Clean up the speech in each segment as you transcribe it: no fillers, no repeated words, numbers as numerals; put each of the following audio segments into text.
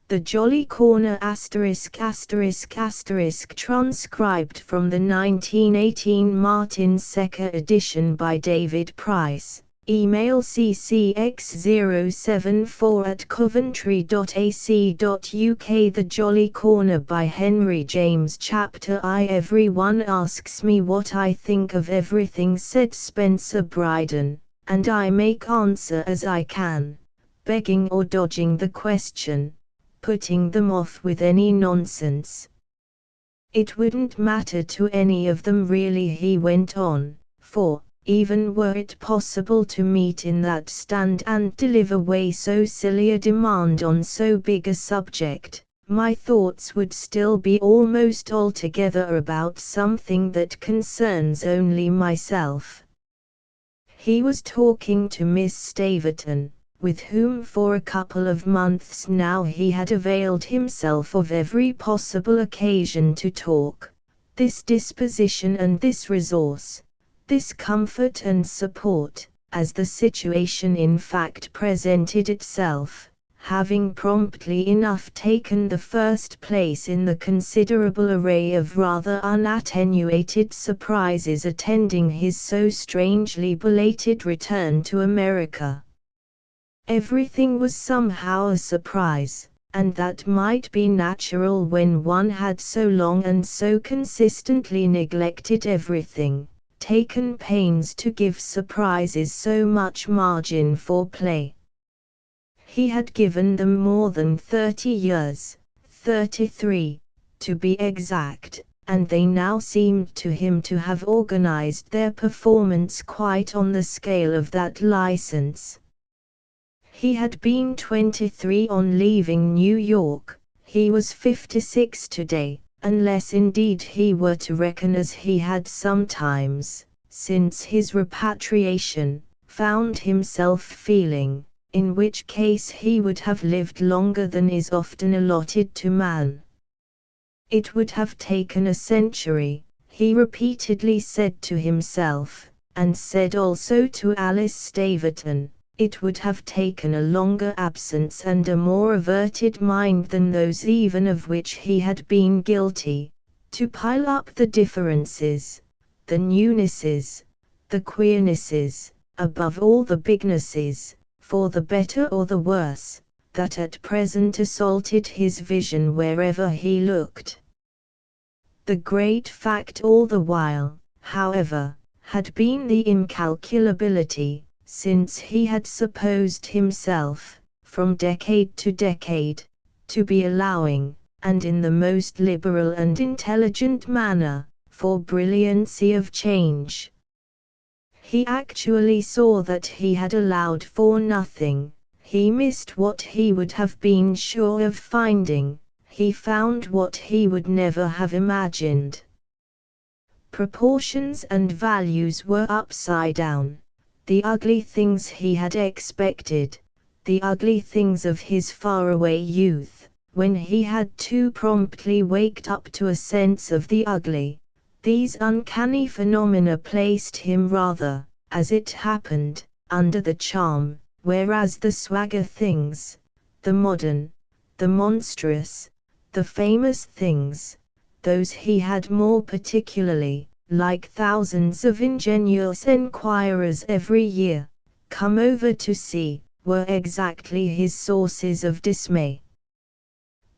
The Jolly Corner **** transcribed from the 1918 Martin Secker edition by David Price. Email ccx074@coventry.ac.uk. The Jolly Corner by Henry James. Chapter I. Everyone asks me what I think of everything, said Spencer Bryden, and I make answer as I can, begging or dodging the question, putting them off with any nonsense. It wouldn't matter to any of them really, he went on, for, even were it possible to meet in that stand and deliver way so silly a demand on so big a subject, my thoughts would still be almost altogether about something that concerns only myself. He was talking to Miss Staverton, with whom for a couple of months now he had availed himself of every possible occasion to talk, this disposition and this resource, this comfort and support, as the situation in fact presented itself, having promptly enough taken the first place in the considerable array of rather unattenuated surprises attending his so strangely belated return to America. Everything was somehow a surprise, and that might be natural when one had so long and so consistently neglected everything, taken pains to give surprises so much margin for play. He had given them more than 30 years, 33, to be exact, and they now seemed to him to have organized their performance quite on the scale of that license. He had been 23 on leaving New York, he was 56 today, unless indeed he were to reckon as he had sometimes, since his repatriation, found himself feeling, in which case he would have lived longer than is often allotted to man. It would have taken a century, he repeatedly said to himself, and said also to Alice Staverton. It would have taken a longer absence and a more averted mind than those even of which he had been guilty, to pile up the differences, the newnesses, the queernesses, above all the bignesses, for the better or the worse, that at present assaulted his vision wherever he looked. The great fact all the while, however, had been the incalculability, since he had supposed himself, from decade to decade, to be allowing, and in the most liberal and intelligent manner, for brilliancy of change. He actually saw that he had allowed for nothing, he missed what he would have been sure of finding, he found what he would never have imagined. Proportions and values were upside down. The ugly things he had expected, the ugly things of his faraway youth, when he had too promptly waked up to a sense of the ugly, these uncanny phenomena placed him rather, as it happened, under the charm, whereas the swagger things, the modern, the monstrous, the famous things, those he had more particularly, like thousands of ingenious enquirers every year, come over to see, were exactly his sources of dismay.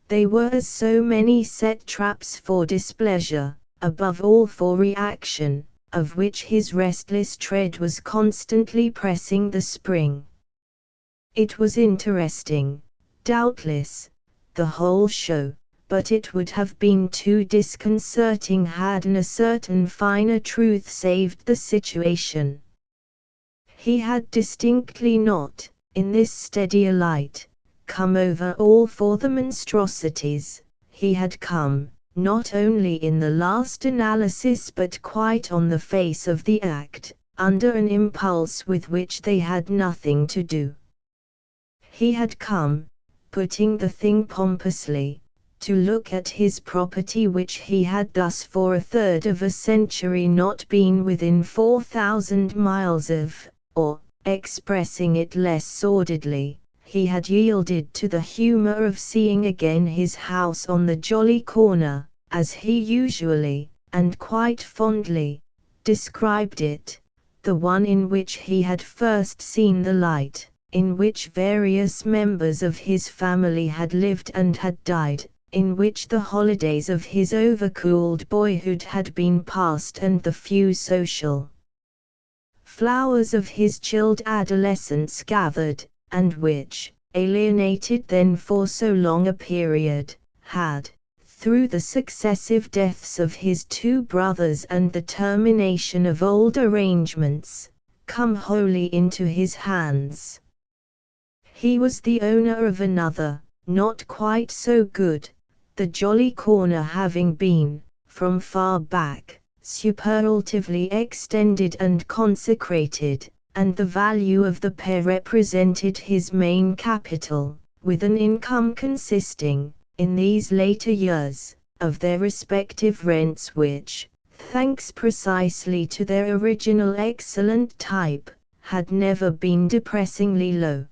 They were as so many set traps for displeasure, above all for reaction, of which his restless tread was constantly pressing the spring. It was interesting, doubtless, the whole show, but it would have been too disconcerting hadn't a certain finer truth saved the situation. He had distinctly not, in this steadier light, come over all for the monstrosities, he had come, not only in the last analysis but quite on the face of the act, under an impulse with which they had nothing to do. He had come, putting the thing pompously, to look at his property which he had thus for a third of a century not been within 4,000 miles of, or, expressing it less sordidly, he had yielded to the humor of seeing again his house on the Jolly Corner, as he usually, and quite fondly, described it, the one in which he had first seen the light, in which various members of his family had lived and had died, in which the holidays of his overcooled boyhood had been passed and the few social flowers of his chilled adolescence gathered, and which, alienated then for so long a period, had, through the successive deaths of his two brothers and the termination of old arrangements, come wholly into his hands. He was the owner of another, not quite so good, the Jolly Corner having been, from far back, superlatively extended and consecrated, and the value of the pair represented his main capital, with an income consisting, in these later years, of their respective rents which, thanks precisely to their original excellent type, had never been depressingly low.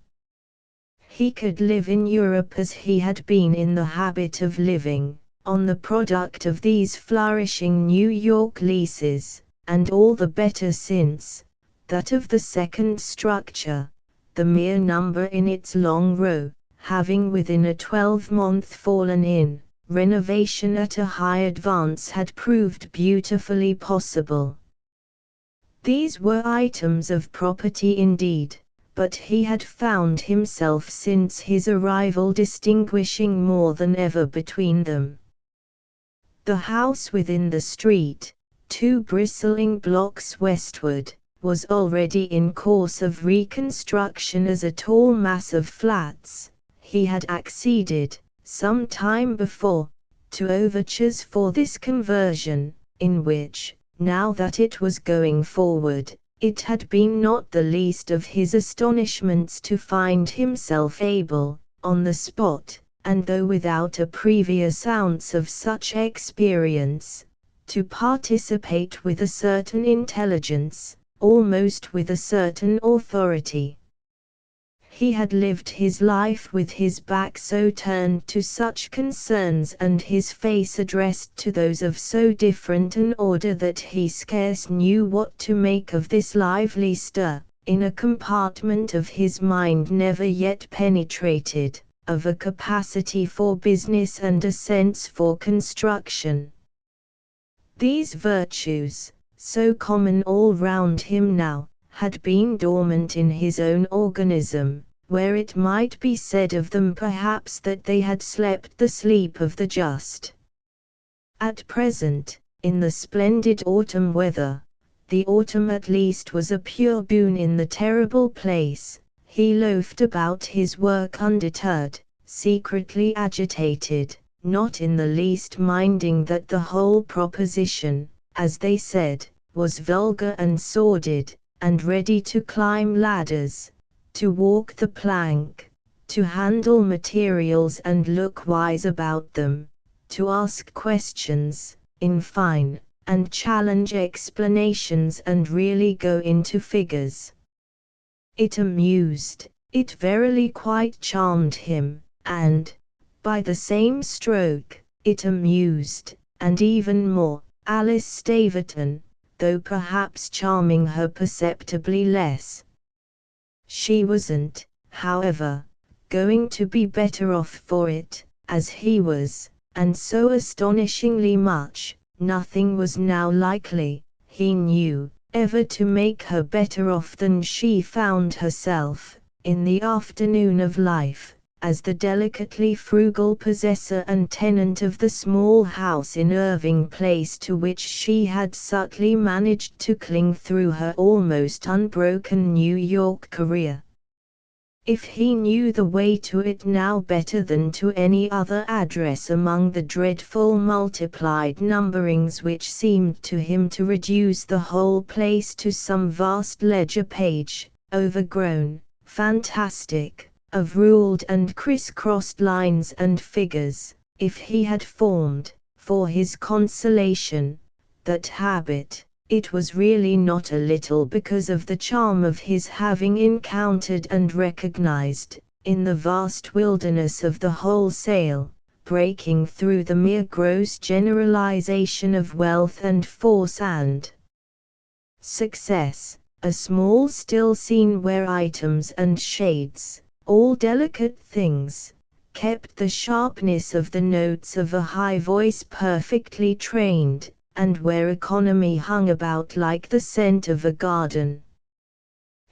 He could live in Europe as he had been in the habit of living, on the product of these flourishing New York leases, and all the better since, that of the second structure, the mere number in its long row, having within a 12-month fallen in, renovation at a high advance had proved beautifully possible. These were items of property indeed, but he had found himself since his arrival distinguishing more than ever between them. The house within the street, 2 bristling blocks westward, was already in course of reconstruction as a tall mass of flats. He had acceded, some time before, to overtures for this conversion, in which, now that it was going forward, it had been not the least of his astonishments to find himself able, on the spot, and though without a previous ounce of such experience, to participate with a certain intelligence, almost with a certain authority. He had lived his life with his back so turned to such concerns and his face addressed to those of so different an order that he scarce knew what to make of this lively stir, in a compartment of his mind never yet penetrated, of a capacity for business and a sense for construction. These virtues, so common all round him now, had been dormant in his own organism, where it might be said of them perhaps that they had slept the sleep of the just. At present, in the splendid autumn weather, the autumn at least was a pure boon in the terrible place, he loafed about his work undeterred, secretly agitated, not in the least minding that the whole proposition, as they said, was vulgar and sordid, and ready to climb ladders, to walk the plank, to handle materials and look wise about them, to ask questions, in fine, and challenge explanations and really go into figures. It amused, it verily quite charmed him, and, by the same stroke, it amused, and even more, Alice Staverton, though perhaps charming her perceptibly less. She wasn't, however, going to be better off for it, as he was, and so astonishingly much, nothing was now likely, he knew, ever to make her better off than she found herself, in the afternoon of life, as the delicately frugal possessor and tenant of the small house in Irving Place to which she had subtly managed to cling through her almost unbroken New York career. If he knew the way to it now better than to any other address among the dreadful multiplied numberings which seemed to him to reduce the whole place to some vast ledger page, overgrown, fantastic, of ruled and criss-crossed lines and figures, if he had formed, for his consolation, that habit, it was really not a little because of the charm of his having encountered and recognized, in the vast wilderness of the wholesale, breaking through the mere gross generalization of wealth and force and success, a small still scene where items and shades, all delicate things, kept the sharpness of the notes of a high voice perfectly trained, and where economy hung about like the scent of a garden.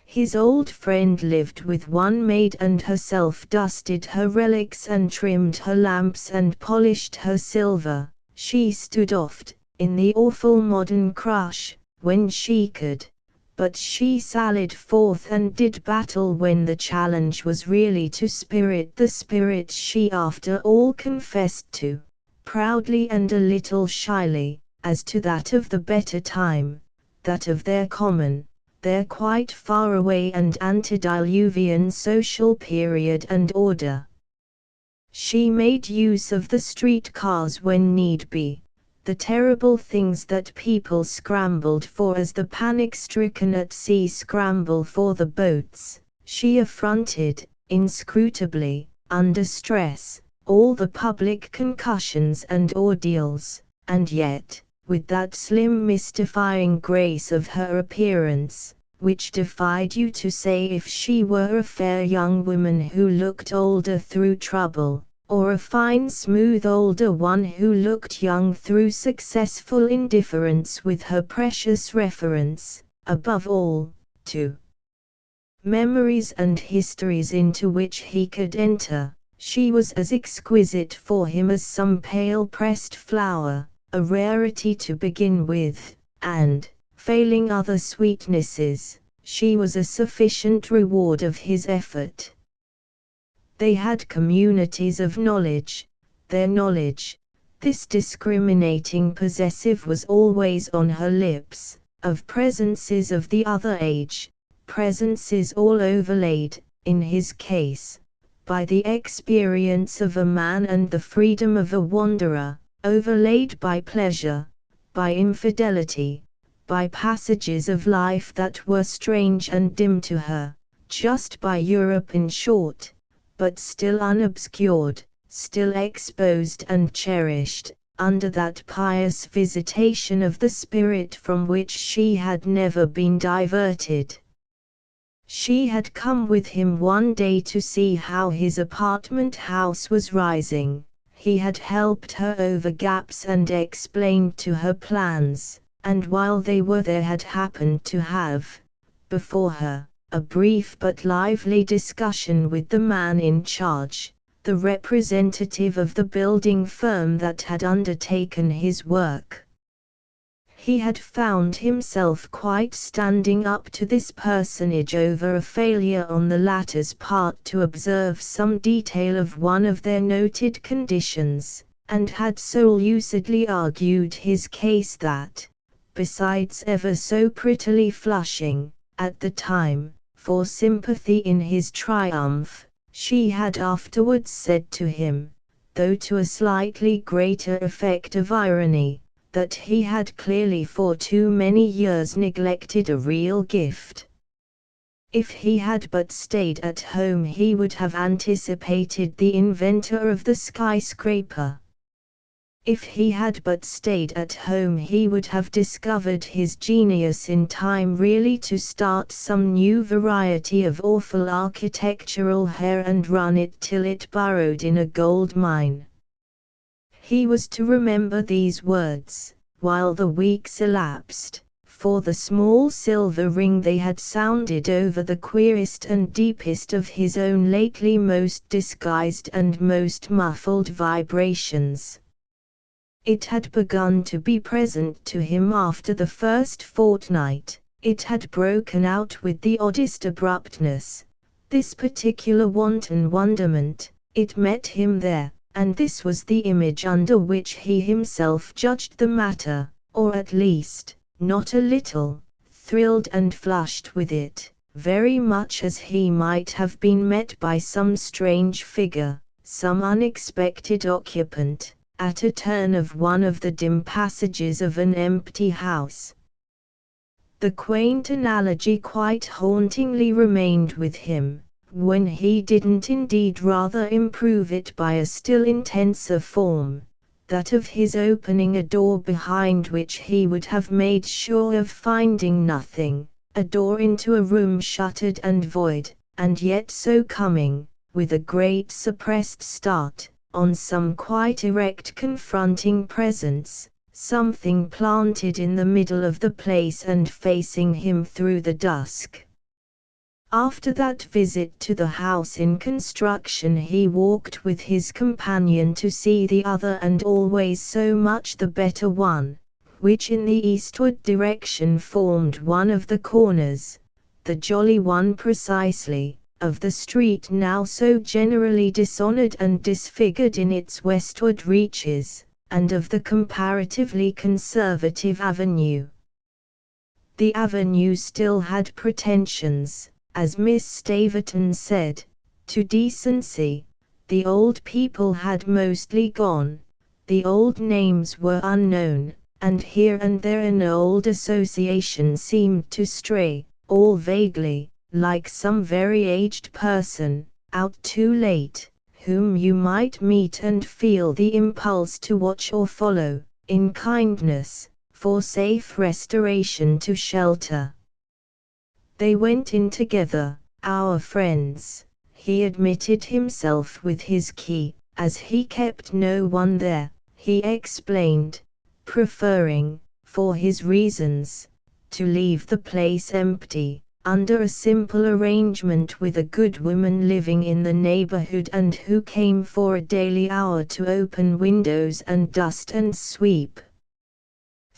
His old friend lived with one maid and herself dusted her relics and trimmed her lamps and polished her silver. She stood oft, in the awful modern crush, when she could, but she sallied forth and did battle when the challenge was really to spirit the spirits she after all confessed to, proudly and a little shyly, as to that of the better time, that of their common, their quite far away and antediluvian social period and order. She made use of the street cars when need be, the terrible things that people scrambled for as the panic-stricken at sea scramble for the boats. She affronted, inscrutably, under stress, all the public concussions and ordeals, and yet, with that slim mystifying grace of her appearance, which defied you to say if she were a fair young woman who looked older through trouble, or a fine smooth older one who looked young through successful indifference, with her precious reference, above all, to memories and histories into which he could enter. She was as exquisite for him as some pale pressed flower, a rarity to begin with, and, failing other sweetnesses, she was a sufficient reward of his effort. They had communities of knowledge. Their knowledge, this discriminating possessive was always on her lips, of presences of the other age, presences all overlaid, in his case, by the experience of a man and the freedom of a wanderer, overlaid by pleasure, by infidelity, by passages of life that were strange and dim to her, just by Europe in short, but still unobscured, still exposed and cherished, under that pious visitation of the spirit from which she had never been diverted. She had come with him one day to see how his apartment house was rising. He had helped her over gaps and explained to her plans, and while they were there had happened to have, before her, a brief but lively discussion with the man in charge, the representative of the building firm that had undertaken his work. He had found himself quite standing up to this personage over a failure on the latter's part to observe some detail of one of their noted conditions, and had so lucidly argued his case that, besides ever so prettily flushing, at the time, for sympathy in his triumph, she had afterwards said to him, though to a slightly greater effect of irony, that he had clearly for too many years neglected a real gift. If he had but stayed at home he would have anticipated the inventor of the skyscraper. If he had but stayed at home he would have discovered his genius in time really to start some new variety of awful architectural hair and run it till it burrowed in a gold mine. He was to remember these words, while the weeks elapsed, for the small silver ring they had sounded over the queerest and deepest of his own lately most disguised and most muffled vibrations. It had begun to be present to him after the first fortnight. It had broken out with the oddest abruptness, this particular wanton wonderment. It met him there, and this was the image under which he himself judged the matter, or at least, not a little, thrilled and flushed with it, very much as he might have been met by some strange figure, some unexpected occupant, at a turn of one of the dim passages of an empty house. The quaint analogy quite hauntingly remained with him, when he didn't indeed rather improve it by a still intenser form, that of his opening a door behind which he would have made sure of finding nothing, a door into a room shuttered and void, and yet so coming, with a great suppressed start, on some quite erect confronting presence, something planted in the middle of the place and facing him through the dusk. After that visit to the house in construction, he walked with his companion to see the other and always so much the better one, which in the eastward direction formed one of the corners, the jolly one precisely, of the street now so generally dishonored and disfigured in its westward reaches, and of the comparatively conservative avenue. The avenue still had pretensions, as Miss Staverton said, to decency. The old people had mostly gone, the old names were unknown, and here and there an old association seemed to stray, all vaguely, like some very aged person, out too late, whom you might meet and feel the impulse to watch or follow, in kindness, for safe restoration to shelter. They went in together, our friends. He admitted himself with his key, as he kept no one there, he explained, preferring, for his reasons, to leave the place empty, under a simple arrangement with a good woman living in the neighborhood and who came for a daily hour to open windows and dust and sweep.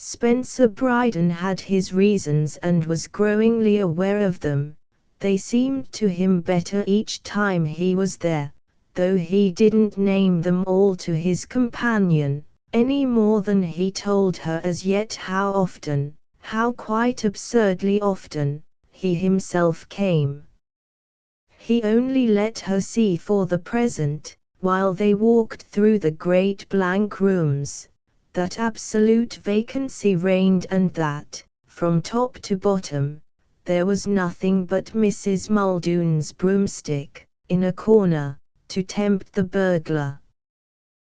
Spencer Bryden had his reasons and was growingly aware of them. They seemed to him better each time he was there, though he didn't name them all to his companion, any more than he told her as yet how often, how quite absurdly often, he himself came. He only let her see for the present, while they walked through the great blank rooms, that absolute vacancy reigned and that, from top to bottom, there was nothing but Mrs. Muldoon's broomstick, in a corner, to tempt the burglar.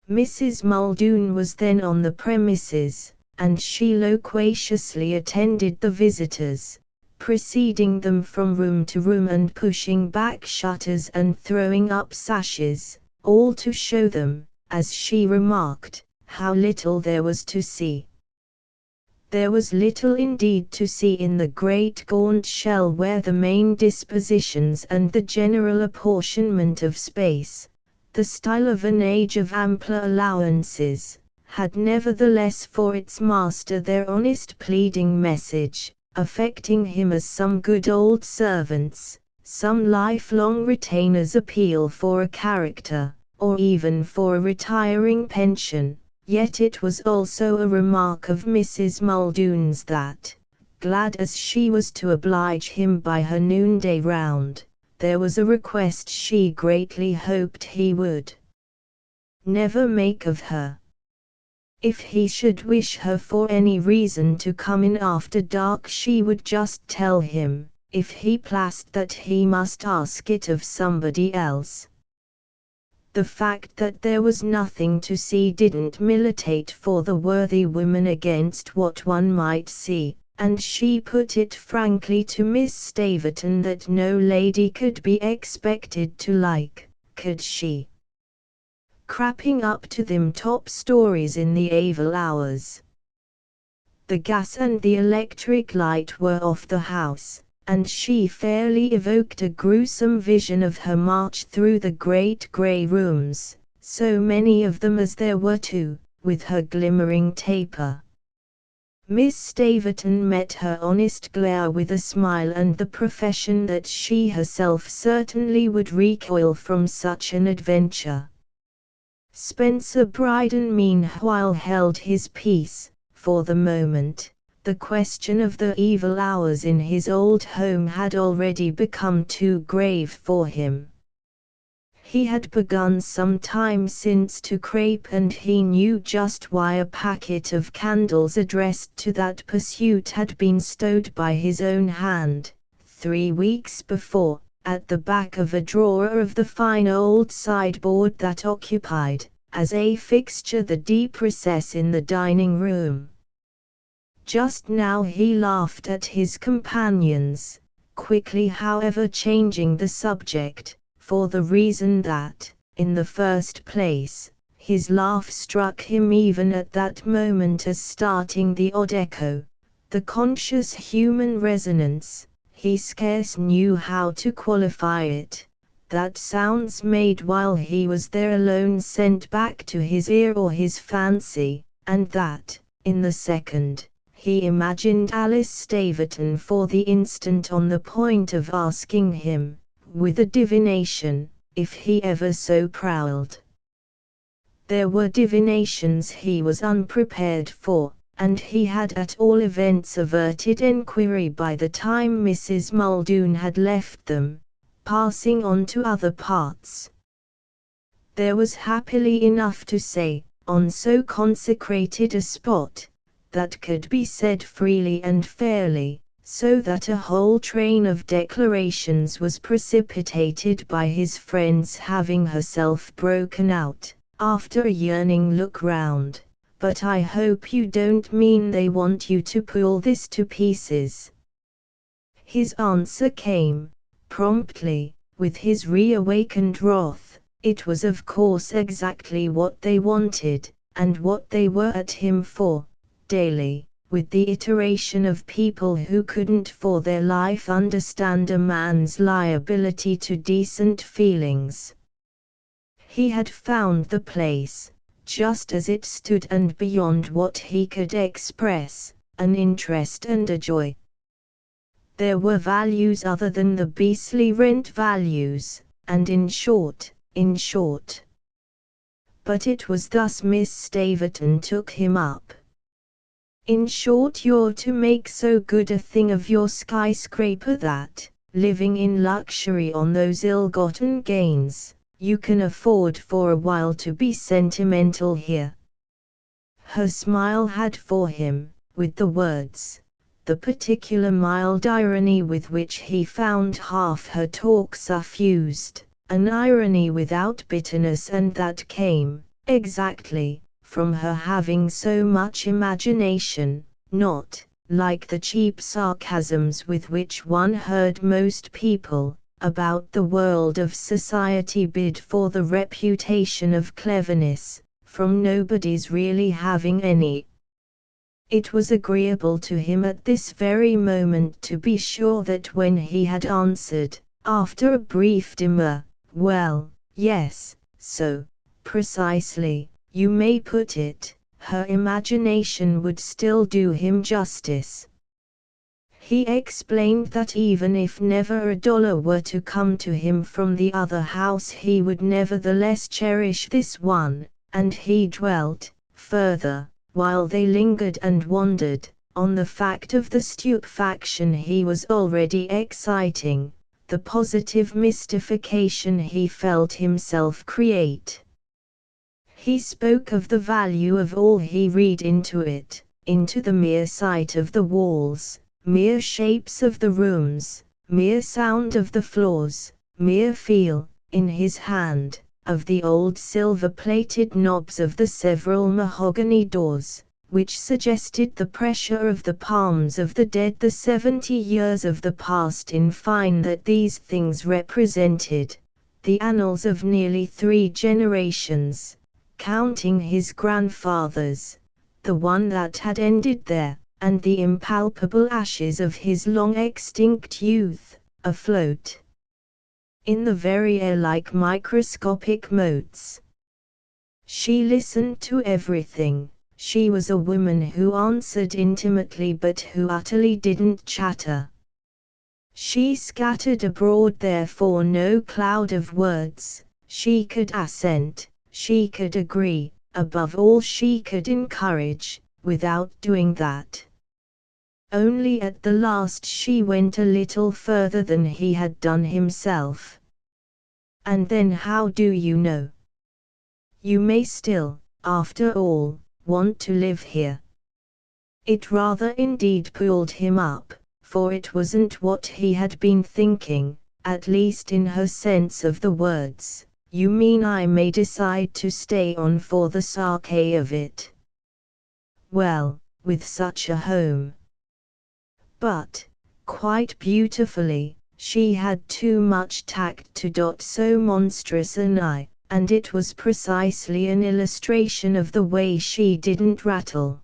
Mrs. Muldoon was then on the premises, and she loquaciously attended the visitors, preceding them from room to room and pushing back shutters and throwing up sashes, all to show them, as she remarked, how little there was to see. There was little indeed to see in the great gaunt shell where the main dispositions and the general apportionment of space, the style of an age of ampler allowances, had nevertheless for its master their honest pleading message, affecting him as some good old servants, some lifelong retainers appeal for a character, or even for a retiring pension. Yet it was also a remark of Mrs. Muldoon's that, glad as she was to oblige him by her noonday round, there was a request she greatly hoped he would never make of her. If he should wish her for any reason to come in after dark, she would just tell him, if he pleased, that he must ask it of somebody else. The fact that there was nothing to see didn't militate for the worthy woman against what one might see, and she put it frankly to Miss Staverton that no lady could be expected to like, could she? Crapping up to them top stories in the evil hours. The gas and the electric light were off the house, and she fairly evoked a gruesome vision of her march through the great grey rooms, so many of them as there were too, with her glimmering taper. Miss Staverton met her honest glare with a smile and the profession that she herself certainly would recoil from such an adventure. Spencer Bryden meanwhile held his peace. For the moment, the question of the evil hours in his old home had already become too grave for him. He had begun some time since to crape, and he knew just why a packet of candles addressed to that pursuit had been stowed by his own hand, 3 weeks before, at the back of a drawer of the fine old sideboard that occupied, as a fixture, the deep recess in the dining room. Just now he laughed at his companions, quickly however changing the subject, for the reason that, in the first place, his laugh struck him even at that moment as starting the odd echo, the conscious human resonance, he scarce knew how to qualify it, that sounds made while he was there alone sent back to his ear or his fancy, and that, in the second, he imagined Alice Staverton for the instant on the point of asking him, with a divination, if he ever so prowled. There were divinations he was unprepared for, and he had at all events averted enquiry by the time Mrs. Muldoon had left them, passing on to other parts. There was happily enough to say, on so consecrated a spot, that could be said freely and fairly, so that a whole train of declarations was precipitated by his friend's having herself broken out, after a yearning look round. "But I hope you don't mean they want you to pull this to pieces?" His answer came, promptly, with his reawakened wrath. It was of course exactly what they wanted, and what they were at him for, daily, with the iteration of people who couldn't for their life understand a man's liability to decent feelings. He had found the place, just as it stood and beyond what he could express, an interest and a joy. There were values other than the beastly rent values, and in short. But it was thus Miss Staverton took him up. "In short, you're to make so good a thing of your skyscraper that, living in luxury on those ill-gotten gains, you can afford for a while to be sentimental here." Her smile had for him, with the words, the particular mild irony with which he found half her talk suffused, an irony without bitterness, and that came, exactly, from her having so much imagination, not, like the cheap sarcasms with which one heard most people, about the world of society bid for the reputation of cleverness, from nobody's really having any. It was agreeable to him at this very moment to be sure that when he had answered, after a brief demur, "Well, yes, so, precisely, you may put it," her imagination would still do him justice. He explained that even if never a dollar were to come to him from the other house, he would nevertheless cherish this one, and he dwelt, further, while they lingered and wondered, on the fact of the stupefaction he was already exciting, the positive mystification he felt himself create. He spoke of the value of all he read into it, into the mere sight of the walls, mere shapes of the rooms, mere sound of the floors, mere feel, in his hand, of the old silver-plated knobs of the several mahogany doors, which suggested the pressure of the palms of the dead, the 70 years of the past. In fine, that these things represented the annals of nearly 3 generations, counting his grandfather's, the one that had ended there, and the impalpable ashes of his long-extinct youth, afloat in the very air like microscopic motes. She listened to everything. She was a woman who answered intimately but who utterly didn't chatter. She scattered abroad therefore no cloud of words. She could assent, she could agree, above all she could encourage, without doing that. Only at the last she went a little further than he had done himself. "And then how do you know? You may still, after all, want to live here." It rather indeed pulled him up, for it wasn't what he had been thinking, at least in her sense of the words. You mean I may decide to stay on for the sake of it? Well, with such a home. But, quite beautifully, she had too much tact to dot so monstrous an I, and it was precisely an illustration of the way she didn't rattle.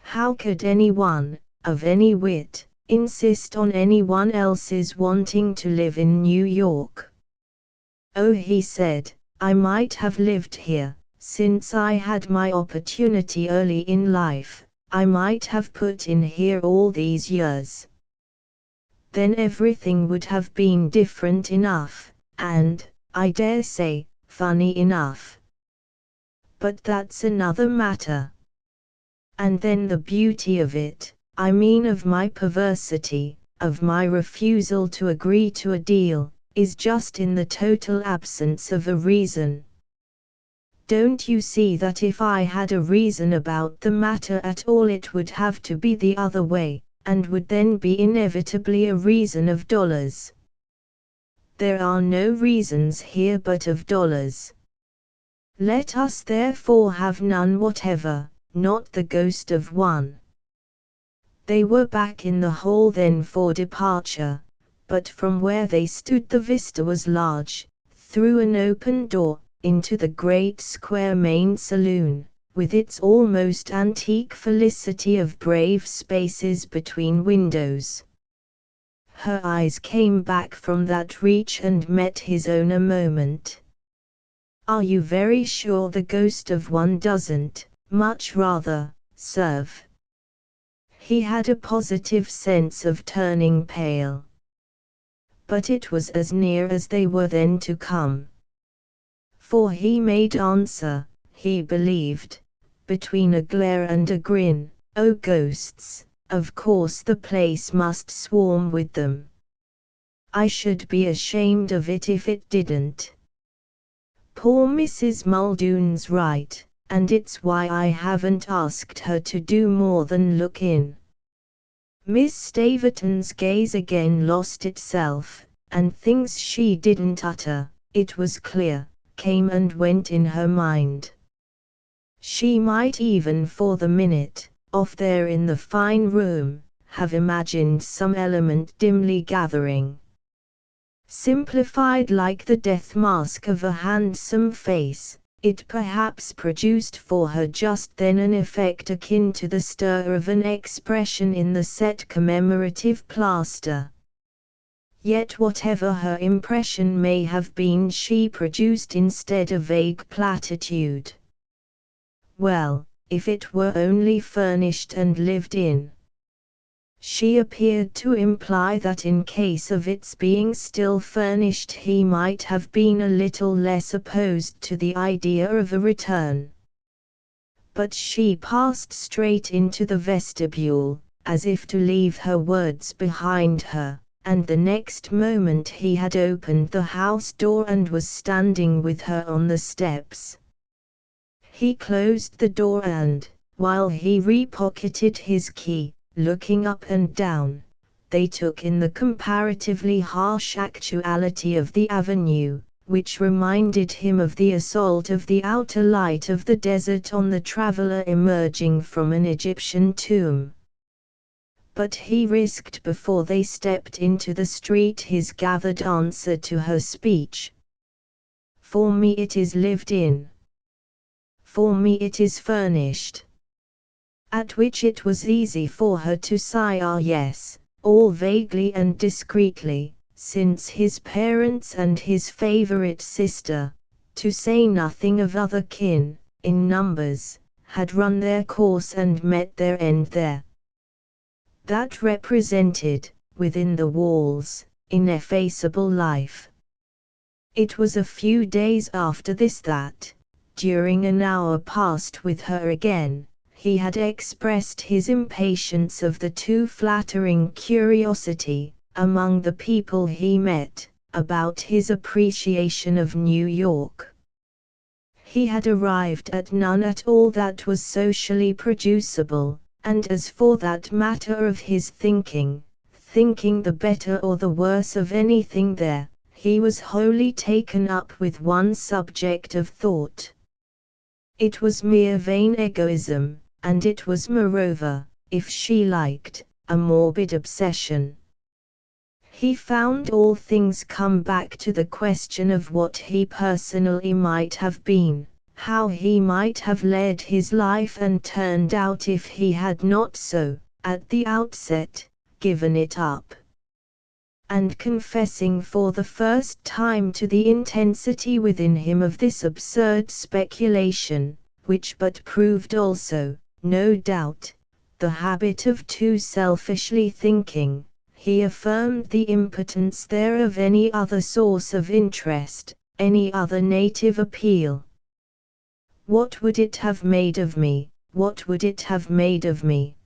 How could anyone, of any wit, insist on anyone else's wanting to live in New York? Oh, he said, I might have lived here, since I had my opportunity early in life. I might have put in here all these years. Then everything would have been different enough, and, I dare say, funny enough. But that's another matter. And then the beauty of it, I mean of my perversity, of my refusal to agree to a deal, is just in the total absence of a reason. Don't you see that if I had a reason about the matter at all, it would have to be the other way, and would then be inevitably a reason of dollars? There are no reasons here but of dollars. Let us therefore have none whatever, not the ghost of one. They were back in the hall then for departure, but from where they stood the vista was large, through an open door, into the great square main saloon, with its almost antique felicity of brave spaces between windows. Her eyes came back from that reach and met his own a moment. Are you very sure the ghost of one doesn't, much rather, serve? He had a positive sense of turning pale. But it was as near as they were then to come. For he made answer, he believed, between a glare and a grin, oh ghosts, of course the place must swarm with them. I should be ashamed of it if it didn't. Poor Mrs. Muldoon's right, and it's why I haven't asked her to do more than look in. Miss Staverton's gaze again lost itself, and things she didn't utter, it was clear, came and went in her mind. She might even for the minute, off there in the fine room, have imagined some element dimly gathering. Simplified like the death mask of a handsome face, it perhaps produced for her just then an effect akin to the stir of an expression in the set commemorative plaster. Yet whatever her impression may have been, she produced instead a vague platitude. Well, if it were only furnished and lived in. She appeared to imply that in case of its being still furnished he might have been a little less opposed to the idea of a return. But she passed straight into the vestibule, as if to leave her words behind her, and the next moment he had opened the house door and was standing with her on the steps. He closed the door and, while he repocketed his key, looking up and down, they took in the comparatively harsh actuality of the avenue, which reminded him of the assault of the outer light of the desert on the traveler emerging from an Egyptian tomb. But he risked before they stepped into the street his gathered answer to her speech. For me it is lived in. For me it is furnished. At which it was easy for her to sigh yes, all vaguely and discreetly, since his parents and his favorite sister, to say nothing of other kin, in numbers, had run their course and met their end there. That represented, within the walls, ineffaceable life. It was a few days after this that, during an hour passed with her again, he had expressed his impatience of the too flattering curiosity, among the people he met, about his appreciation of New York. He had arrived at none at all that was socially producible, and as for that matter of his thinking thinking the better or the worse of anything there. He was wholly taken up with one subject of thought. It was mere vain egoism, and it was moreover, if she liked, a morbid obsession. He found all things come back to the question of what he personally might have been, how he might have led his life and turned out if he had not so, at the outset, given it up. And confessing for the first time to the intensity within him of this absurd speculation, which but proved also, no doubt, the habit of too selfishly thinking, he affirmed the impotence there of any other source of interest, any other native appeal. What would it have made of me? What would it have made of me?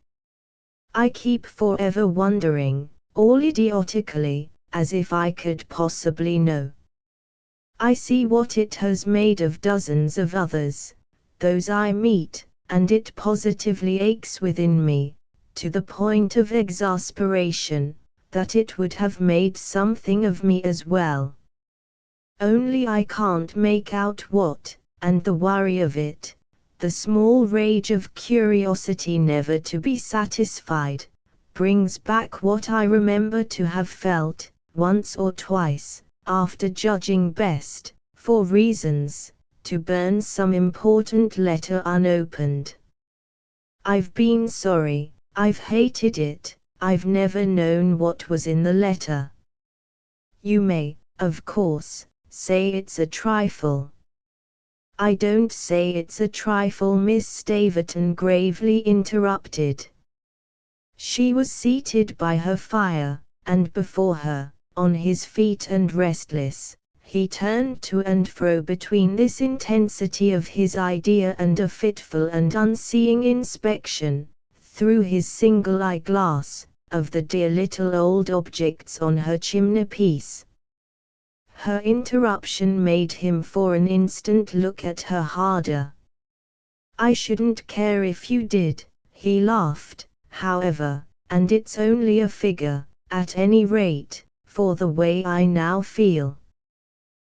I keep forever wondering, all idiotically, as if I could possibly know. I see what it has made of dozens of others, those I meet, and it positively aches within me, to the point of exasperation, that it would have made something of me as well. Only I can't make out what, and the worry of it, the small rage of curiosity never to be satisfied, brings back what I remember to have felt, once or twice, after judging best, for reasons, to burn some important letter unopened. I've been sorry, I've hated it, I've never known what was in the letter. You may, of course, say it's a trifle. I don't say it's a trifle, Miss Staverton gravely interrupted. She was seated by her fire, and before her, on his feet and restless, he turned to and fro between this intensity of his idea and a fitful and unseeing inspection, through his single eye-glass, of the dear little old objects on her chimney-piece. Her interruption made him for an instant look at her harder. I shouldn't care if you did, he laughed, however, and it's only a figure, at any rate, for the way I now feel.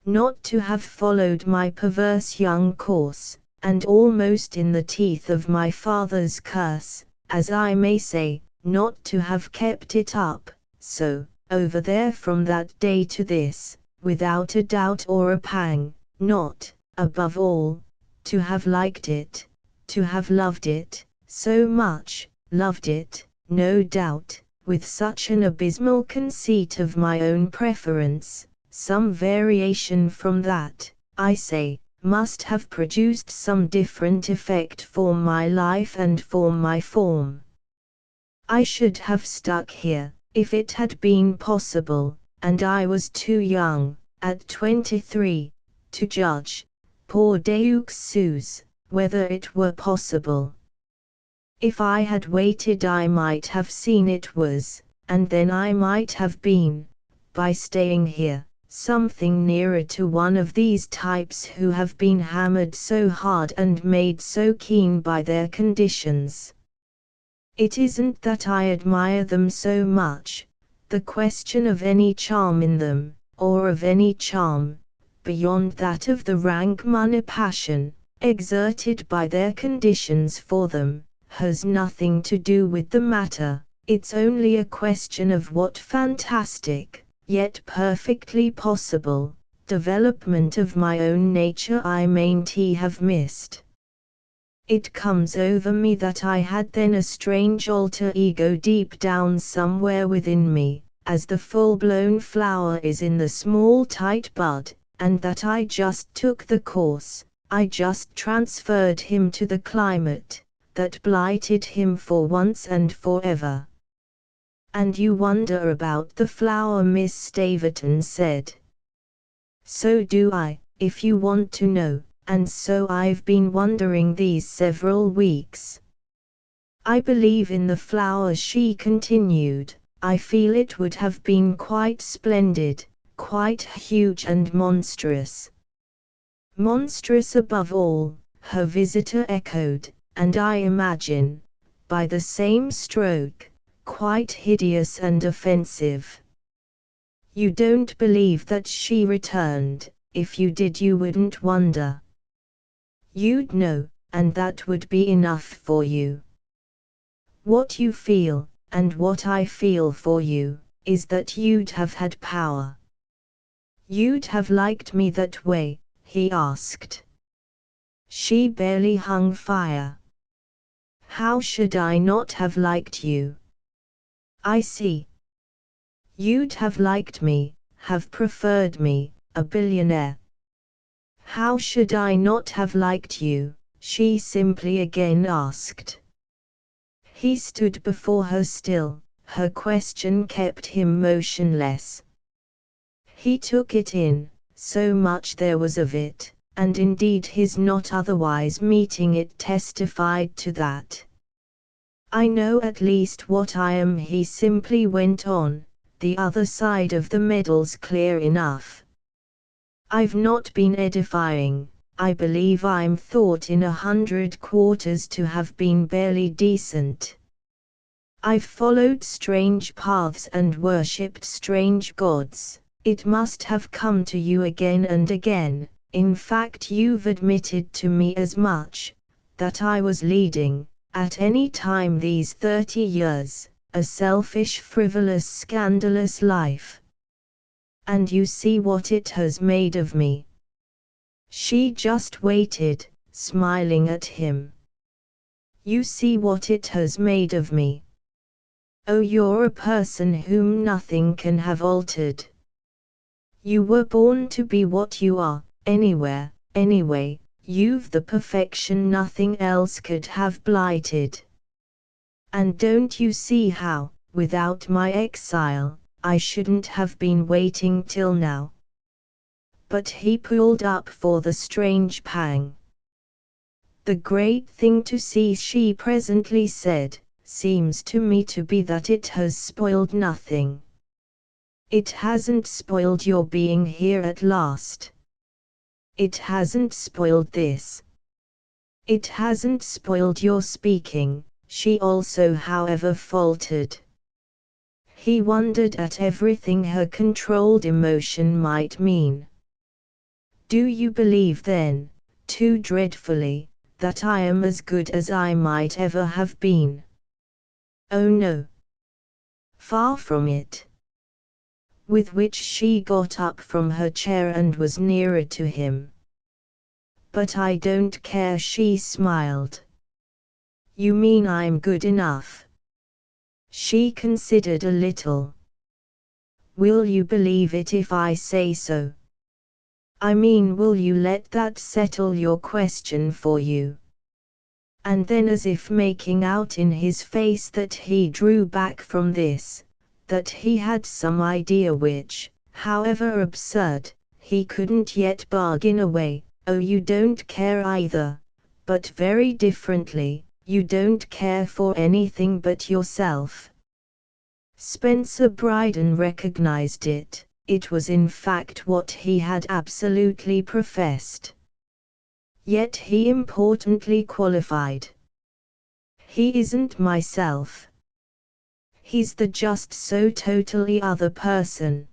Not to have followed my perverse young course, and almost in the teeth of my father's curse, as I may say, not to have kept it up, so, over there from that day to this, without a doubt or a pang, not, above all, to have liked it, to have loved it, so much, loved it, no doubt, with such an abysmal conceit of my own preference, some variation from that, I say, must have produced some different effect for my life and for my form. I should have stuck here, if it had been possible, and I was too young, at 23, to judge, pour deux sous, whether it were possible. If I had waited I might have seen it was, and then I might have been, by staying here, something nearer to one of these types who have been hammered so hard and made so keen by their conditions. It isn't that I admire them so much, the question of any charm in them, or of any charm, beyond that of the rank money passion, exerted by their conditions for them, has nothing to do with the matter. It's only a question of what fantastic, yet perfectly possible, development of my own nature I mayn't have missed. It comes over me that I had then a strange alter ego deep down somewhere within me, as the full-blown flower is in the small tight bud, and that I just took the course, I just transferred him to the climate, that blighted him for once and forever. And you wonder about the flower, Miss Staverton said. So do I, if you want to know, and so I've been wondering these several weeks. I believe in the flower, she continued. I feel it would have been quite splendid, quite huge and monstrous. Monstrous above all, her visitor echoed, and I imagine, by the same stroke, quite hideous and offensive. You don't believe that she returned. If you did, you wouldn't wonder. You'd know, and that would be enough for you. What you feel, and what I feel for you, is that you'd have had power. You'd have liked me that way, he asked. She barely hung fire. How should I not have liked you? I see. You'd have liked me, have preferred me, a billionaire. How should I not have liked you? She simply again asked. He stood before her still, her question kept him motionless. He took it in, so much there was of it, and indeed his not otherwise meeting it testified to that. I know at least what I am, he simply went on, the other side of the medal's clear enough. I've not been edifying, I believe I'm thought in 100 quarters to have been barely decent. I've followed strange paths and worshipped strange gods, it must have come to you again and again, in fact you've admitted to me as much, that I was leading, at any time these 30 years, a selfish, frivolous, scandalous life. And you see what it has made of me. She just waited, smiling at him. You see what it has made of me. Oh, you're a person whom nothing can have altered. You were born to be what you are, anywhere, anyway, you've the perfection nothing else could have blighted. And don't you see how, without my exile, I shouldn't have been waiting till now? But he pulled up for the strange pang. The great thing to see, she presently said, seems to me to be that it has spoiled nothing. It hasn't spoiled your being here at last. It hasn't spoiled this. It hasn't spoiled your speaking, she also however faltered. He wondered at everything her controlled emotion might mean. Do you believe then, too dreadfully, that I am as good as I might ever have been? Oh no. Far from it. With which she got up from her chair and was nearer to him. But I don't care, she smiled. You mean I'm good enough? She considered a little. Will you believe it if I say so? I mean, will you let that settle your question for you? And then, as if making out in his face that he drew back from this, that he had some idea which, however absurd, he couldn't yet bargain away, oh, you don't care either, but very differently, you don't care for anything but yourself. Spencer Bryden recognized it. It was in fact what he had absolutely professed. Yet he importantly qualified. He isn't myself. He's the just so totally other person.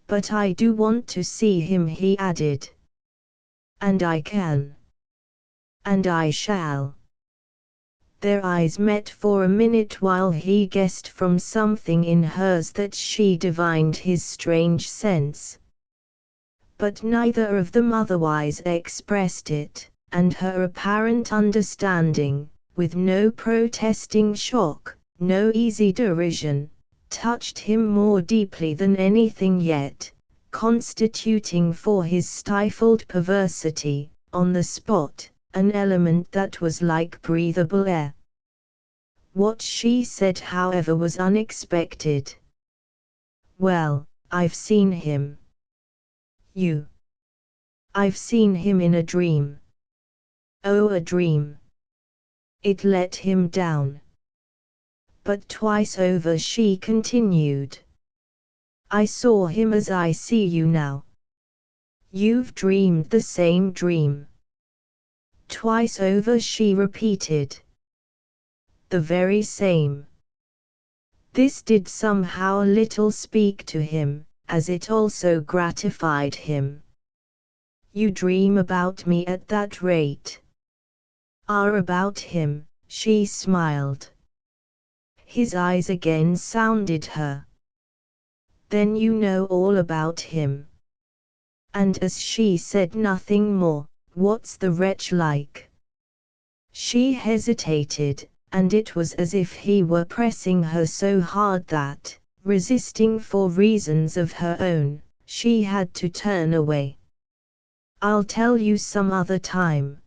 But I do want to see him, he added. And I can. And I shall. Their eyes met for a minute while he guessed from something in hers that she divined his strange sense. But neither of them otherwise expressed it, and her apparent understanding, with no protesting shock, no easy derision, touched him more deeply than anything yet, constituting for his stifled perversity, on the spot, an element that was like breathable air. What she said, however, was unexpected. Well, I've seen him. You. I've seen him in a dream. Oh, a dream. It let him down. But twice over, she continued. I saw him as I see you now. You've dreamed the same dream. Twice over, she repeated. The very same. This did somehow a little speak to him, as it also gratified him. You dream about me at that rate. About him, she smiled. His eyes again sounded her. Then you know all about him. And as she said nothing more, what's the wretch like? She hesitated, and it was as if he were pressing her so hard that, resisting for reasons of her own, she had to turn away. I'll tell you some other time.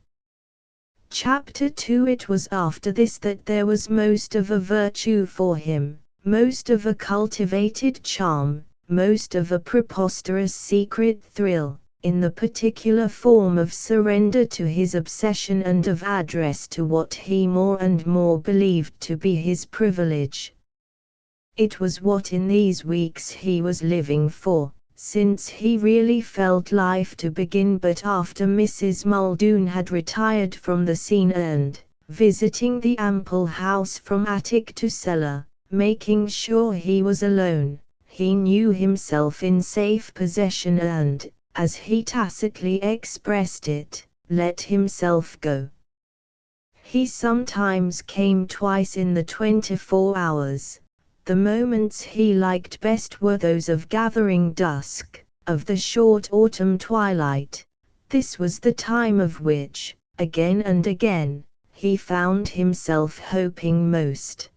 Chapter 2. It was after this that there was most of a virtue for him, most of a cultivated charm, most of a preposterous secret thrill, in the particular form of surrender to his obsession and of address to what he more and more believed to be his privilege. It was what in these weeks he was living for, since he really felt life to begin but after Mrs. Muldoon had retired from the scene and, visiting the ample house from attic to cellar, making sure he was alone, he knew himself in safe possession and, as he tacitly expressed it, let himself go. He sometimes came twice in the 24 hours. The moments he liked best were those of gathering dusk, of the short autumn twilight. This was the time of which, again and again, he found himself hoping most.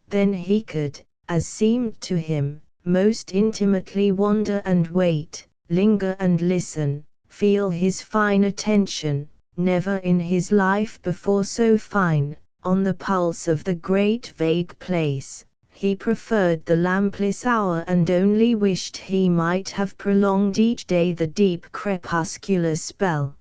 Then he could, as seemed to him, most intimately wander and wait, linger and listen, feel his fine attention, never in his life before so fine, on the pulse of the great vague place. He preferred the lampless hour and only wished he might have prolonged each day the deep crepuscular spell.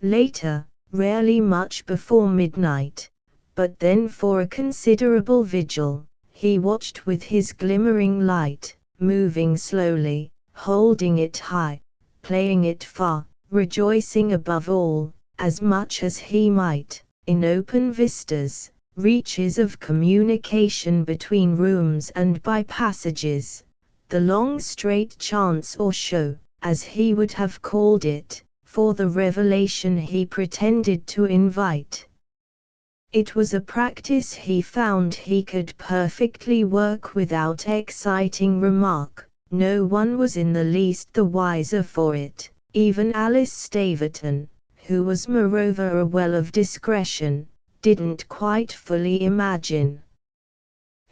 Later, rarely much before midnight, but then for a considerable vigil, he watched with his glimmering light, moving slowly, holding it high, playing it far, rejoicing above all, as much as he might, in open vistas, reaches of communication between rooms and by passages, the long straight chance or show, as he would have called it, for the revelation he pretended to invite. It was a practice he found he could perfectly work without exciting remark. No one was in the least the wiser for it, even Alice Staverton, who was moreover a well of discretion, didn't quite fully imagine.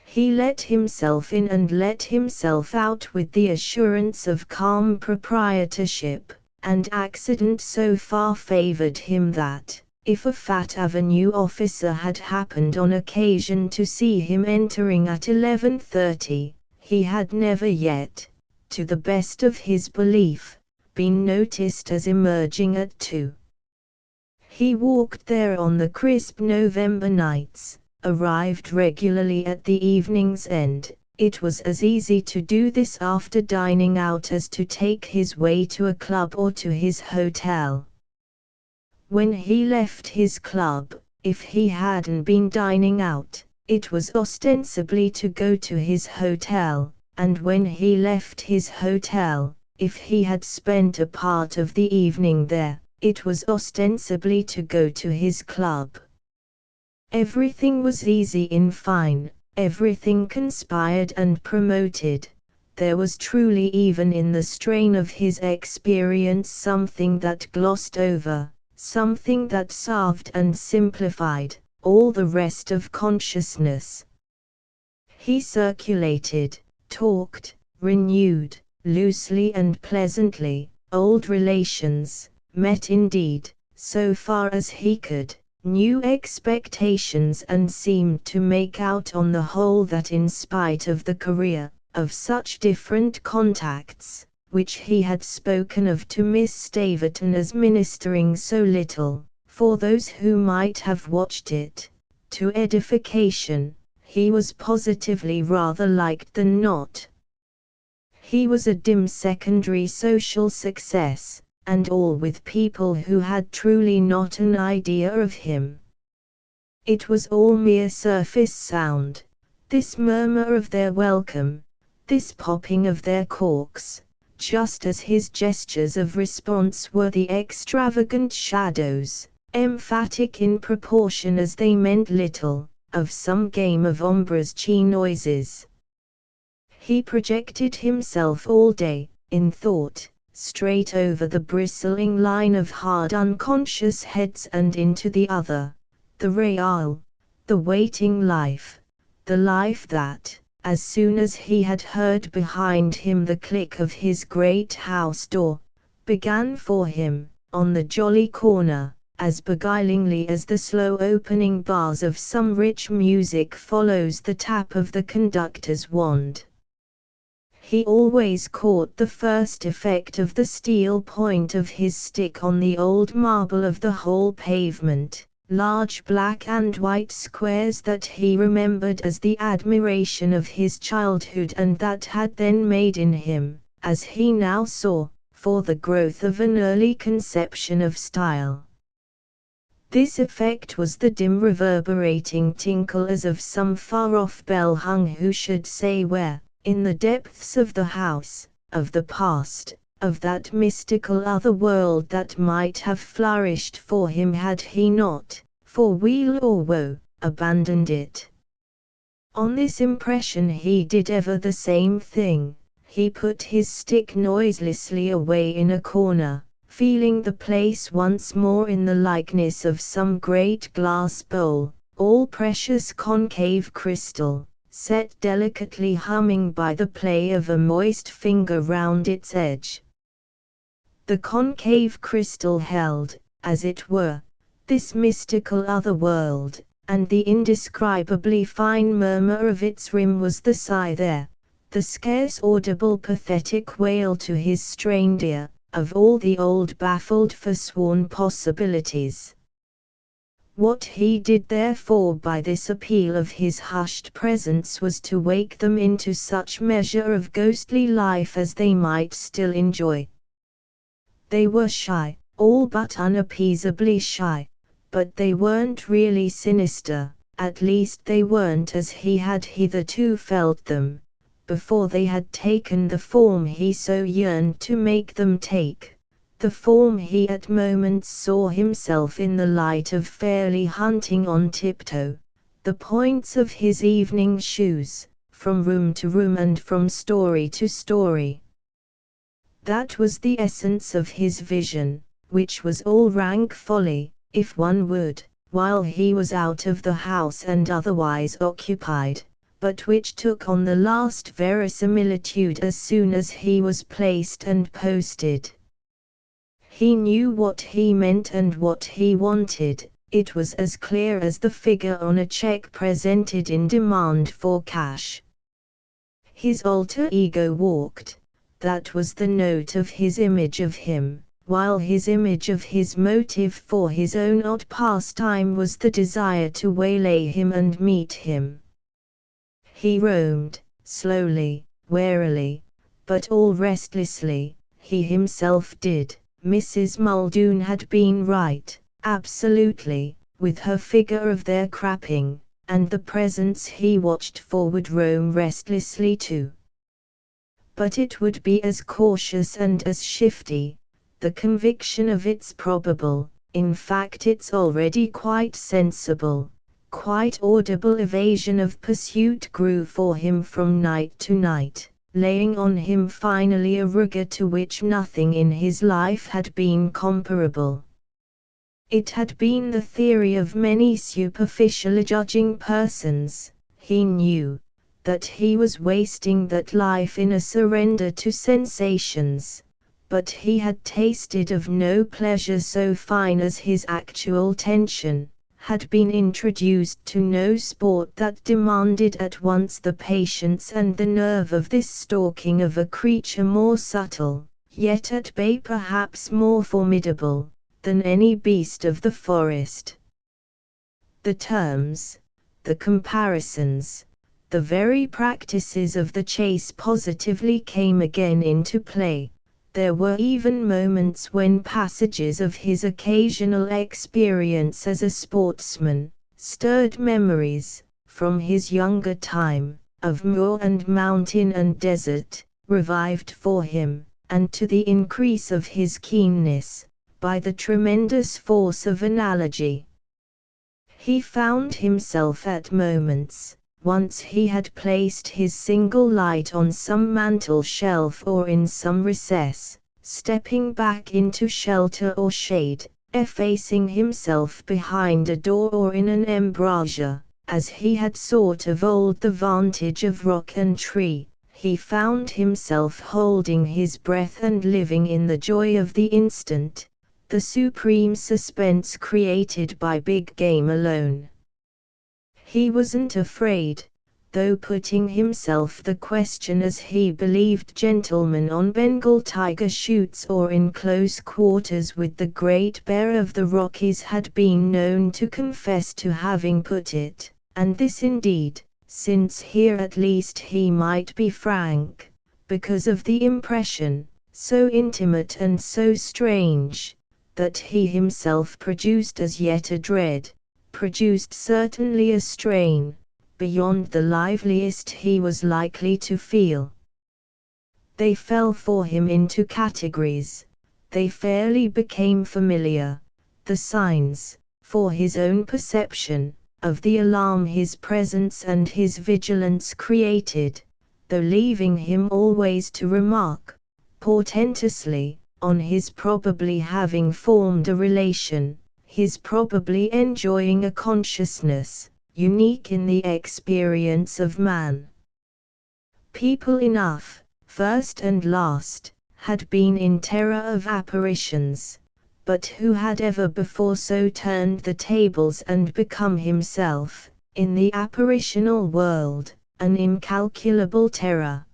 He let himself in and let himself out with the assurance of calm proprietorship, and accident so far favored him that, if a Fat Avenue officer had happened on occasion to see him entering at 11:30, he had never yet, to the best of his belief, been noticed as emerging at 2. He walked there on the crisp November nights, arrived regularly at the evening's end. It was as easy to do this after dining out as to take his way to a club or to his hotel. When he left his club, if he hadn't been dining out, it was ostensibly to go to his hotel, and when he left his hotel, if he had spent a part of the evening there, it was ostensibly to go to his club. Everything was easy in fine, everything conspired and promoted. There was truly even in the strain of his experience something that glossed over, something that salved and simplified, all the rest of consciousness. He circulated, talked, renewed, loosely and pleasantly, old relations, met indeed, so far as he could, new expectations and seemed to make out on the whole that in spite of the career, of such different contacts, which he had spoken of to Miss Staverton as ministering so little, for those who might have watched it, to edification, he was positively rather liked than not. He was a dim secondary social success, and all with people who had truly not an idea of him. It was all mere surface sound. this murmur of their welcome, this popping of their corks, just as his gestures of response were the extravagant shadows, emphatic in proportion as they meant little, of some game of ombra's noises. He projected himself all day, in thought, straight over the bristling line of hard unconscious heads and into the other, the real, the waiting life, the life that, as soon as he had heard behind him the click of his great house door, began for him, on the jolly corner, as beguilingly as the slow opening bars of some rich music follows the tap of the conductor's wand. He always caught the first effect of the steel point of his stick on the old marble of the whole pavement, large black and white squares that he remembered as the admiration of his childhood and that had then made in him, as he now saw, for the growth of an early conception of style. This effect was the dim reverberating tinkle as of some far-off bell hung who should say where, in the depths of the house, of the past, of that mystical other world that might have flourished for him had he not, for weal or woe, abandoned it. On this impression he did ever the same thing. He put his stick noiselessly away in a corner, feeling the place once more in the likeness of some great glass bowl, all precious concave crystal, set delicately humming by the play of a moist finger round its edge. The concave crystal held, as it were, this mystical other world, and the indescribably fine murmur of its rim was the sigh there, the scarce audible pathetic wail to his strained ear, of all the old baffled forsworn possibilities. What he did therefore by this appeal of his hushed presence was to wake them into such measure of ghostly life as they might still enjoy. They were shy, all but unappeasably shy, but they weren't really sinister, at least they weren't as he had hitherto felt them, before they had taken the form he so yearned to make them take, the form he at moments saw himself in the light of fairly hunting on tiptoe, the points of his evening shoes, from room to room and from story to story. That was the essence of his vision, which was all rank folly, if one would, while he was out of the house and otherwise occupied, but which took on the last verisimilitude as soon as he was placed and posted. He knew what he meant and what he wanted, it was as clear as the figure on a check presented in demand for cash. His alter ego walked, that was the note of his image of him, while his image of his motive for his own odd pastime was the desire to waylay him and meet him. He roamed, slowly, warily, but all restlessly, he himself did. Mrs. Muldoon had been right, absolutely, with her figure of their crapping, and the presence he watched for would roam restlessly too. But it would be as cautious and as shifty, the conviction of its probable, in fact its already quite sensible, quite audible evasion of pursuit grew for him from night to night, laying on him finally a rigor to which nothing in his life had been comparable. It had been the theory of many superficially judging persons, he knew, that he was wasting that life in a surrender to sensations, but he had tasted of no pleasure so fine as his actual tension, had been introduced to no sport that demanded at once the patience and the nerve of this stalking of a creature more subtle, yet at bay perhaps more formidable, than any beast of the forest. The terms, the comparisons, the very practices of the chase positively came again into play. There were even moments when passages of his occasional experience as a sportsman stirred memories, from his younger time, of moor and mountain and desert, revived for him, and to the increase of his keenness, by the tremendous force of analogy. He found himself at moments, once he had placed his single light on some mantel shelf or in some recess, stepping back into shelter or shade, effacing himself behind a door or in an embrasure, as he had sought of old the vantage of rock and tree. He found himself holding his breath and living in the joy of the instant, the supreme suspense created by big game alone. He wasn't afraid, though putting himself the question as he believed gentlemen on Bengal tiger shoots or in close quarters with the great bear of the Rockies had been known to confess to having put it, and this indeed, since here at least he might be frank, because of the impression, so intimate and so strange, that he himself produced as yet a dread, produced certainly a strain, beyond the liveliest he was likely to feel. They fell for him into categories, they fairly became familiar, the signs, for his own perception, of the alarm his presence and his vigilance created, though leaving him always to remark, portentously, on his probably having formed a relation, his probably enjoying a consciousness, unique in the experience of man. People enough, first and last, had been in terror of apparitions, but who had ever before so turned the tables and become himself, in the apparitional world, an incalculable terror?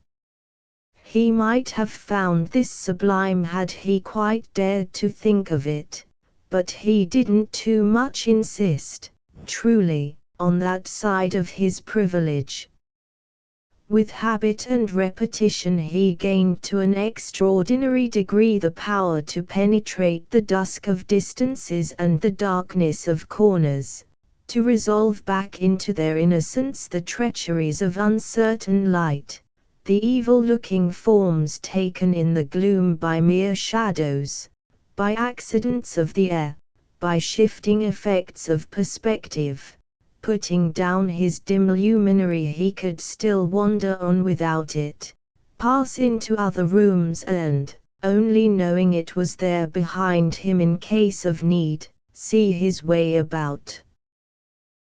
He might have found this sublime had he quite dared to think of it, but he didn't too much insist, truly, on that side of his privilege. With habit and repetition he gained to an extraordinary degree the power to penetrate the dusk of distances and the darkness of corners, to resolve back into their innocence the treacheries of uncertain light, the evil-looking forms taken in the gloom by mere shadows, by accidents of the air, by shifting effects of perspective. Putting down his dim luminary he could still wander on without it, pass into other rooms and, only knowing it was there behind him in case of need, see his way about.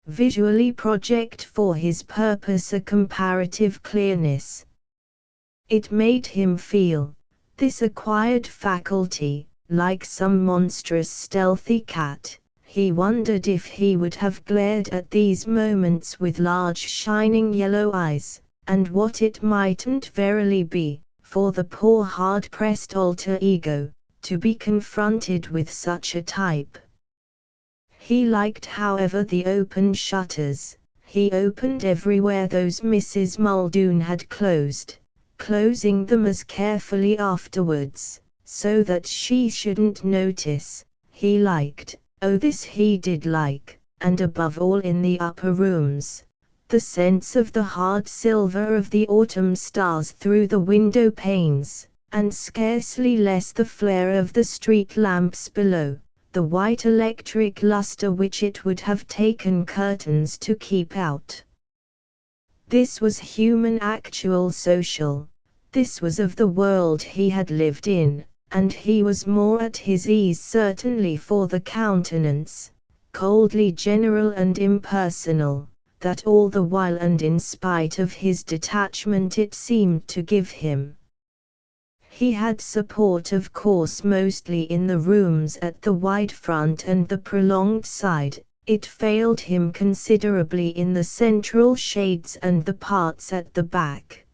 Visually project for his purpose a comparative clearness. It made him feel, this acquired faculty, like some monstrous stealthy cat. He wondered if he would have glared at these moments with large shining yellow eyes, and what it mightn't verily be, for the poor hard-pressed alter ego, to be confronted with such a type. He liked however the open shutters, he opened everywhere those Mrs. Muldoon had closed, closing them as carefully afterwards, so that she shouldn't notice. He liked, oh this he did like, and above all in the upper rooms, the sense of the hard silver of the autumn stars through the window panes, and scarcely less the flare of the street lamps below, the white electric luster which it would have taken curtains to keep out. This was human actual social, this was of the world he had lived in, and he was more at his ease certainly for the countenance, coldly general and impersonal, that all the while and in spite of his detachment it seemed to give him. He had support of course mostly in the rooms at the wide front and the prolonged side, it failed him considerably in the central shades and the parts at the back.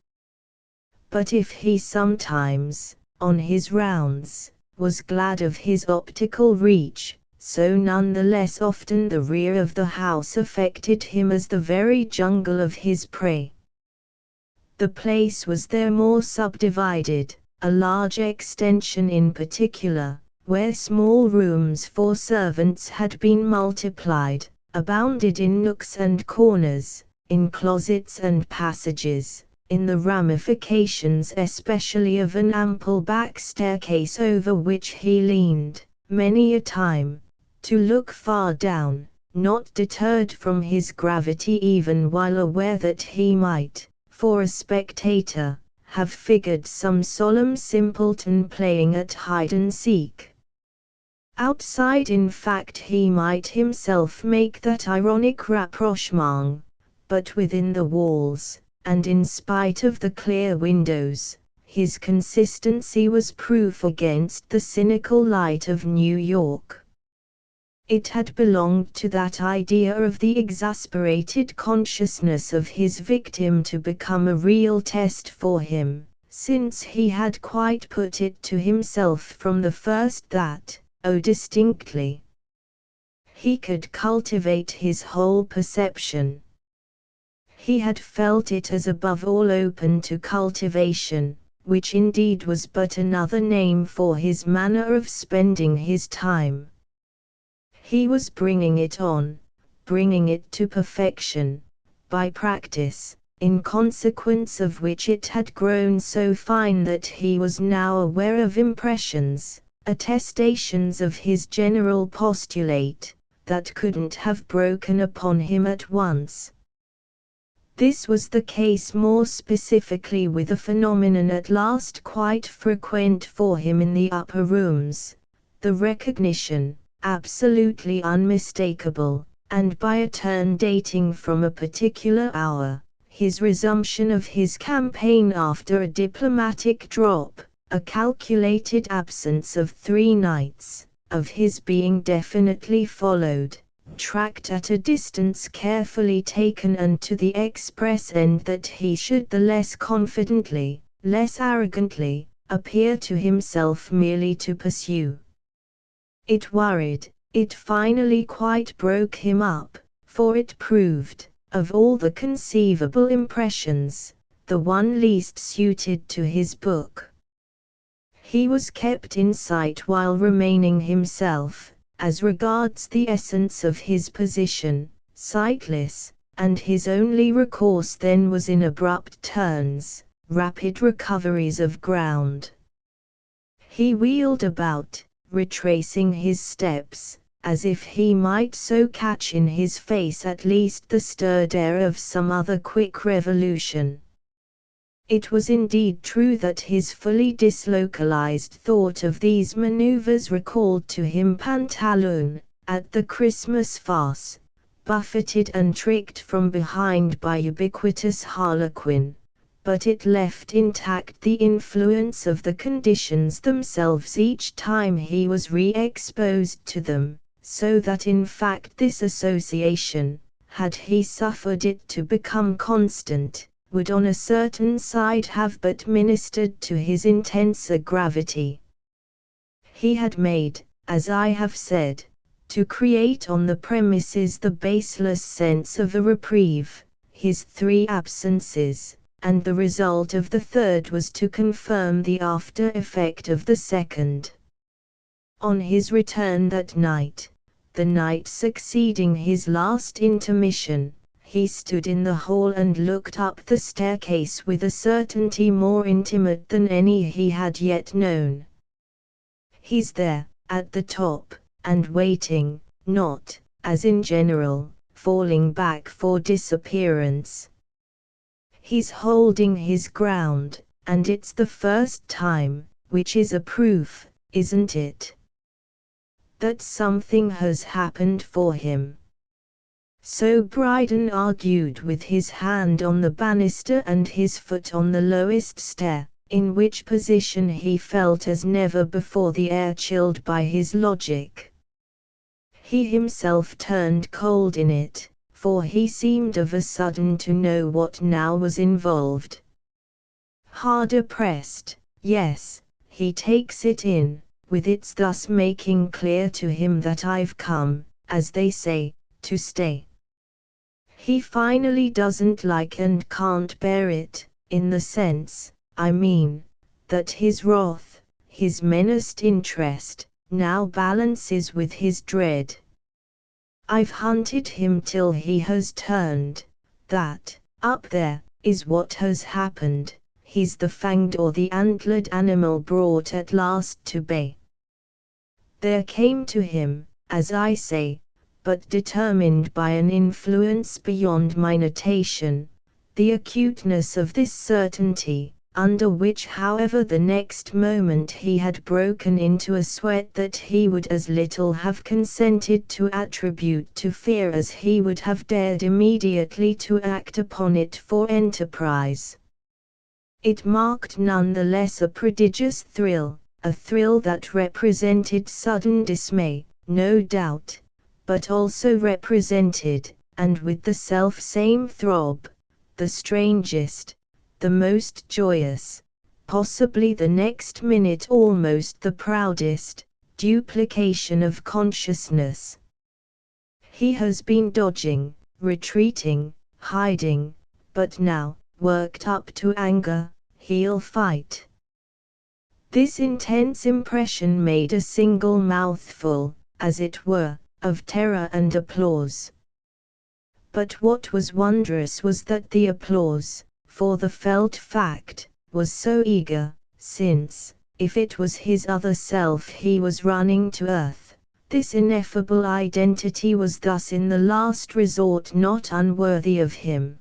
But if he sometimes, on his rounds, was glad of his optical reach, so none the less often the rear of the house affected him as the very jungle of his prey. The place was there more subdivided, a large extension in particular, where small rooms for servants had been multiplied, abounded in nooks and corners, in closets and passages, in the ramifications especially of an ample back staircase over which he leaned, many a time, to look far down, not deterred from his gravity even while aware that he might, for a spectator, have figured some solemn simpleton playing at hide-and-seek. Outside, in fact, he might himself make that ironic rapprochement, but within the walls, and in spite of the clear windows, his consistency was proof against the cynical light of New York. It had belonged to that idea of the exasperated consciousness of his victim to become a real test for him, since he had quite put it to himself from the first that, distinctly, he could cultivate his whole perception. He had felt it as above all open to cultivation, which indeed was but another name for his manner of spending his time. He was bringing it on, bringing it to perfection, by practice, in consequence of which it had grown so fine that he was now aware of impressions, attestations of his general postulate, that couldn't have broken upon him at once. This was the case more specifically with a phenomenon at last quite frequent for him in the upper rooms, the recognition, absolutely unmistakable, and by a turn dating from a particular hour, his resumption of his campaign after a diplomatic drop, a calculated absence of 3 nights, of his being definitely followed, tracked at a distance carefully taken, and to the express end that he should the less confidently, less arrogantly, appear to himself merely to pursue. It worried, it finally quite broke him up, for it proved, of all the conceivable impressions, the one least suited to his book. He was kept in sight while remaining himself, as regards the essence of his position, sightless, and his only recourse then was in abrupt turns, rapid recoveries of ground. He wheeled about, retracing his steps, as if he might so catch in his face at least the stirred air of some other quick revolution. It was indeed true that his fully dislocalized thought of these maneuvers recalled to him Pantaloon, at the Christmas farce, buffeted and tricked from behind by ubiquitous Harlequin, but it left intact the influence of the conditions themselves each time he was re-exposed to them, so that in fact this association, had he suffered it to become constant, would on a certain side have but ministered to his intenser gravity. He had made, as I have said, to create on the premises the baseless sense of a reprieve, his 3 absences, and the result of the third was to confirm the after effect of the second. On his return that night, the night succeeding his last intermission, he stood in the hall and looked up the staircase with a certainty more intimate than any he had yet known. He's there, at the top, and waiting, not, as in general, falling back for disappearance. He's holding his ground, and it's the first time, which is a proof, isn't it, that something has happened for him. So Bryden argued with his hand on the banister and his foot on the lowest stair, in which position he felt as never before the air chilled by his logic. He himself turned cold in it, for he seemed of a sudden to know what now was involved. Harder pressed, yes, he takes it in, with its thus making clear to him that I've come, as they say, to stay. He finally doesn't like and can't bear it, in the sense, I mean, that his wrath, his menaced interest, now balances with his dread. I've hunted him till he has turned, That, up there, is what has happened. He's the fanged or the antlered animal brought at last to bay. There came to him, as I say, but determined by an influence beyond my notation, the acuteness of this certainty, under which however the next moment he had broken into a sweat that he would as little have consented to attribute to fear as he would have dared immediately to act upon it for enterprise. It marked none the less a prodigious thrill, a thrill that represented sudden dismay, no doubt, but also represented, and with the self-same throb, the strangest, the most joyous, possibly the next minute almost the proudest, duplication of consciousness. He has been dodging, retreating, hiding, but now, worked up to anger, he'll fight. This intense impression made a single mouthful, as it were, of terror and applause. But what was wondrous was that the applause, for the felt fact, was so eager, since, if it was his other self he was running to earth, this ineffable identity was thus in the last resort not unworthy of him.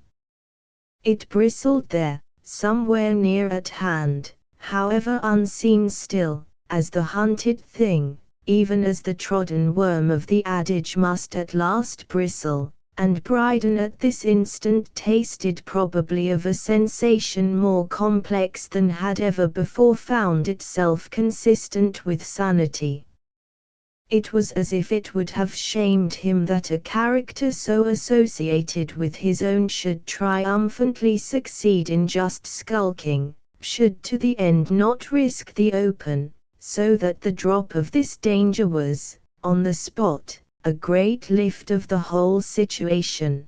It bristled there, somewhere near at hand, however unseen still, as the hunted thing, even as the trodden worm of the adage must at last bristle, and Bryden at this instant tasted probably of a sensation more complex than had ever before found itself consistent with sanity. It was as if it would have shamed him that a character so associated with his own should triumphantly succeed in just skulking, should to the end not risk the open, so that the drop of this danger was, on the spot, a great lift of the whole situation.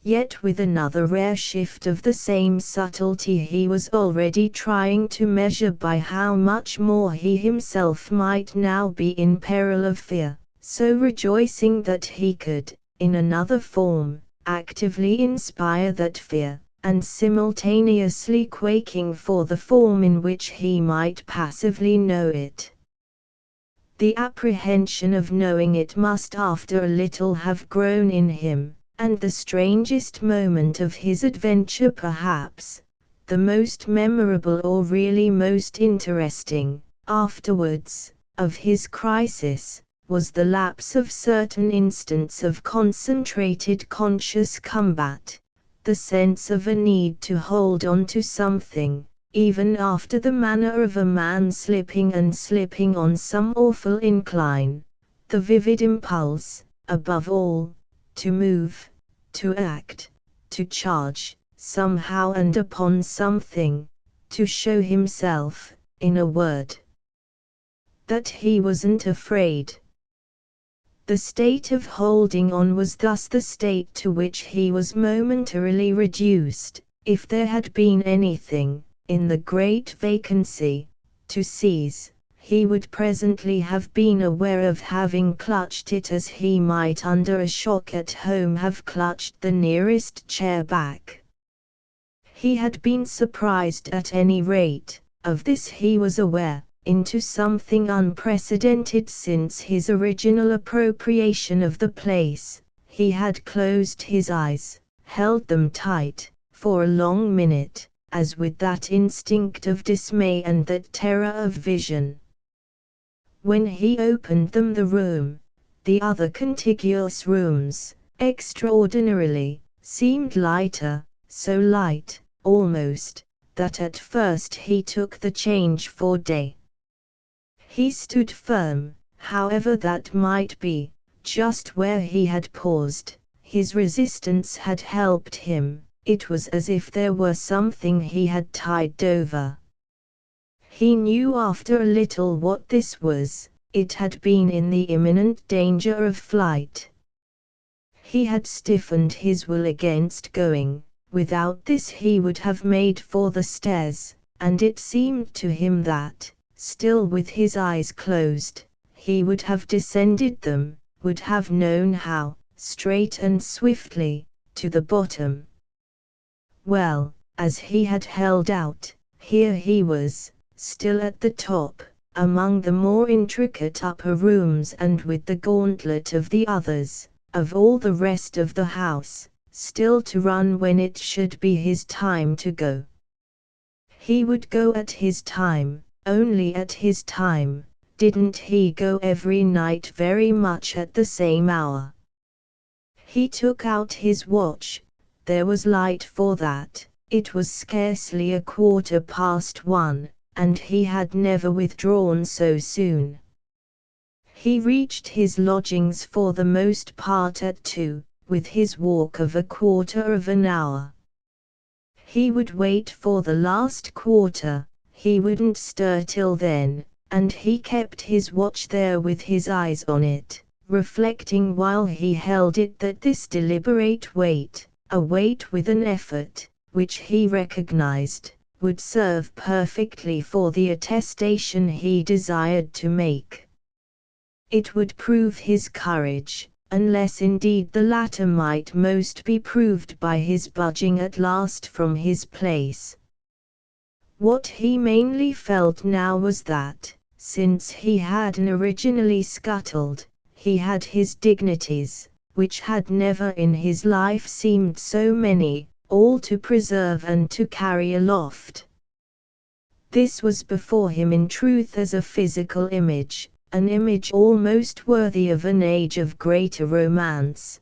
Yet with another rare shift of the same subtlety he was already trying to measure by how much more he himself might now be in peril of fear, so rejoicing that he could, in another form, actively inspire that fear, and simultaneously quaking for the form in which he might passively know it. The apprehension of knowing it must after a little have grown in him, and the strangest moment of his adventure perhaps, the most memorable or really most interesting, afterwards, of his crisis, was the lapse of certain instants of concentrated conscious combat, the sense of a need to hold on to something, even after the manner of a man slipping on some awful incline, the vivid impulse, above all, to move, to act, to charge, somehow and upon something, to show himself, in a word, that he wasn't afraid. The state of holding on was thus the state to which he was momentarily reduced, if there had been anything, in the great vacancy, to seize, he would presently have been aware of having clutched it as he might under a shock at home have clutched the nearest chair back. He had been surprised at any rate, of this he was aware, into something unprecedented since his original appropriation of the place. He had closed his eyes, held them tight, for a long minute, as with that instinct of dismay and that terror of vision. When he opened them the room, the other contiguous rooms, extraordinarily, seemed lighter, so light, almost, that at first he took the change for day. He stood firm, however that might be, just where he had paused. His resistance had helped him. It was as if there were something he had tied over. He knew after a little what this was. It had been in the imminent danger of flight. He had stiffened his will against going. Without this he would have made for the stairs, and it seemed to him that, still with his eyes closed, he would have descended them, would have known how, straight and swiftly, to the bottom. Well, as he had held out, here he was, still at the top, among the more intricate upper rooms and with the gauntlet of the others, of all the rest of the house, still to run when it should be his time to go. He would go at his time, only at his time. Didn't he go every night very much at the same hour? He took out his watch. There was light for that. It was scarcely 1:15, and he had never withdrawn so soon. He reached his lodgings for the most part at 2, with his walk of 1/4 hour. He would wait for the last quarter, he wouldn't stir till then, and he kept his watch there with his eyes on it, reflecting while he held it that this deliberate wait, a wait with an effort, which he recognized, would serve perfectly for the attestation he desired to make. It would prove his courage, unless indeed the latter might most be proved by his budging at last from his place. What he mainly felt now was that, since he had originally scuttled, he had his dignities, which had never in his life seemed so many, all to preserve and to carry aloft. This was before him in truth as a physical image, an image almost worthy of an age of greater romance.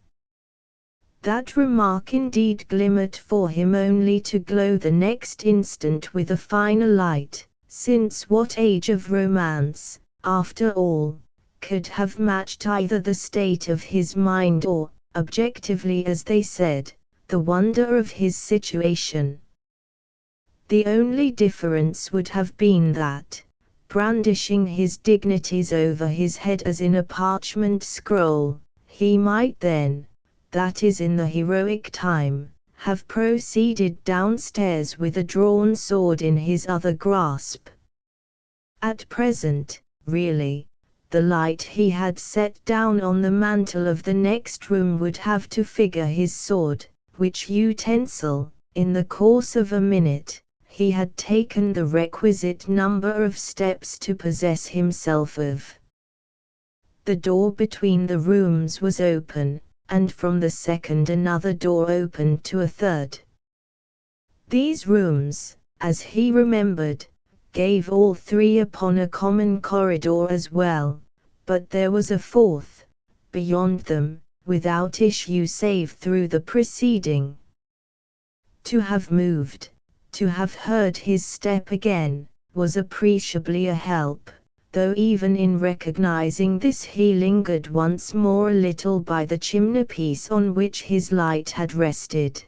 That remark indeed glimmered for him only to glow the next instant with a finer light, since what age of romance, after all, could have matched either the state of his mind or, objectively as they said, the wonder of his situation? The only difference would have been that, brandishing his dignities over his head as in a parchment scroll, he might then, that is in the heroic time, have proceeded downstairs with a drawn sword in his other grasp. At present, really, the light he had set down on the mantel of the next room would have to figure his sword, which utensil, in the course of a minute, he had taken the requisite number of steps to possess himself of. The door between the rooms was open, and from the second another door opened to a third. These rooms, as he remembered, gave all three upon a common corridor as well, but there was a fourth, beyond them, without issue save through the preceding. To have moved, to have heard his step again, was appreciably a help, though even in recognizing this he lingered once more a little by the chimney-piece on which his light had rested.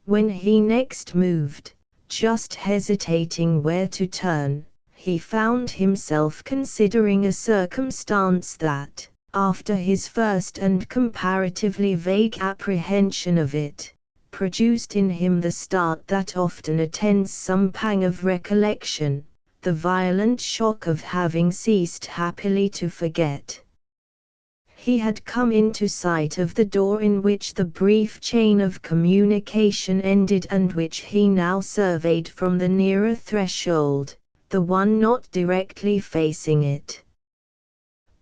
When he next moved, just hesitating where to turn, he found himself considering a circumstance that, after his first and comparatively vague apprehension of it, produced in him the start that often attends some pang of recollection, the violent shock of having ceased happily to forget. He had come into sight of the door in which the brief chain of communication ended and which he now surveyed from the nearer threshold, the one not directly facing it.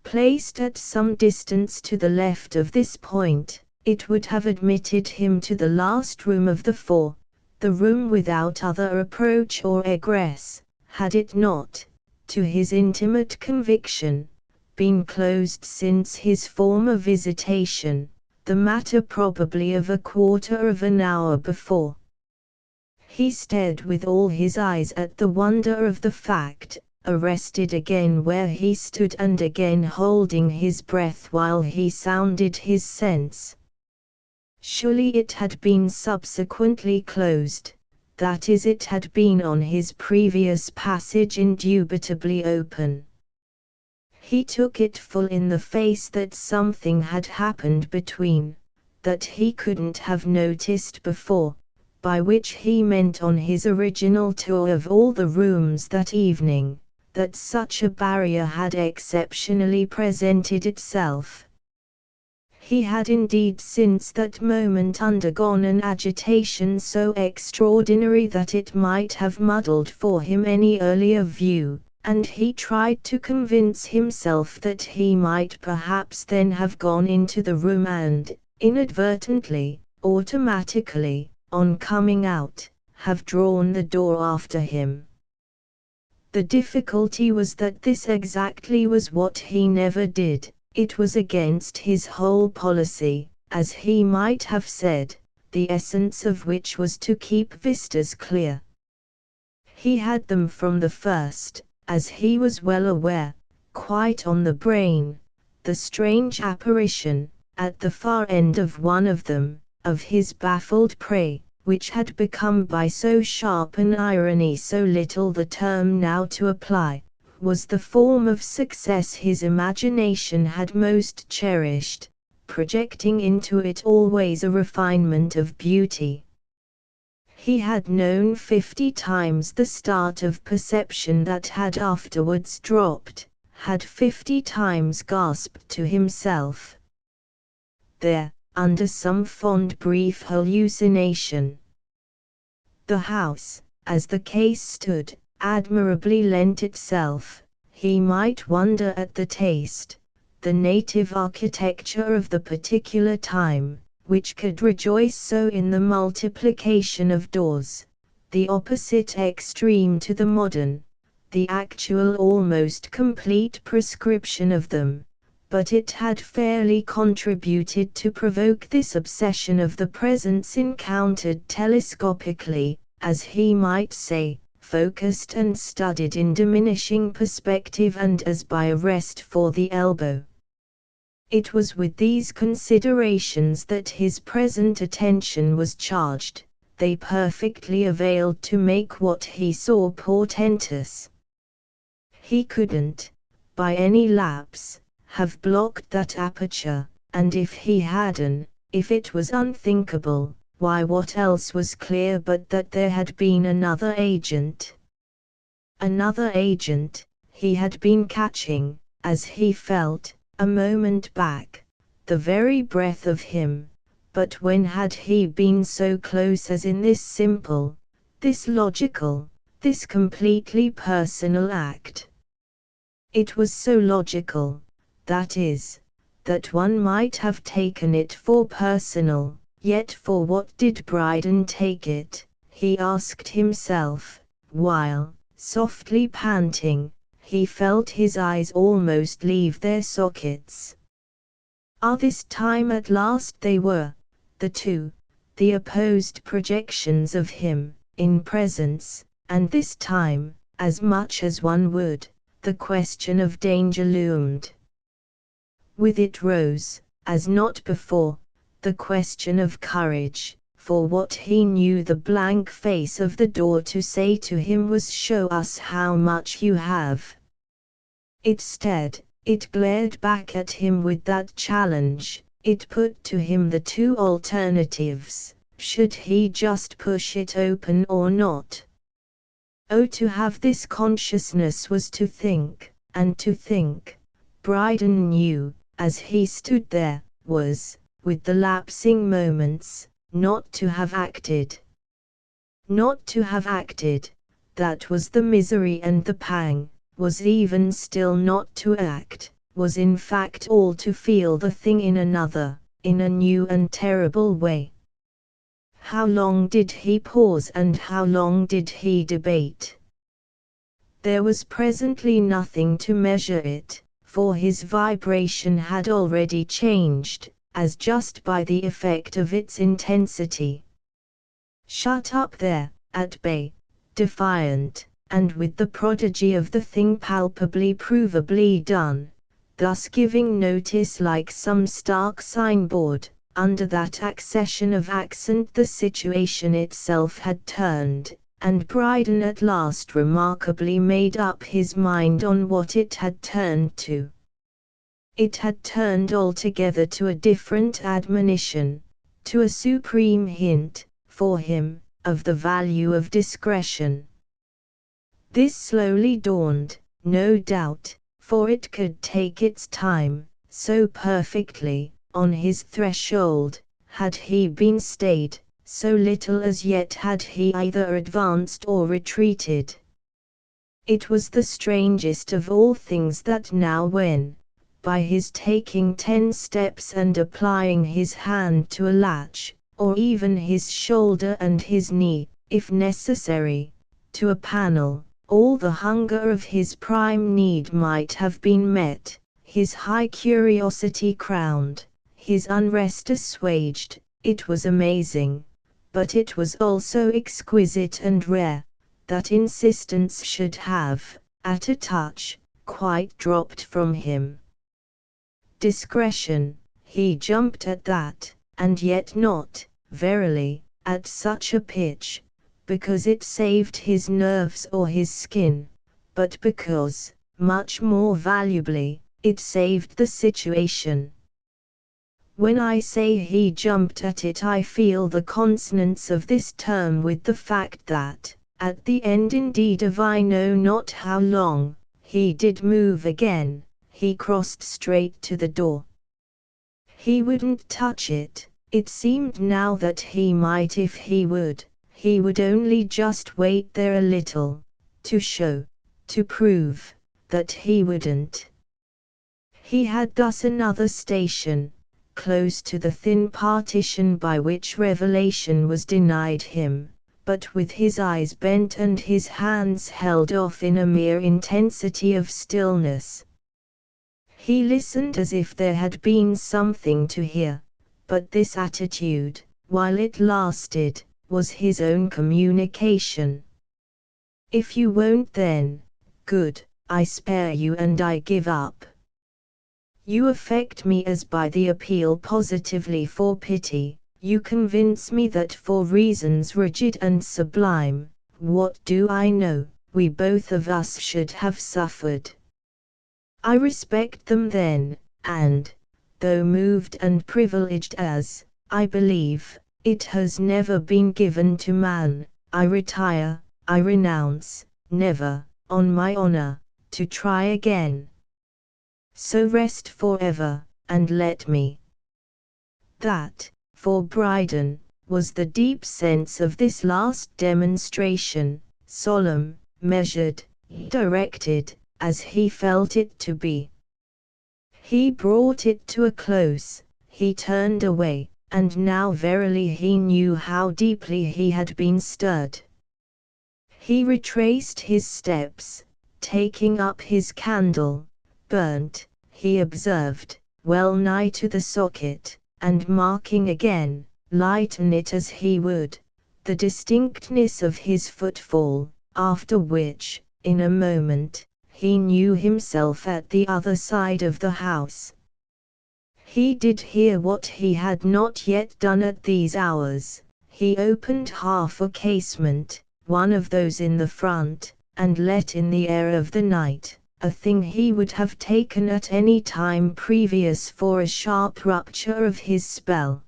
Placed at some distance to the left of this point, it would have admitted him to the last room of the four, the room without other approach or egress, had it not, to his intimate conviction, been closed since his former visitation, the matter probably of 1/4 hour before. He stared with all his eyes at the wonder of the fact, arrested again where he stood and again holding his breath while he sounded his sense. Surely it had been subsequently closed, that is it had been on his previous passage indubitably open. He took it full in the face that something had happened between, that he couldn't have noticed before, by which he meant on his original tour of all the rooms that evening, that such a barrier had exceptionally presented itself. He had indeed since that moment undergone an agitation so extraordinary that it might have muddled for him any earlier view, and he tried to convince himself that he might perhaps then have gone into the room and, inadvertently, automatically, on coming out, have drawn the door after him. The difficulty was that this exactly was what he never did. It was against his whole policy, as he might have said, the essence of which was to keep vistas clear. He had them from the first, as he was well aware, quite on the brain, the strange apparition, at the far end of one of them, of his baffled prey, which had become by so sharp an irony so little the term now to apply, was the form of success his imagination had most cherished, projecting into it always a refinement of beauty. He had known 50 times the start of perception that had afterwards dropped, had 50 times gasped to himself, there, under some fond brief hallucination. The house, as the case stood, admirably lent itself, he might wonder at the taste, the native architecture of the particular time, which could rejoice so in the multiplication of doors, the opposite extreme to the modern, the actual almost complete prescription of them. But it had fairly contributed to provoke this obsession of the presence encountered telescopically, as he might say, focused and studied in diminishing perspective and as by a rest for the elbow. It was with these considerations that his present attention was charged. They perfectly availed to make what he saw portentous. He couldn't, by any lapse, have blocked that aperture, and if he hadn't, if it was unthinkable, why what else was clear but that there had been another agent? Another agent, he had been catching, as he felt, a moment back, the very breath of him, but when had he been so close as in this simple, this logical, this completely personal act? It was so logical, that is, that one might have taken it for personal, yet for what did Bryden take it, he asked himself, while, softly panting, he felt his eyes almost leave their sockets. This time at last they were, the two, the opposed projections of him, in presence, and this time, as much as one would, the question of danger loomed. With it rose, as not before, the question of courage, for what he knew the blank face of the door to say to him was, "Show us how much you have." It stared, it glared back at him with that challenge, it put to him the two alternatives, should he just push it open or not? Oh, to have this consciousness was to think, and to think, Bryden knew, as he stood there, was, with the lapsing moments, not to have acted. Not to have acted, that was the misery and the pang, was even still not to act, was in fact all to feel the thing in another, in a new and terrible way. How long did he pause and how long did he debate? There was presently nothing to measure it, for his vibration had already changed, as just by the effect of its intensity. Shut up there, at bay, defiant, and with the prodigy of the thing palpably provably done, thus giving notice like some stark signboard, under that accession of accent the situation itself had turned, and Bryden at last remarkably made up his mind on what it had turned to. It had turned altogether to a different admonition, to a supreme hint, for him, of the value of discretion. This slowly dawned, no doubt, for it could take its time, so perfectly, on his threshold, had he been stayed, so little as yet had he either advanced or retreated. It was the strangest of all things that now when, by his taking 10 steps and applying his hand to a latch, or even his shoulder and his knee, if necessary, to a panel, all the hunger of his prime need might have been met, his high curiosity crowned, his unrest assuaged. It was amazing, but it was also exquisite and rare, that insistence should have, at a touch, quite dropped from him. Discretion, he jumped at that, and yet not, verily, at such a pitch, because it saved his nerves or his skin, but because, much more valuably, it saved the situation. When I say he jumped at it, I feel the consonance of this term with the fact that, at the end indeed of I know not how long, he did move again. He crossed straight to the door. He wouldn't touch it. It seemed now that he might if he would only just wait there a little, to show, to prove, that he wouldn't. He had thus another station, close to the thin partition by which revelation was denied him, but with his eyes bent and his hands held off in a mere intensity of stillness. He listened as if there had been something to hear, but this attitude, while it lasted, was his own communication. If you won't then, good, I spare you and I give up. You affect me as by the appeal positively for pity, you convince me that for reasons rigid and sublime, what do I know, we both of us should have suffered. I respect them then, and, though moved and privileged as, I believe, it has never been given to man, I retire, I renounce, never, on my honor, to try again. So rest forever, and let me. That, for Bryden, was the deep sense of this last demonstration, solemn, measured, directed, as he felt it to be. He brought it to a close, he turned away, and now verily he knew how deeply he had been stirred. He retraced his steps, taking up his candle, burnt, he observed, well nigh to the socket, and marking again, lighten it as he would, the distinctness of his footfall, after which, in a moment, he knew himself at the other side of the house. He did hear what he had not yet done at these hours. He opened half a casement, one of those in the front, and let in the air of the night, a thing he would have taken at any time previous for a sharp rupture of his spell.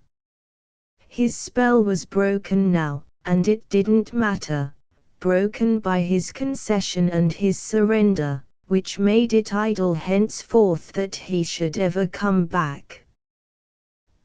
His spell was broken now, and it didn't matter. Broken by his concession and his surrender, which made it idle henceforth that he should ever come back.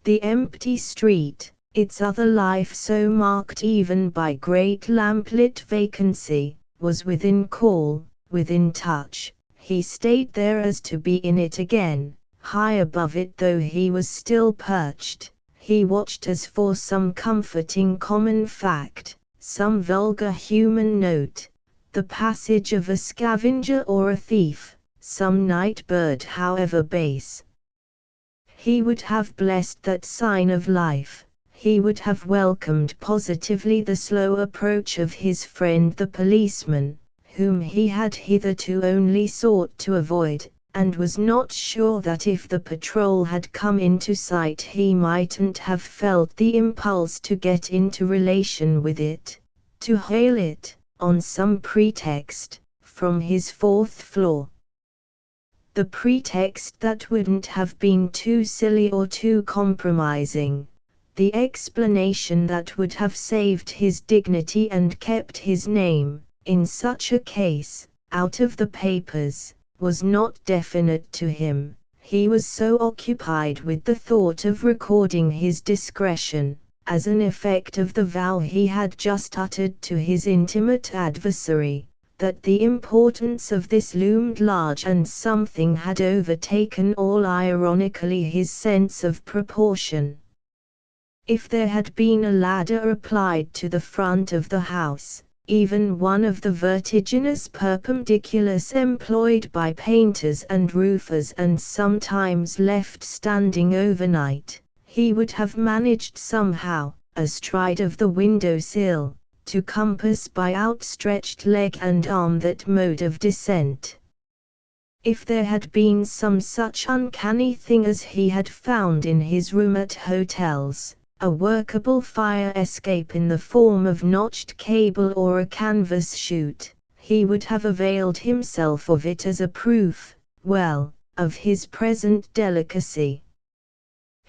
The empty street, its other life so marked even by great lamplit vacancy, was within call, within touch. He stayed there as to be in it again, high above it though he was still perched. He watched as for some comforting common fact, some vulgar human note, the passage of a scavenger or a thief, some night bird however base. He would have blessed that sign of life, he would have welcomed positively the slow approach of his friend the policeman, whom he had hitherto only sought to avoid, and was not sure that if the patrol had come into sight he mightn't have felt the impulse to get into relation with it, to hail it, on some pretext, from his 4th floor. The pretext that wouldn't have been too silly or too compromising, the explanation that would have saved his dignity and kept his name, in such a case, out of the papers, was not definite to him. He was so occupied with the thought of recording his discretion, as an effect of the vow he had just uttered to his intimate adversary, that the importance of this loomed large, and something had overtaken all ironically his sense of proportion. If there had been a ladder applied to the front of the house, even one of the vertiginous perpendiculars employed by painters and roofers and sometimes left standing overnight, he would have managed somehow, astride of the window-sill, to compass by outstretched leg and arm that mode of descent. If there had been some such uncanny thing as he had found in his room at hotels, a workable fire escape in the form of notched cable or a canvas chute, he would have availed himself of it as a proof, well, of his present delicacy.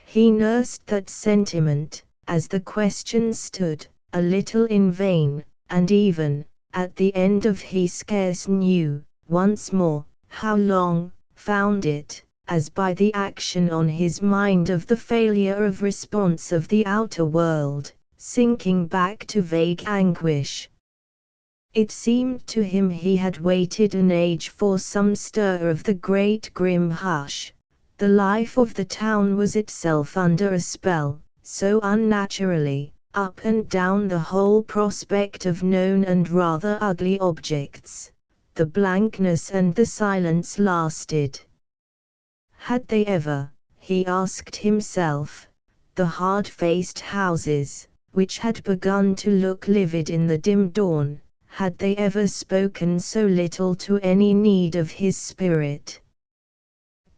He nursed that sentiment, as the question stood, a little in vain, and even, at the end of he scarce knew, once more, how long, found it, as by the action on his mind of the failure of response of the outer world, sinking back to vague anguish. It seemed to him he had waited an age for some stir of the great grim hush. The life of the town was itself under a spell, so unnaturally, up and down the whole prospect of known and rather ugly objects. The blankness and the silence lasted. Had they ever, he asked himself, the hard-faced houses, which had begun to look livid in the dim dawn, had they ever spoken so little to any need of his spirit?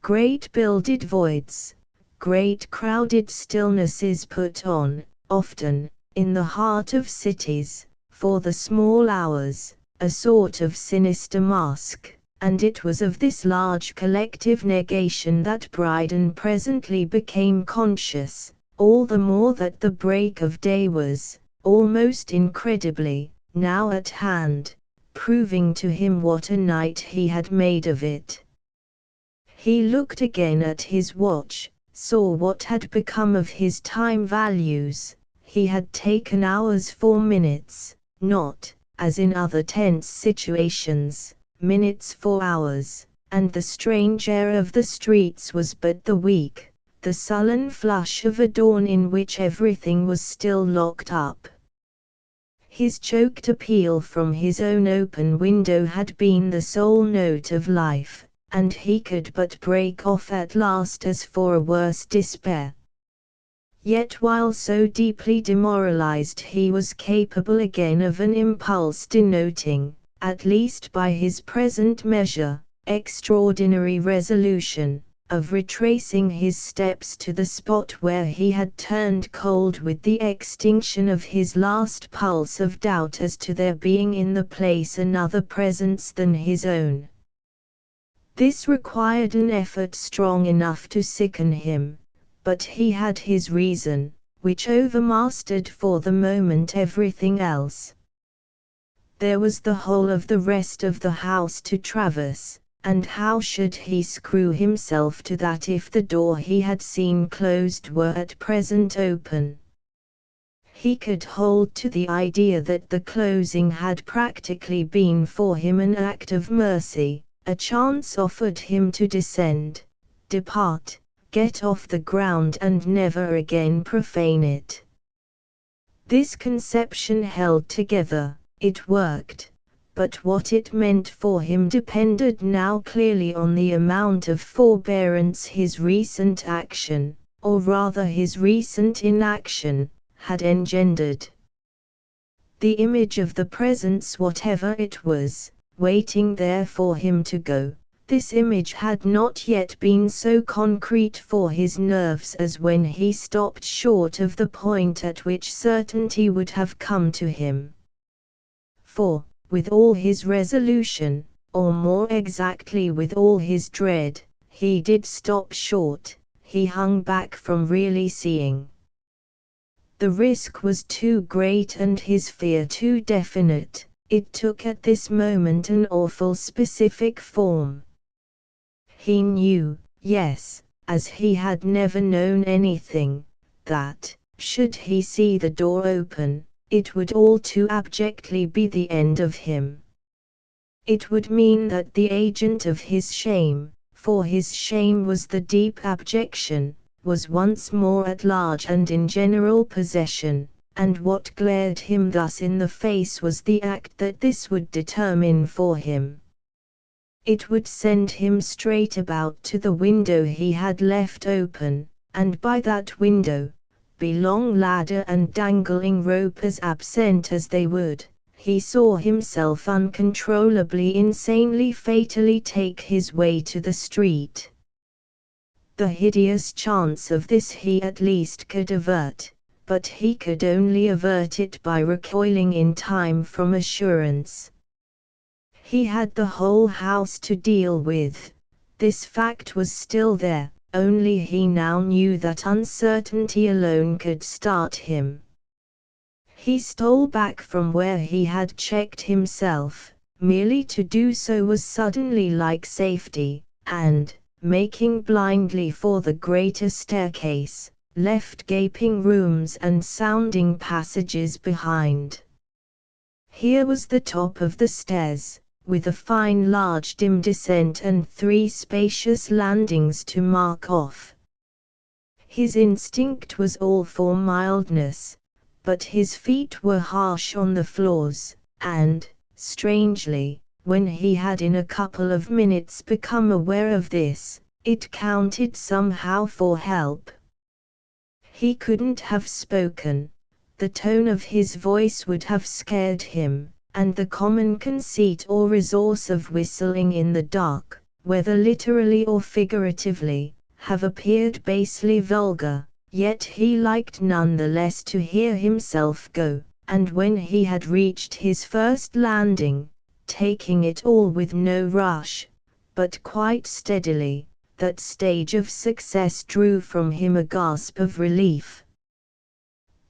Great builded voids, great crowded stillnesses put on, often, in the heart of cities, for the small hours, a sort of sinister mask. And it was of this large collective negation that Bryden presently became conscious, all the more that the break of day was, almost incredibly, now at hand, proving to him what a night he had made of it. He looked again at his watch, saw what had become of his time values. He had taken hours for minutes, not, as in other tense situations, minutes for hours, and the strange air of the streets was but the weak, the sullen flush of a dawn in which everything was still locked up. His choked appeal from his own open window had been the sole note of life, and he could but break off at last as for a worse despair. Yet while so deeply demoralized he was capable again of an impulse denoting, at least by his present measure, extraordinary resolution, of retracing his steps to the spot where he had turned cold with the extinction of his last pulse of doubt as to there being in the place another presence than his own. This required an effort strong enough to sicken him, but he had his reason, which overmastered for the moment everything else. There was the whole of the rest of the house to traverse, and how should he screw himself to that if the door he had seen closed were at present open? He could hold to the idea that the closing had practically been for him an act of mercy, a chance offered him to descend, depart, get off the ground and never again profane it. This conception held together. It worked, but what it meant for him depended now clearly on the amount of forbearance his recent action, or rather his recent inaction, had engendered. The image of the presence, whatever it was, waiting there for him to go, this image had not yet been so concrete for his nerves as when he stopped short of the point at which certainty would have come to him. For, with all his resolution, or more exactly with all his dread, he did stop short, he hung back from really seeing. The risk was too great and his fear too definite, it took at this moment an awful specific form. He knew, Yes, as he had never known anything, that, should he see the door open, it would all too abjectly be the end of him. It would mean that the agent of his shame, for his shame was the deep abjection, was once more at large and in general possession, and what glared him thus in the face was the act that this would determine for him. It would send him straight about to the window he had left open, and by that window, be long ladder and dangling rope as absent as they would, he saw himself uncontrollably, insanely, fatally take his way to the street. The hideous chance of this he at least could avert, but he could only avert it by recoiling in time from assurance. He had the whole house to deal with. This fact was still there, only he now knew that uncertainty alone could start him. He stole back from where he had checked himself. Merely to do so was suddenly like safety, and, making blindly for the greater staircase, left gaping rooms and sounding passages behind. Here was the top of the stairs, with a fine large dim descent and 3 spacious landings to mark off. His instinct was all for mildness, but his feet were harsh on the floors, and, strangely, when he had in a couple of minutes become aware of this, it counted somehow for help. He couldn't have spoken. The tone of his voice would have scared him, and the common conceit or resource of whistling in the dark, whether literally or figuratively, have appeared basely vulgar, yet he liked none the less to hear himself go, and when he had reached his first landing, taking it all with no rush, but quite steadily, that stage of success drew from him a gasp of relief.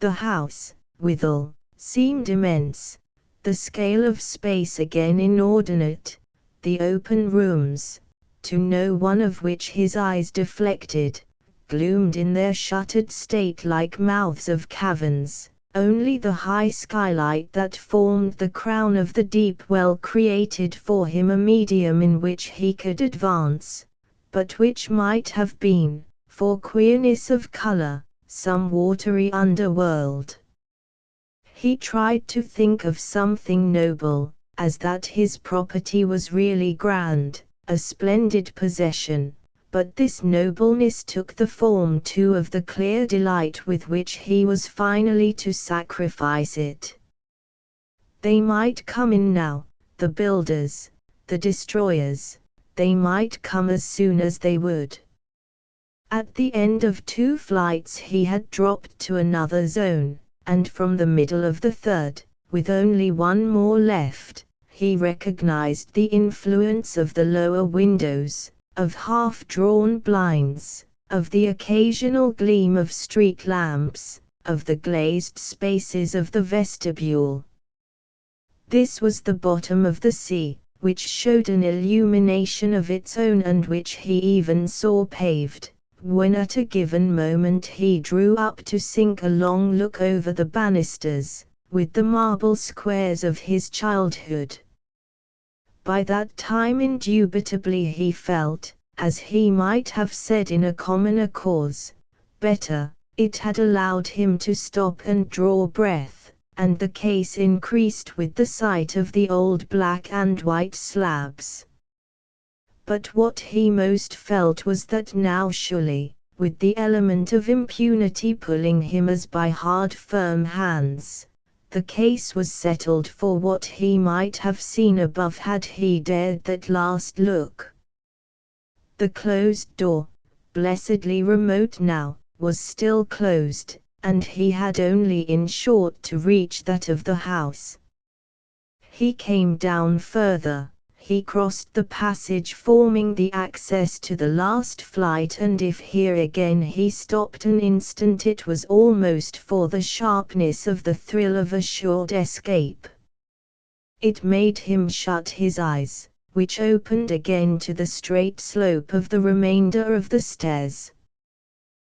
The house, withal, seemed immense. The scale of space again inordinate, the open rooms, to no one of which his eyes deflected, gloomed in their shuttered state like mouths of caverns, only the high skylight that formed the crown of the deep well created for him a medium in which he could advance, but which might have been, for queerness of color, some watery underworld. He tried to think of something noble, as that his property was really grand, a splendid possession, but this nobleness took the form too of the clear delight with which he was finally to sacrifice it. They might come in now, the builders, the destroyers, they might come as soon as they would. At the end of 2 flights he had dropped to another zone, and from the middle of the 3rd, with only 1 more left, he recognized the influence of the lower windows, of half-drawn blinds, of the occasional gleam of street lamps, of the glazed spaces of the vestibule. This was the bottom of the sea, which showed an illumination of its own and which he even saw paved, when at a given moment he drew up to sink a long look over the banisters, with the marble squares of his childhood. By that time indubitably he felt, as he might have said in a commoner cause, better. It had allowed him to stop and draw breath, and the case increased with the sight of the old black and white slabs. But what he most felt was that now surely, with the element of impunity pulling him as by hard firm hands, the case was settled for what he might have seen above had he dared that last look. The closed door, blessedly remote now, was still closed, and he had only in short to reach that of the house. He came down further. He crossed the passage forming the access to the last flight, and if here again he stopped an instant it was almost for the sharpness of the thrill of assured escape. It made him shut his eyes, which opened again to the straight slope of the remainder of the stairs.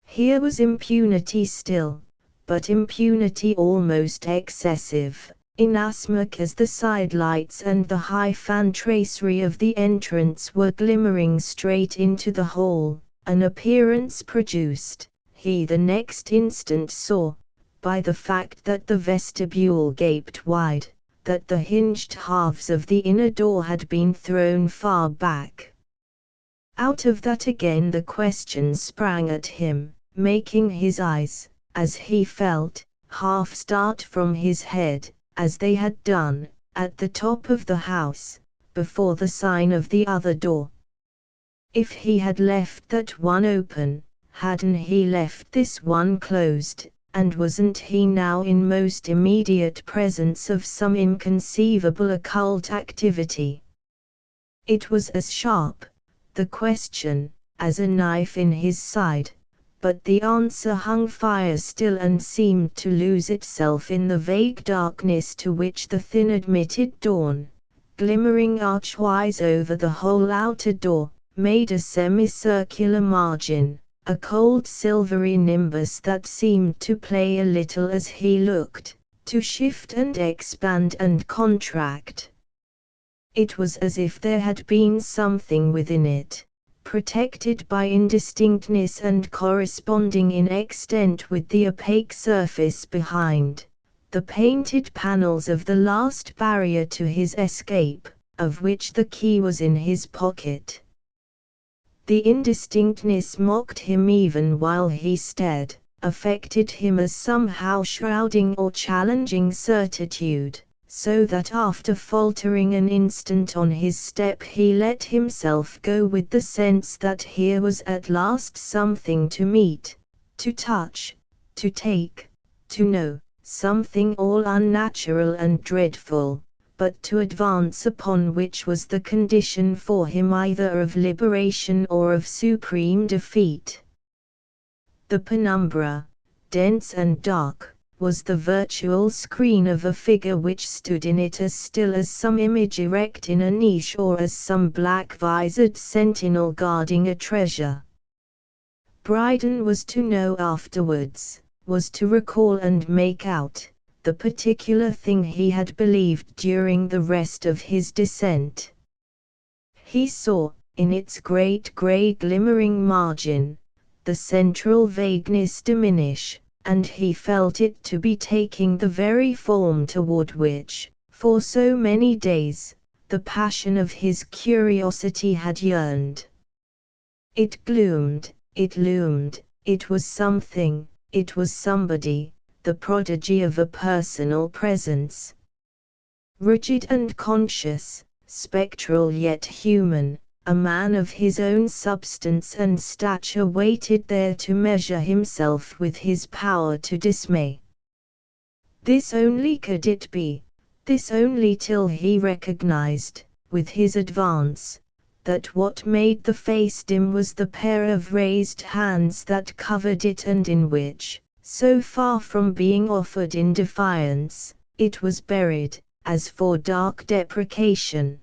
Here was impunity still, but impunity almost excessive, inasmuch as the side lights and the high fan tracery of the entrance were glimmering straight into the hall, an appearance produced, he the next instant saw, by the fact that the vestibule gaped wide, that the hinged halves of the inner door had been thrown far back. Out of that again the question sprang at him, making his eyes, as he felt, half start from his head, as they had done, at the top of the house, before the sign of the other door. If he had left that one open, hadn't he left this one closed, and wasn't he now in most immediate presence of some inconceivable occult activity? It was as sharp, the question, as a knife in his side, but the answer hung fire still and seemed to lose itself in the vague darkness to which the thin admitted dawn, glimmering archwise over the whole outer door, made a semicircular margin, a cold silvery nimbus that seemed to play a little as he looked, to shift and expand and contract. It was as if there had been something within it, protected by indistinctness and corresponding in extent with the opaque surface behind, the painted panels of the last barrier to his escape, of which the key was in his pocket. The indistinctness mocked him even while he stared, affected him as somehow shrouding or challenging certitude, so that after faltering an instant on his step he let himself go with the sense that here was at last something to meet, to touch, to take, to know, something all unnatural and dreadful, but to advance upon which was the condition for him either of liberation or of supreme defeat. The penumbra, dense and dark, was the virtual screen of a figure which stood in it as still as some image erect in a niche or as some black-visored sentinel guarding a treasure. Brydon was to know afterwards, was to recall and make out, the particular thing he had believed during the rest of his descent. He saw, in its great grey glimmering margin, the central vagueness diminish, and he felt it to be taking the very form toward which, for so many days, the passion of his curiosity had yearned. It gloomed, it loomed, it was something, it was somebody, the prodigy of a personal presence. Rigid and conscious, spectral yet human, a man of his own substance and stature waited there to measure himself with his power to dismay. This only could it be, this only till he recognized, with his advance, that what made the face dim was the pair of raised hands that covered it and in which, so far from being offered in defiance, it was buried, as for dark deprecation.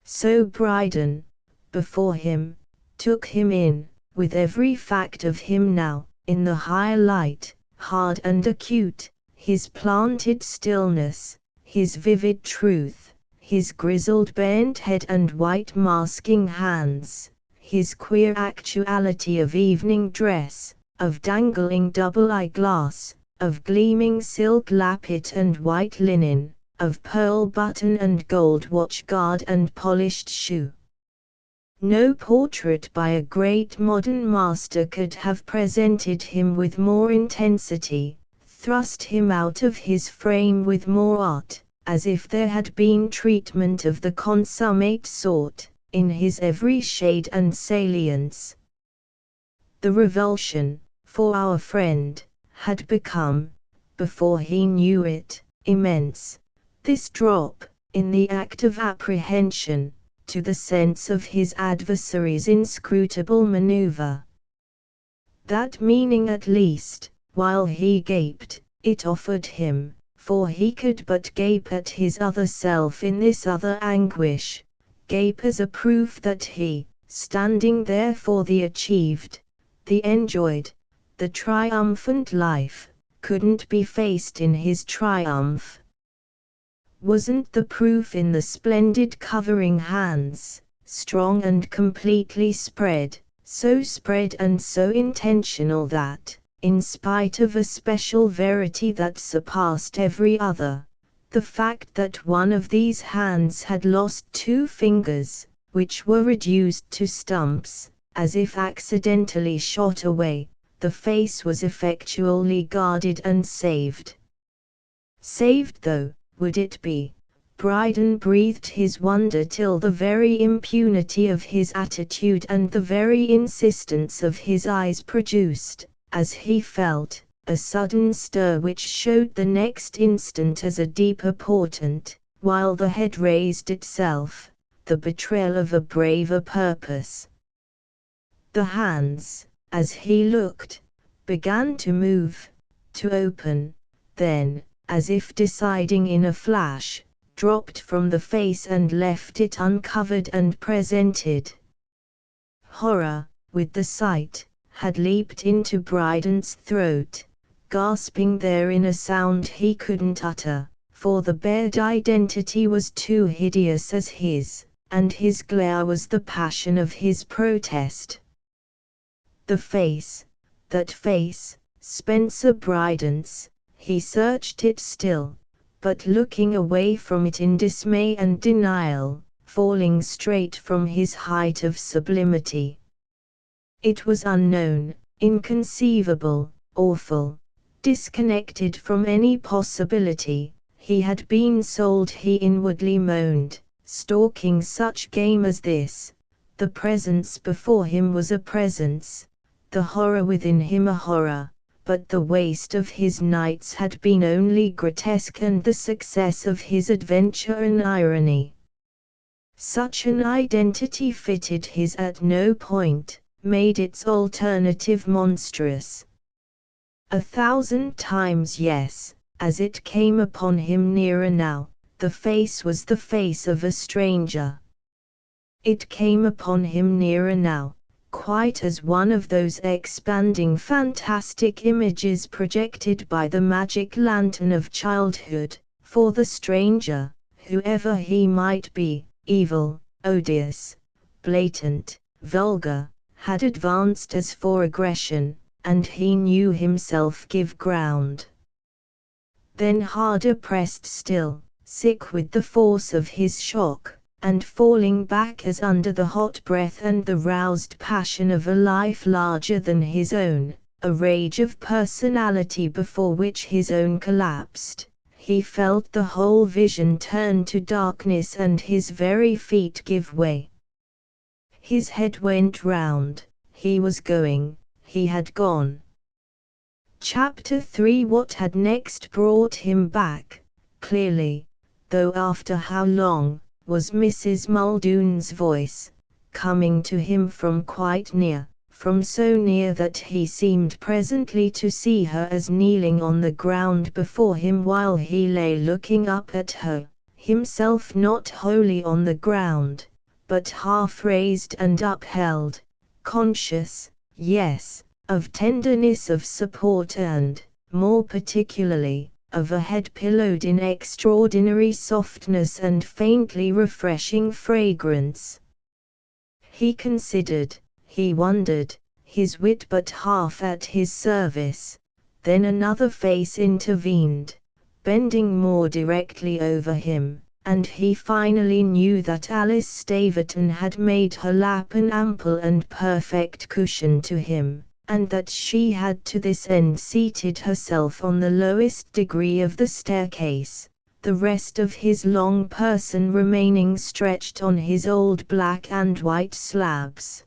So Brydon, before him, took him in, with every fact of him now, in the high light, hard and acute, his planted stillness, his vivid truth, his grizzled bent head and white masking hands, his queer actuality of evening dress, of dangling double eyeglass, of gleaming silk lappet and white linen, of pearl button and gold watch guard and polished shoe. No portrait by a great modern master could have presented him with more intensity, thrust him out of his frame with more art, as if there had been treatment of the consummate sort, in his every shade and salience. The revulsion, for our friend, had become, before he knew it, immense. This drop, in the act of apprehension, to the sense of his adversary's inscrutable maneuver. That meaning at least, while he gaped, it offered him, for he could but gape at his other self in this other anguish, escape as a proof that he, standing there for the achieved, the enjoyed, the triumphant life, couldn't be faced in his triumph. Wasn't the proof in the splendid covering hands, strong and completely spread, so spread and so intentional that, in spite of a special verity that surpassed every other, the fact that one of these hands had lost 2 fingers, which were reduced to stumps, as if accidentally shot away, the face was effectually guarded and saved. Saved though, would it be? Bryden breathed his wonder till the very impunity of his attitude and the very insistence of his eyes produced, as he felt, a sudden stir which showed the next instant as a deeper portent, while the head raised itself, the betrayal of a braver purpose. The hands, as he looked, began to move, to open, then, as if deciding in a flash, dropped from the face and left it uncovered and presented. Horror, with the sight, had leaped into Bryden's throat, gasping there in a sound he couldn't utter, for the bared identity was too hideous as his, and his glare was the passion of his protest. The face, that face, Spencer Bryden's, he searched it still, but looking away from it in dismay and denial, falling straight from his height of sublimity. It was unknown, inconceivable, awful, disconnected from any possibility. He had been sold, he inwardly moaned, stalking such game as this. The presence before him was a presence, the horror within him a horror, but the waste of his nights had been only grotesque and the success of his adventure an irony. Such an identity fitted his at no point, made its alternative monstrous. 1,000 times yes, as it came upon him nearer now, the face was the face of a stranger. It came upon him nearer now, quite as one of those expanding fantastic images projected by the magic lantern of childhood, for the stranger, whoever he might be, evil, odious, blatant, vulgar, had advanced as for aggression, and he knew himself give ground. Then harder pressed still, sick with the force of his shock, and falling back as under the hot breath and the roused passion of a life larger than his own, a rage of personality before which his own collapsed, he felt the whole vision turn to darkness and his very feet give way. His head went round, he was going, he had gone. Chapter 3. What had next brought him back, clearly, though after how long, was Mrs. Muldoon's voice, coming to him from quite near, from so near that he seemed presently to see her as kneeling on the ground before him while he lay looking up at her, himself not wholly on the ground, but half raised and upheld, conscious, yes, of tenderness of support and, more particularly, of a head pillowed in extraordinary softness and faintly refreshing fragrance. He considered, he wondered, his wit but half at his service, then another face intervened, bending more directly over him, and he finally knew that Alice Staverton had made her lap an ample and perfect cushion to him, and that she had to this end seated herself on the lowest degree of the staircase, the rest of his long person remaining stretched on his old black and white slabs.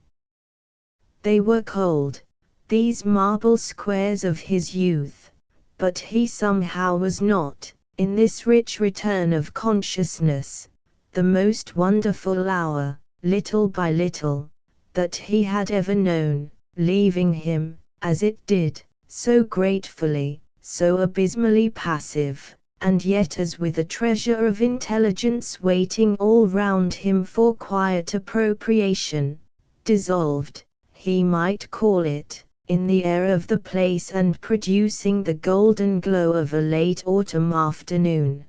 They were cold, these marble squares of his youth, but he somehow was not, in this rich return of consciousness, the most wonderful hour, little by little, that he had ever known, leaving him, as it did, so gratefully, so abysmally passive, and yet as with a treasure of intelligence waiting all round him for quiet appropriation, dissolved, he might call it, in the air of the place and producing the golden glow of a late autumn afternoon.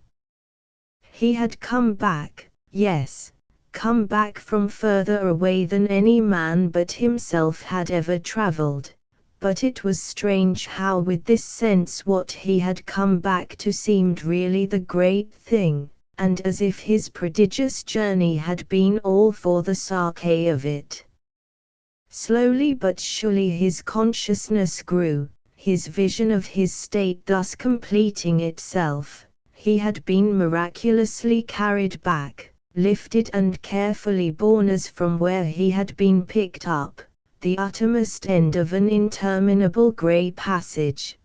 He had come back, yes, come back from further away than any man but himself had ever travelled. But it was strange how with this sense what he had come back to seemed really the great thing, and as if his prodigious journey had been all for the sake of it. Slowly but surely his consciousness grew, his vision of his state thus completing itself. He had been miraculously carried back, lifted and carefully borne as from where he had been picked up, the uttermost end of an interminable grey passage.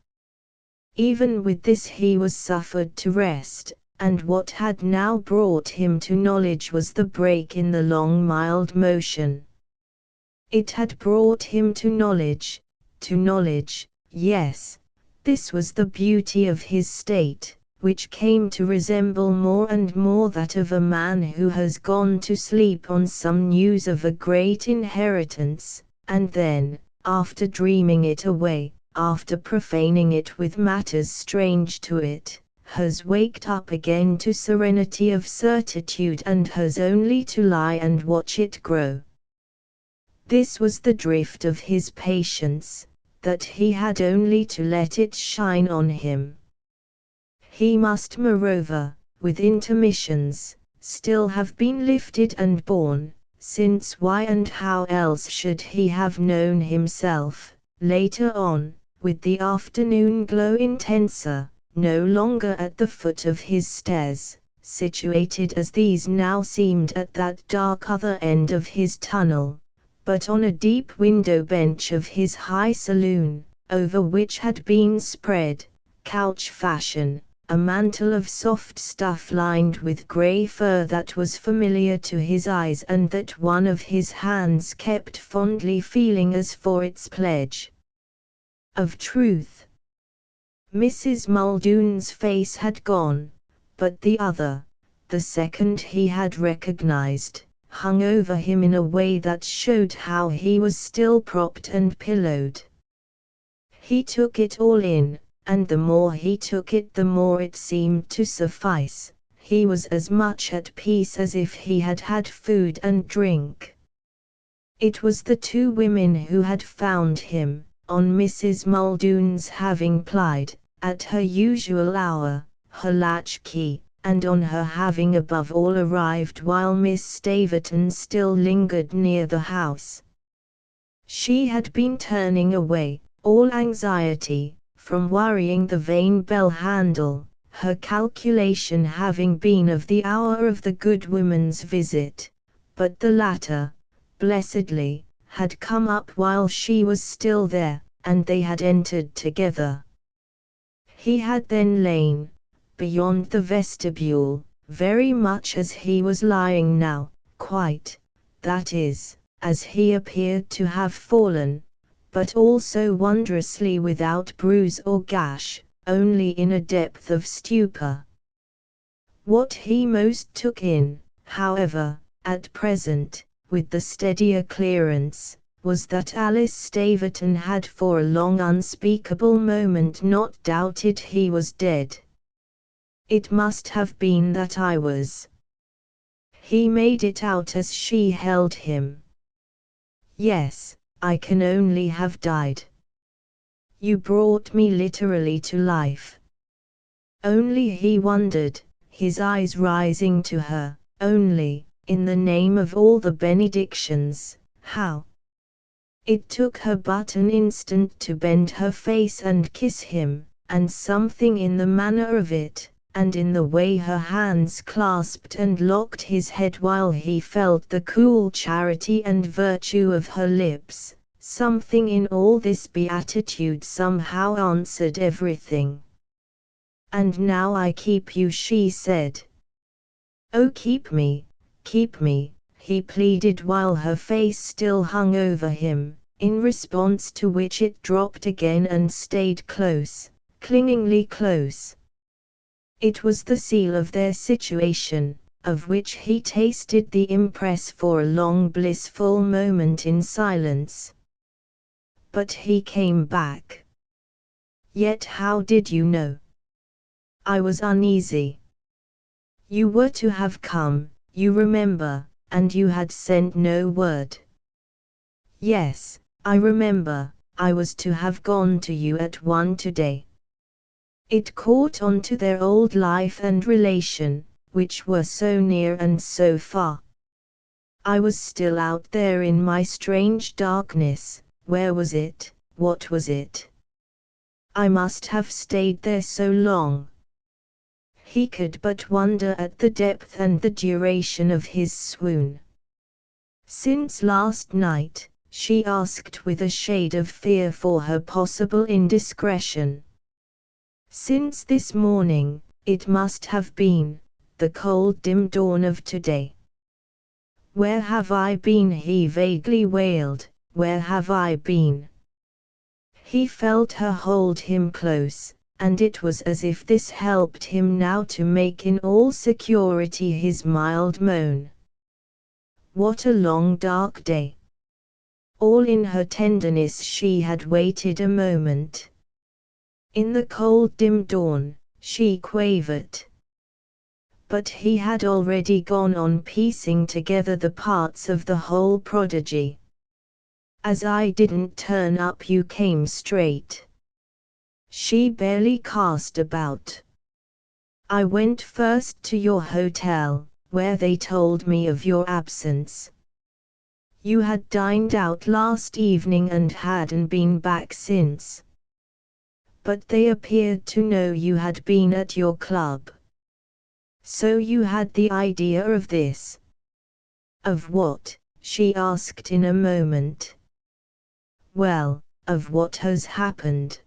Even with this he was suffered to rest, and what had now brought him to knowledge was the break in the long mild motion. It had brought him to knowledge, yes, this was the beauty of his state, which came to resemble more and more that of a man who has gone to sleep on some news of a great inheritance, and then, after dreaming it away, after profaning it with matters strange to it, has waked up again to serenity of certitude and has only to lie and watch it grow. This was the drift of his patience, that he had only to let it shine on him. He must moreover, with intermissions, still have been lifted and borne, since why and how else should he have known himself, later on, with the afternoon glow intenser, no longer at the foot of his stairs, situated as these now seemed at that dark other end of his tunnel, but on a deep window bench of his high saloon, over which had been spread, couch fashion, a mantle of soft stuff lined with grey fur that was familiar to his eyes and that one of his hands kept fondly feeling as for its pledge of truth. Mrs. Muldoon's face had gone, but the other, the second he had recognized, hung over him in a way that showed how he was still propped and pillowed. He took it all in, and the more he took it the more it seemed to suffice. He was as much at peace as if he had had food and drink. It was the two women who had found him, on Mrs. Muldoon's having plied, at her usual hour, her latchkey, and on her having above all arrived while Miss Staverton still lingered near the house. She had been turning away, all anxiety, from worrying the vain bell handle, her calculation having been of the hour of the good woman's visit, but the latter, blessedly, had come up while she was still there, and they had entered together. He had then lain, beyond the vestibule, very much as he was lying now, quite, that is, as he appeared to have fallen, but also wondrously without bruise or gash, only in a depth of stupor. What he most took in, however, at present, with the steadier clearance, was that Alice Staverton had for a long unspeakable moment not doubted he was dead. It must have been that I was. He made it out as she held him. Yes, I can only have died. You brought me literally to life. Only he wondered, his eyes rising to her, only, in the name of all the benedictions, how? It took her but an instant to bend her face and kiss him, and something in the manner of it, and in the way her hands clasped and locked his head while he felt the cool charity and virtue of her lips, something in all this beatitude somehow answered everything. "And now I keep you," she said. "Oh, keep me," he pleaded while her face still hung over him, in response to which it dropped again and stayed close, clingingly close. It was the seal of their situation, of which he tasted the impress for a long blissful moment in silence. But he came back. Yet how did you know? I was uneasy. You were to have come, you remember, and you had sent no word. Yes, I remember, I was to have gone to you at 1 today. It caught on to their old life and relation, which were so near and so far. I was still out there in my strange darkness. Where was it? What was it? I must have stayed there so long. He could but wonder at the depth and the duration of his swoon. Since last night, she asked with a shade of fear for her possible indiscretion. Since this morning, it must have been, the cold dim dawn of today. Where have I been? He vaguely wailed, where have I been? He felt her hold him close, and it was as if this helped him now to make in all security his mild moan. What a long dark day! All in her tenderness she had waited a moment. In the cold dim dawn, she quavered. But he had already gone on piecing together the parts of the whole prodigy. As I didn't turn up, you came straight. She barely cast about. I went first to your hotel, where they told me of your absence. You had dined out last evening and hadn't been back since. But they appeared to know you had been at your club. So you had the idea of this. Of what? She asked in a moment. Well, of what has happened.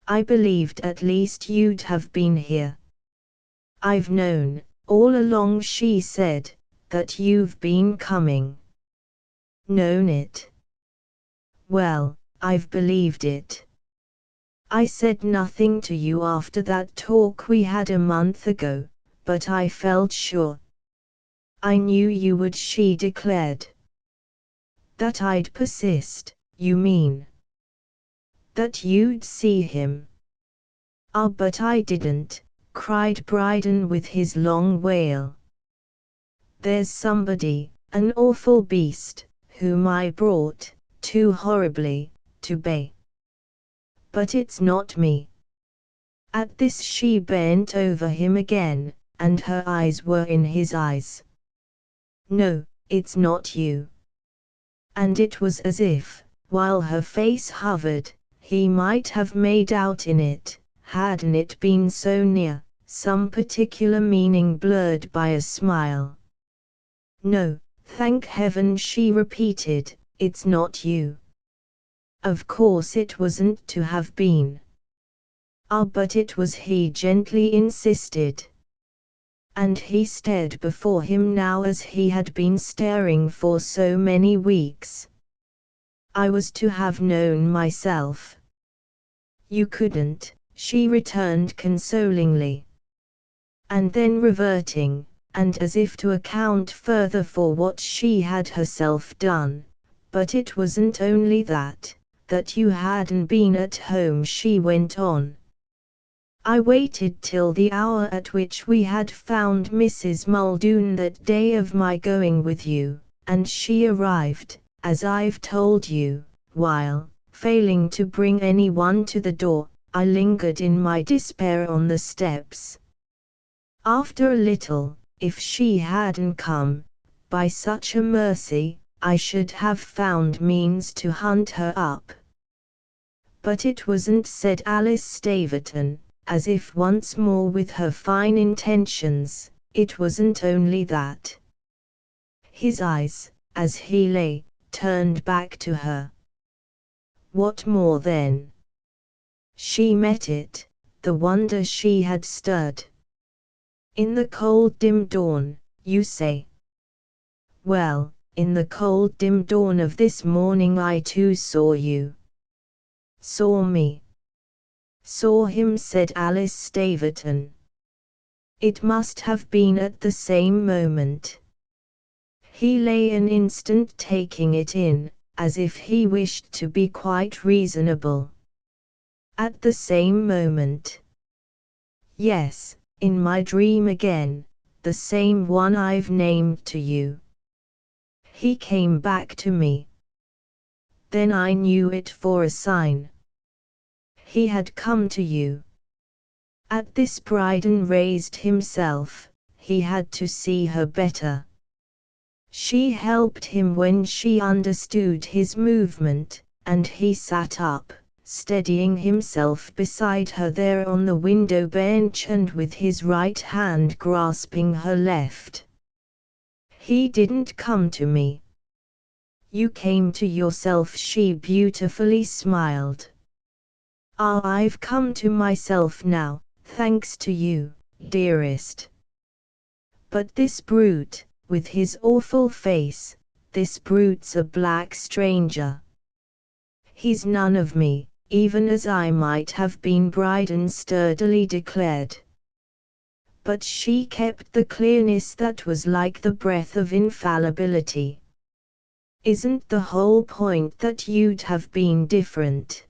I believed at least you'd have been here. I've known, all along, she said, that you've been coming. Known it? Well, I've believed it. I said nothing to you after that talk we had a month ago, but I felt sure. I knew you would, she declared. That I'd persist, you mean? That you'd see him? Ah, but I didn't, cried Bryden with his long wail. There's somebody, an awful beast, whom I brought, too horribly, to bay. But it's not me. At this she bent over him again, and her eyes were in his eyes. No, it's not you. And it was as if, while her face hovered, he might have made out in it, hadn't it been so near, some particular meaning blurred by a smile. No, thank heaven, she repeated, it's not you. Of course it wasn't to have been. Ah, but it was, he gently insisted. And he stared before him now as he had been staring for so many weeks. I was to have known myself. You couldn't, she returned consolingly. And then reverting, and as if to account further for what she had herself done, but it wasn't only that you hadn't been at home, she went on. I waited till the hour at which we had found Mrs. Muldoon that day of my going with you, and she arrived, as I've told you, while, failing to bring anyone to the door, I lingered in my despair on the steps. After a little, if she hadn't come, by such a mercy, I should have found means to hunt her up. But it wasn't, said Alice Staverton, as if once more with her fine intentions, it wasn't only that. His eyes, as he lay, turned back to her. What more then? She met it, the wonder she had stirred. In the cold dim dawn, you say? Well, in the cold dim dawn of this morning I too saw you. Saw me. Saw him, said Alice Staverton. It must have been at the same moment. He lay an instant taking it in, as if he wished to be quite reasonable. At the same moment. Yes, in my dream again, the same one I've named to you. He came back to me. Then I knew it for a sign. He had come to you. At this Bryden raised himself, he had to see her better. She helped him when she understood his movement, and he sat up, steadying himself beside her there on the window bench and with his right hand grasping her left. He didn't come to me. You came to yourself, she beautifully smiled. Ah, I've come to myself now, thanks to you, dearest. But this brute, with his awful face, this brute's a black stranger. He's none of me, even as I might have been, Bryden sturdily declared. But she kept the clearness that was like the breath of infallibility. Isn't the whole point that you'd have been different?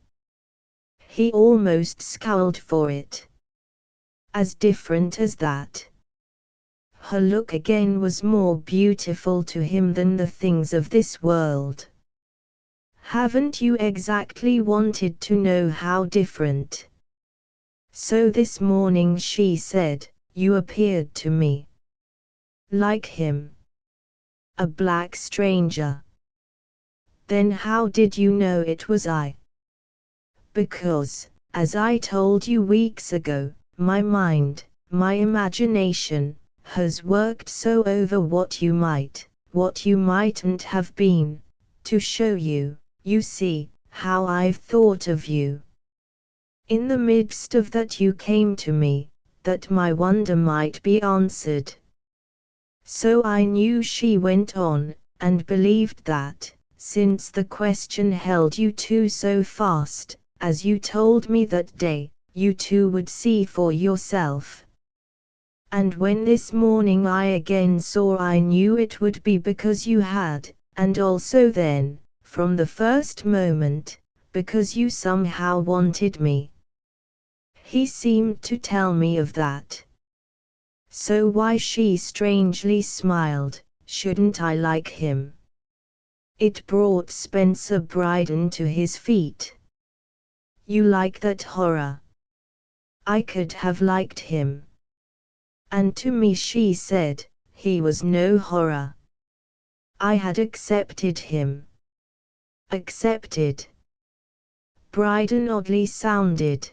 He almost scowled for it. As different as that? Her look again was more beautiful to him than the things of this world. Haven't you exactly wanted to know how different? So this morning, she said, you appeared to me like him. A black stranger. Then how did you know it was I? Because, as I told you weeks ago, my mind, my imagination, has worked so over what you might, what you mightn't have been, to show you, you see, how I've thought of you. In the midst of that you came to me, that my wonder might be answered. So I knew, she went on, and believed that, since the question held you two so fast, as you told me that day, you too would see for yourself. And when this morning I again saw, I knew it would be because you had, and also then, from the first moment, because you somehow wanted me. He seemed to tell me of that. So why, she strangely smiled, shouldn't I like him? It brought Spencer Bryden to his feet. You like that horror? I could have liked him. And to me, she said, he was no horror. I had accepted him. Accepted. Bryden oddly sounded.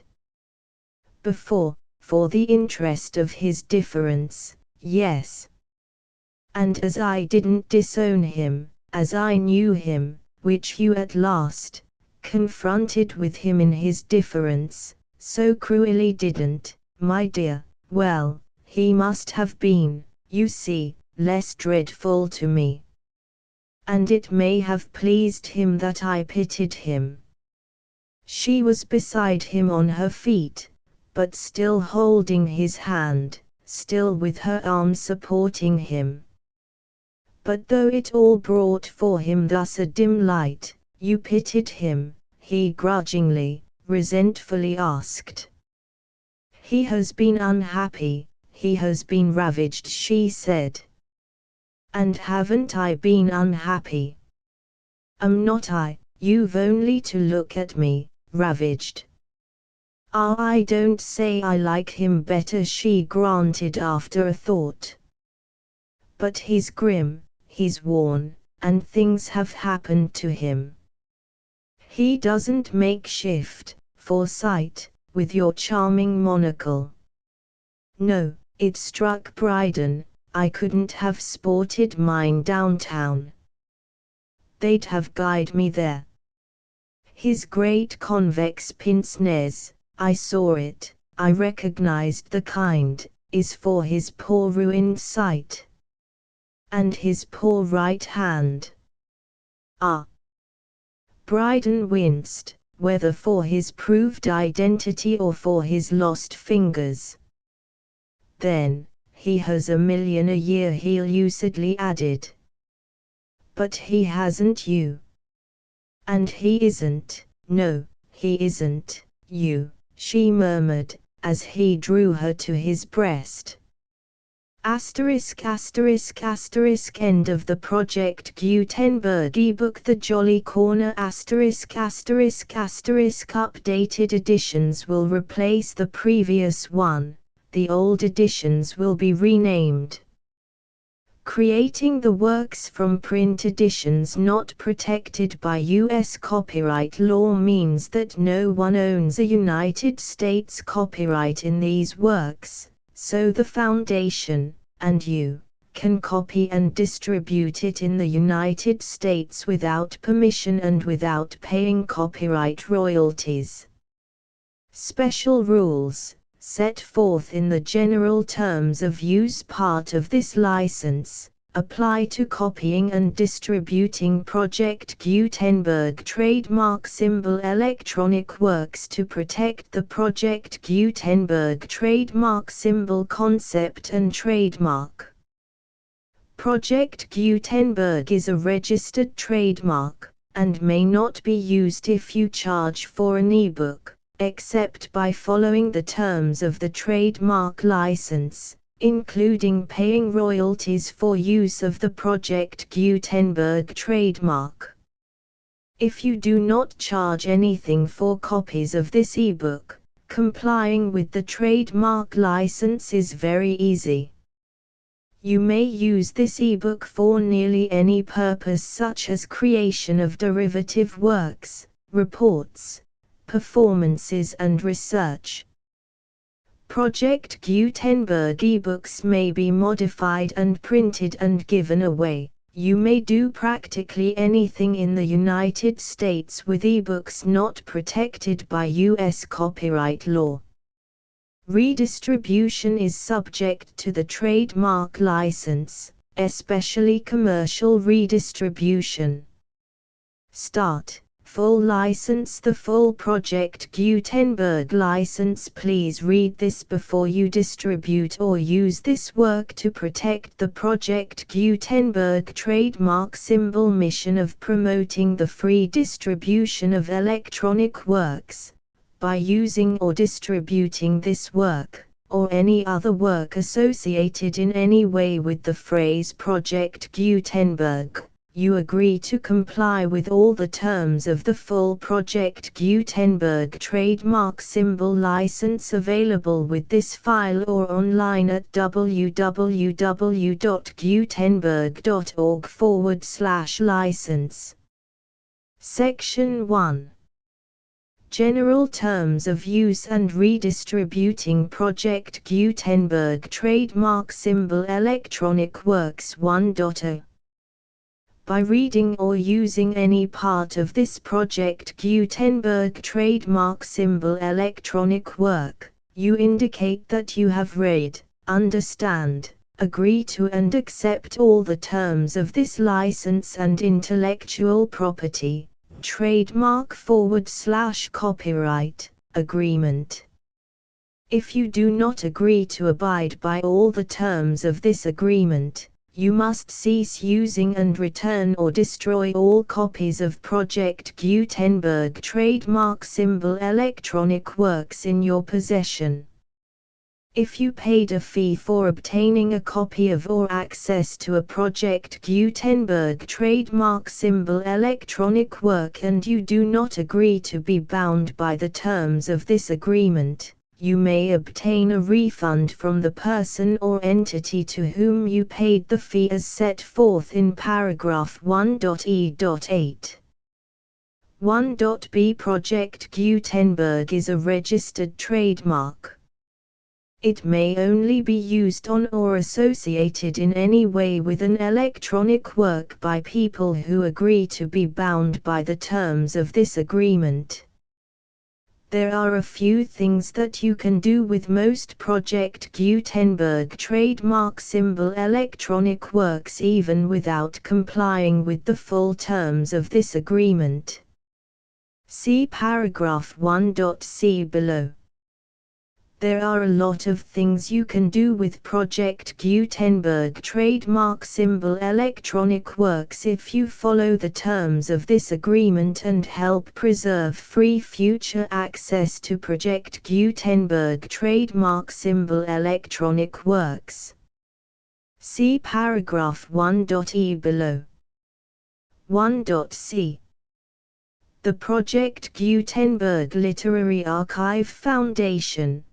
Before, for the interest of his difference, yes. And as I didn't disown him, as I knew him, which you at last, confronted with him in his difference, so cruelly didn't, my dear, well, he must have been, you see, less dreadful to me. And it may have pleased him that I pitied him. She was beside him on her feet, but still holding his hand, still with her arm supporting him. But though it all brought for him thus a dim light, you pitied him, he grudgingly, resentfully asked. He has been unhappy, he has been ravaged, she said. And haven't I been unhappy? Am not I? You've only to look at me, ravaged. Ah, I don't say I like him better, she granted after a thought. But he's grim, he's worn, and things have happened to him. He doesn't make shift, for sight, with your charming monocle. No, it struck Bryden, I couldn't have sported mine downtown. They'd have guyed me there. His great convex pince-nez, I saw it, I recognized the kind, is for his poor ruined sight. And his poor right hand. Ah! Bryden winced, whether for his proved identity or for his lost fingers. Then, he has $1 million a year, he lucidly added. But he hasn't you. And he isn't, no, he isn't, you, she murmured, as he drew her to his breast. ****** End of the Project Gutenberg ebook The Jolly Corner ****** Updated editions will replace the previous one, the old editions will be renamed. Creating the works from print editions not protected by U.S. copyright law means that no one owns a United States copyright in these works, so the Foundation, and you, can copy and distribute it in the United States without permission and without paying copyright royalties. Special rules, set forth in the general terms of use part of this license, apply to copying and distributing Project Gutenberg trademark symbol electronic works to protect the Project Gutenberg trademark symbol concept and trademark. Project Gutenberg is a registered trademark, and may not be used if you charge for an ebook, except by following the terms of the trademark license, including paying royalties for use of the Project Gutenberg trademark. If you do not charge anything for copies of this ebook, complying with the trademark license is very easy. You may use this ebook for nearly any purpose, such as creation of derivative works, reports, performances and research. Project Gutenberg ebooks may be modified and printed and given away. You may do practically anything in the United States with ebooks not protected by U.S. copyright law. Redistribution is subject to the trademark license, especially commercial redistribution. Start. Full license. The full Project Gutenberg license. Please read this before you distribute or use this work to protect the Project Gutenberg trademark symbol mission of promoting the free distribution of electronic works, by using or distributing this work, or any other work associated in any way with the phrase Project Gutenberg. You agree to comply with all the terms of the full Project Gutenberg trademark symbol license available with this file or online at www.gutenberg.org/license. Section 1. General Terms of Use and Redistributing Project Gutenberg Trademark Symbol Electronic Works 1.0. By reading or using any part of this Project Gutenberg trademark symbol electronic work, you indicate that you have read, understand, agree to and accept all the terms of this license and intellectual property, trademark/copyright, agreement. If you do not agree to abide by all the terms of this agreement, you must cease using and return or destroy all copies of Project Gutenberg trademark symbol electronic works in your possession. If you paid a fee for obtaining a copy of or access to a Project Gutenberg trademark symbol electronic work and you do not agree to be bound by the terms of this agreement, you may obtain a refund from the person or entity to whom you paid the fee as set forth in paragraph 1.e.8. 1.b Project Gutenberg is a registered trademark. It may only be used on or associated in any way with an electronic work by people who agree to be bound by the terms of this agreement. There are a few things that you can do with most Project Gutenberg trademark symbol electronic works even without complying with the full terms of this agreement. See paragraph 1.c below. There are a lot of things you can do with Project Gutenberg trademark symbol electronic works if you follow the terms of this agreement and help preserve free future access to Project Gutenberg trademark symbol electronic works. See paragraph 1.e below. 1.c. The Project Gutenberg Literary Archive Foundation,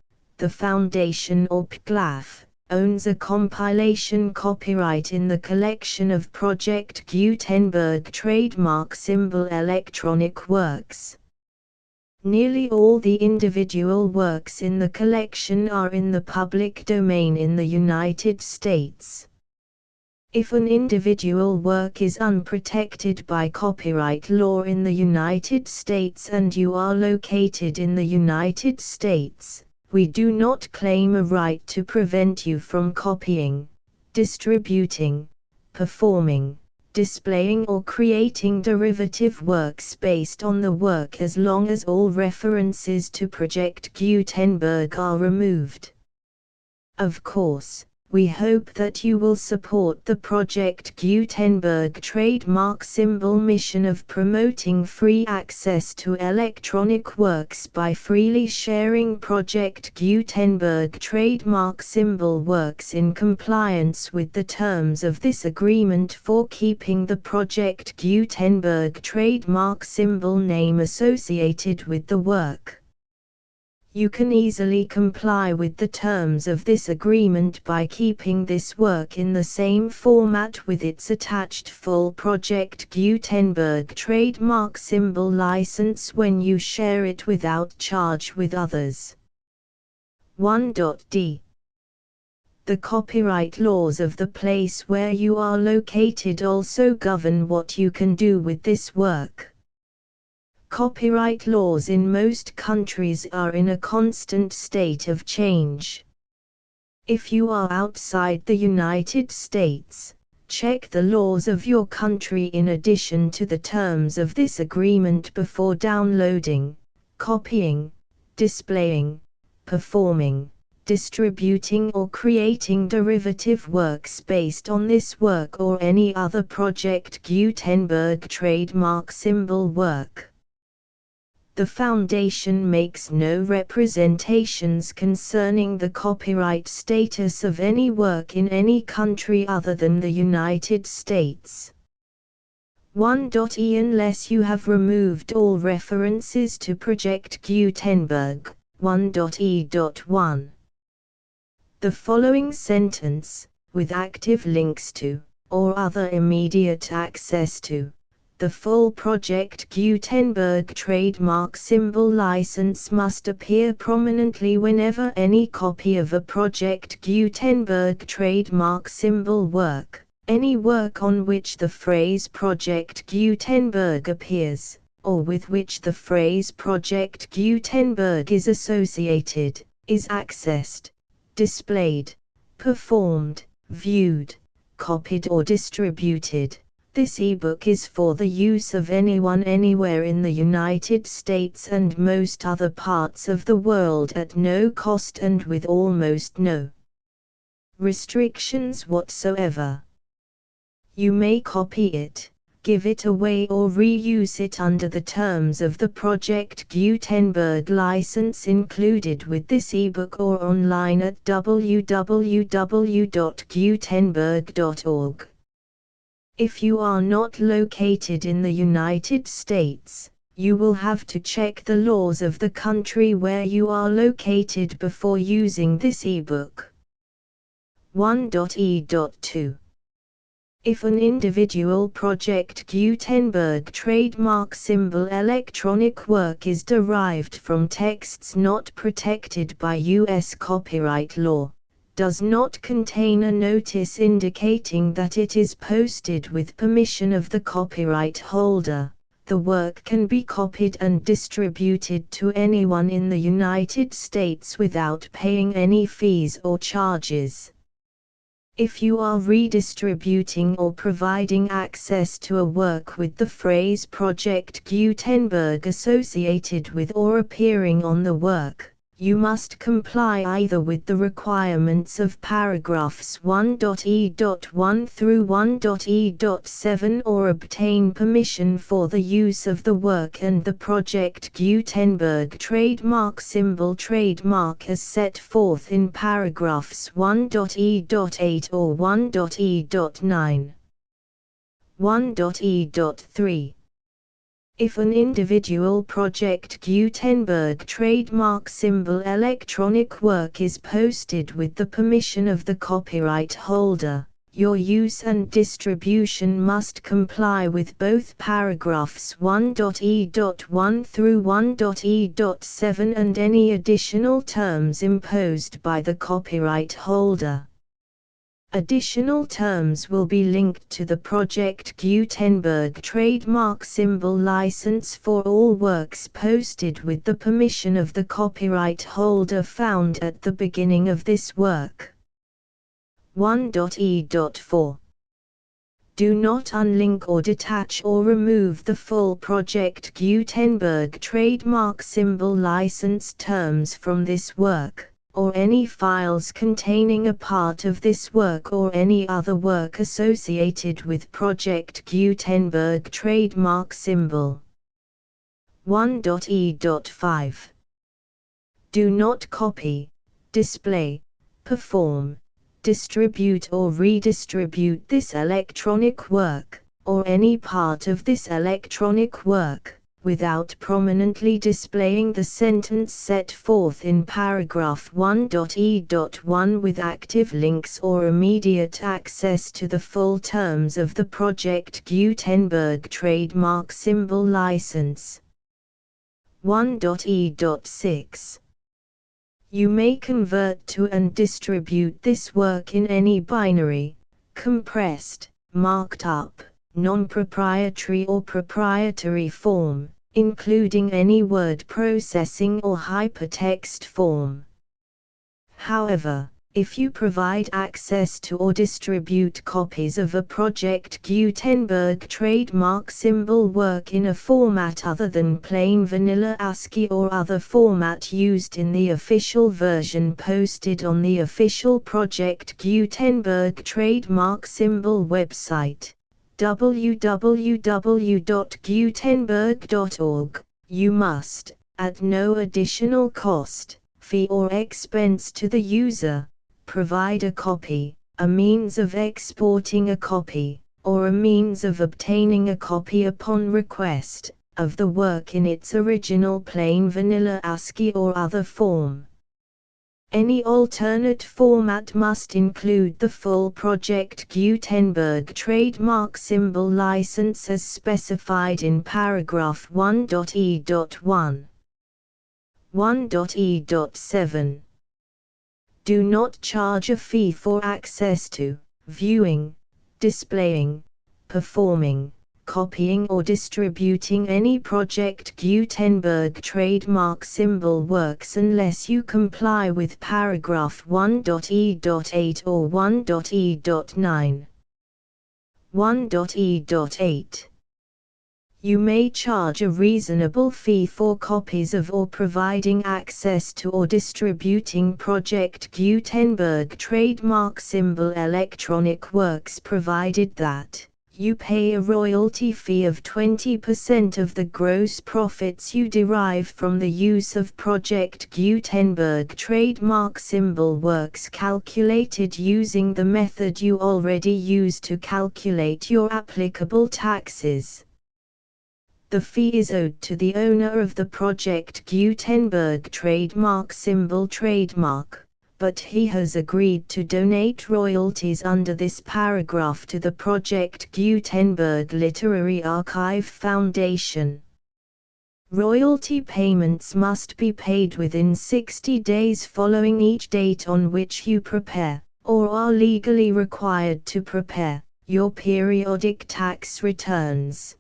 the Foundation or PGLAF, owns a compilation copyright in the collection of Project Gutenberg trademark symbol electronic works. Nearly all the individual works in the collection are in the public domain in the United States. If an individual work is unprotected by copyright law in the United States and you are located in the United States, we do not claim a right to prevent you from copying, distributing, performing, displaying or creating derivative works based on the work as long as all references to Project Gutenberg are removed. Of course, we hope that you will support the Project Gutenberg trademark symbol mission of promoting free access to electronic works by freely sharing Project Gutenberg trademark symbol works in compliance with the terms of this agreement for keeping the Project Gutenberg trademark symbol name associated with the work. You can easily comply with the terms of this agreement by keeping this work in the same format with its attached full Project Gutenberg trademark symbol license when you share it without charge with others. 1.d. The copyright laws of the place where you are located also govern what you can do with this work. Copyright laws in most countries are in a constant state of change. If you are outside the United States, check the laws of your country in addition to the terms of this agreement before downloading, copying, displaying, performing, distributing or creating derivative works based on this work or any other Project Gutenberg trademark symbol work. The Foundation makes no representations concerning the copyright status of any work in any country other than the United States. 1.e Unless you have removed all references to Project Gutenberg. 1.e.1. The following sentence, with active links to, or other immediate access to, the full Project Gutenberg trademark symbol license must appear prominently whenever any copy of a Project Gutenberg trademark symbol work, any work on which the phrase Project Gutenberg appears, or with which the phrase Project Gutenberg is associated, is accessed, displayed, performed, viewed, copied or distributed. This ebook is for the use of anyone anywhere in the United States and most other parts of the world at no cost and with almost no restrictions whatsoever. You may copy it, give it away or reuse it under the terms of the Project Gutenberg license included with this ebook or online at www.gutenberg.org. If you are not located in the United States, you will have to check the laws of the country where you are located before using this ebook. 1.e.2. If an individual Project Gutenberg trademark symbol electronic work is derived from texts not protected by U.S. copyright law, does not contain a notice indicating that it is posted with permission of the copyright holder, the work can be copied and distributed to anyone in the United States without paying any fees or charges. If you are redistributing or providing access to a work with the phrase Project Gutenberg associated with or appearing on the work, You must comply either with the requirements of paragraphs 1.e.1 through 1.e.7 or obtain permission for the use of the work and the Project Gutenberg trademark symbol trademark as set forth in paragraphs 1.e.8 or 1.e.9. 1.e.3. If an individual Project Gutenberg trademark symbol electronic work is posted with the permission of the copyright holder, your use and distribution must comply with both paragraphs 1.e.1 through 1.e.7 and any additional terms imposed by the copyright holder. Additional terms will be linked to the Project Gutenberg trademark symbol license for all works posted with the permission of the copyright holder found at the beginning of this work. 1.e.4. Do not unlink or detach or remove the full Project Gutenberg trademark symbol license terms from this work, or any files containing a part of this work or any other work associated with Project Gutenberg trademark symbol. 1.e.5. Do not copy, display, perform, distribute or redistribute this electronic work, or any part of this electronic work, without prominently displaying the sentence set forth in paragraph 1.e.1 with active links or immediate access to the full terms of the Project Gutenberg trademark symbol license. 1.e.6. You may convert to and distribute this work in any binary, compressed, marked up, non-proprietary or proprietary form, including any word processing or hypertext form. However, if you provide access to or distribute copies of a Project Gutenberg trademark symbol work in a format other than plain vanilla ASCII or other format used in the official version posted on the official Project Gutenberg trademark symbol website, www.gutenberg.org, you must, at no additional cost, fee or expense to the user, provide a copy, a means of exporting a copy, or a means of obtaining a copy upon request, of the work in its original plain vanilla ASCII or other form. Any alternate format must include the full Project Gutenberg trademark symbol license as specified in paragraph 1.e.1. 1.e.7. Do not charge a fee for access to, viewing, displaying, performing, copying or distributing any Project Gutenberg trademark symbol works unless you comply with paragraph 1.e.8 or 1.e.9. 1.e.8. You may charge a reasonable fee for copies of or providing access to or distributing Project Gutenberg trademark symbol electronic works provided that you pay a royalty fee of 20% of the gross profits you derive from the use of Project Gutenberg trademark symbol works calculated using the method you already use to calculate your applicable taxes. The fee is owed to the owner of the Project Gutenberg trademark symbol trademark, but he has agreed to donate royalties under this paragraph to the Project Gutenberg Literary Archive Foundation. Royalty payments must be paid within 60 days following each date on which you prepare, or are legally required to prepare, your periodic tax returns.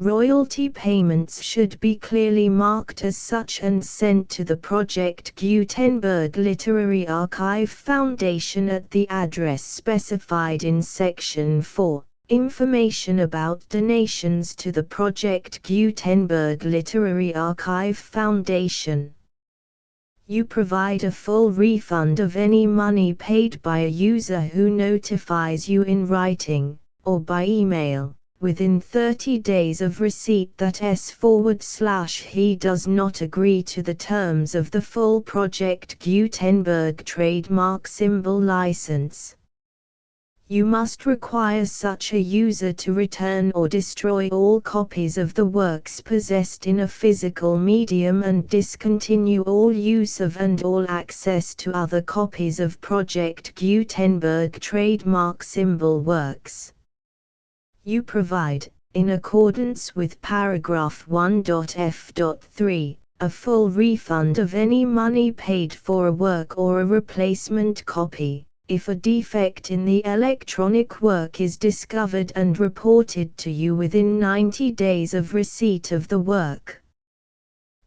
Royalty payments should be clearly marked as such and sent to the Project Gutenberg Literary Archive Foundation at the address specified in Section 4, Information about donations to the Project Gutenberg Literary Archive Foundation. You provide a full refund of any money paid by a user who notifies you in writing, or by email, within 30 days of receipt that he does not agree to the terms of the full Project Gutenberg trademark symbol license. You must require such a user to return or destroy all copies of the works possessed in a physical medium and discontinue all use of and all access to other copies of Project Gutenberg trademark symbol works. You provide, in accordance with paragraph 1.f.3, a full refund of any money paid for a work or a replacement copy, if a defect in the electronic work is discovered and reported to you within 90 days of receipt of the work.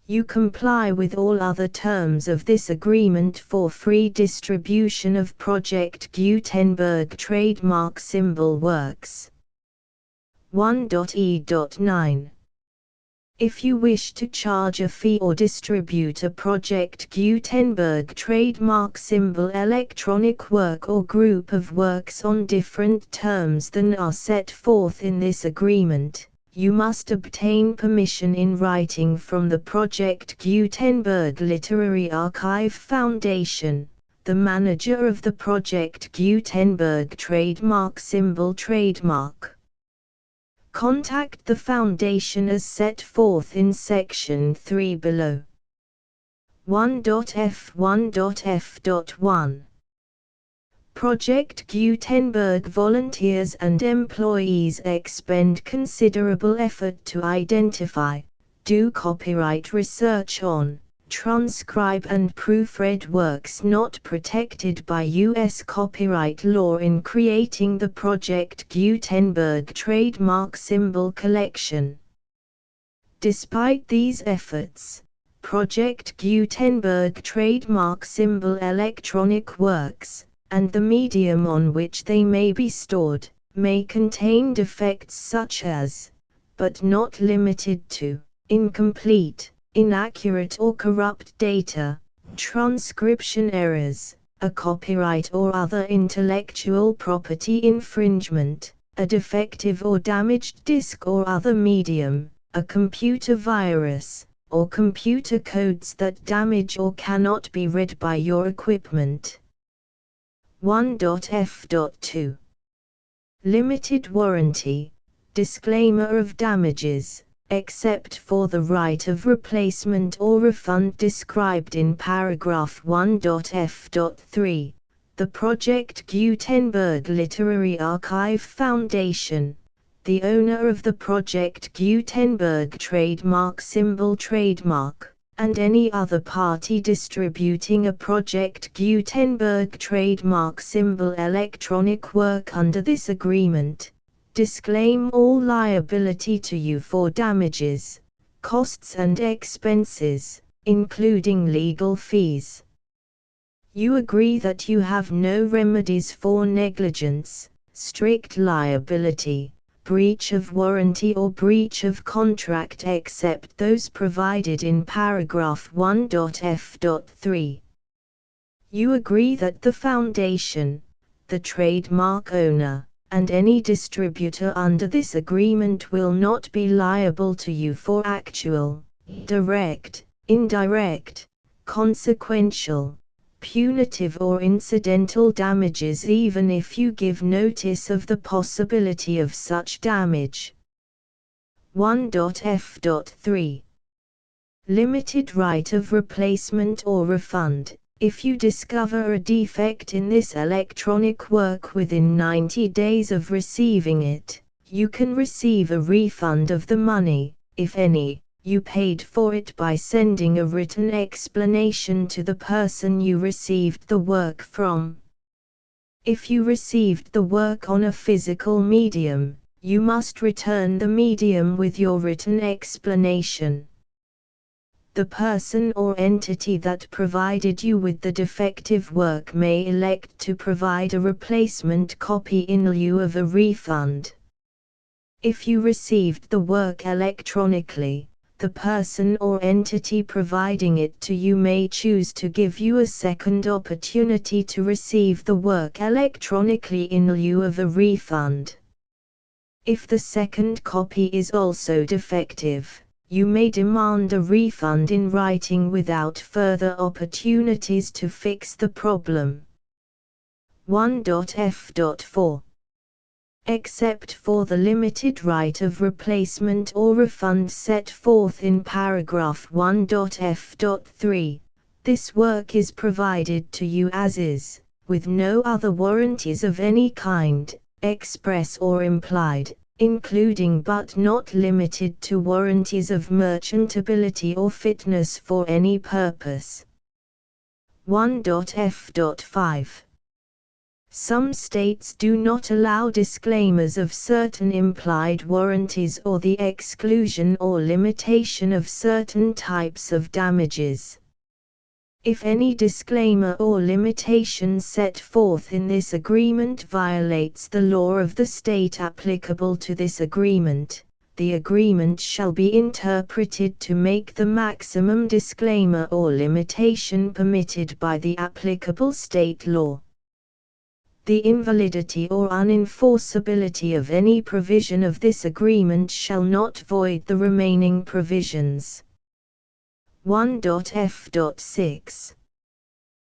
You comply with all other terms of this agreement for free distribution of Project Gutenberg trademark symbol works. 1.e.9. If you wish to charge a fee or distribute a Project Gutenberg trademark symbol electronic work or group of works on different terms than are set forth in this agreement, you must obtain permission in writing from the Project Gutenberg Literary Archive Foundation, the manager of the Project Gutenberg trademark symbol trademark. Contact the Foundation as set forth in Section 3 below. 1.f1.f.1 Project Gutenberg volunteers and employees expend considerable effort to identify, do copyright research on, transcribe and proofread works not protected by U.S. copyright law in creating the Project Gutenberg trademark symbol collection. Despite these efforts, Project Gutenberg trademark symbol electronic works, and the medium on which they may be stored, may contain defects such as, but not limited to, incomplete, inaccurate or corrupt data, transcription errors, a copyright or other intellectual property infringement, a defective or damaged disk or other medium, a computer virus, or computer codes that damage or cannot be read by your equipment. 1.f.2 Limited warranty, disclaimer of damages, except for the right of replacement or refund described in paragraph 1.f.3, the Project Gutenberg Literary Archive Foundation, the owner of the Project Gutenberg trademark symbol trademark, and any other party distributing a Project Gutenberg trademark symbol electronic work under this agreement, disclaim all liability to you for damages, costs and expenses, including legal fees. You agree that you have no remedies for negligence, strict liability, breach of warranty or breach of contract except those provided in paragraph 1.f.3. You agree that the Foundation, the trademark owner, and any distributor under this agreement will not be liable to you for actual, direct, indirect, consequential, punitive or incidental damages even if you give notice of the possibility of such damage. 1.f.3 Limited right of replacement or refund. If you discover a defect in this electronic work within 90 days of receiving it, you can receive a refund of the money, if any, you paid for it by sending a written explanation to the person you received the work from. If you received the work on a physical medium, you must return the medium with your written explanation. The person or entity that provided you with the defective work may elect to provide a replacement copy in lieu of a refund. If you received the work electronically, the person or entity providing it to you may choose to give you a second opportunity to receive the work electronically in lieu of a refund. If the second copy is also defective, you may demand a refund in writing without further opportunities to fix the problem. 1.f.4. Except for the limited right of replacement or refund set forth in paragraph 1.f.3, this work is provided to you as is, with no other warranties of any kind, express or implied, including but not limited to warranties of merchantability or fitness for any purpose. 1.f.5. Some states do not allow disclaimers of certain implied warranties or the exclusion or limitation of certain types of damages. If any disclaimer or limitation set forth in this agreement violates the law of the state applicable to this agreement, the agreement shall be interpreted to make the maximum disclaimer or limitation permitted by the applicable state law. The invalidity or unenforceability of any provision of this agreement shall not void the remaining provisions. 1.f.6.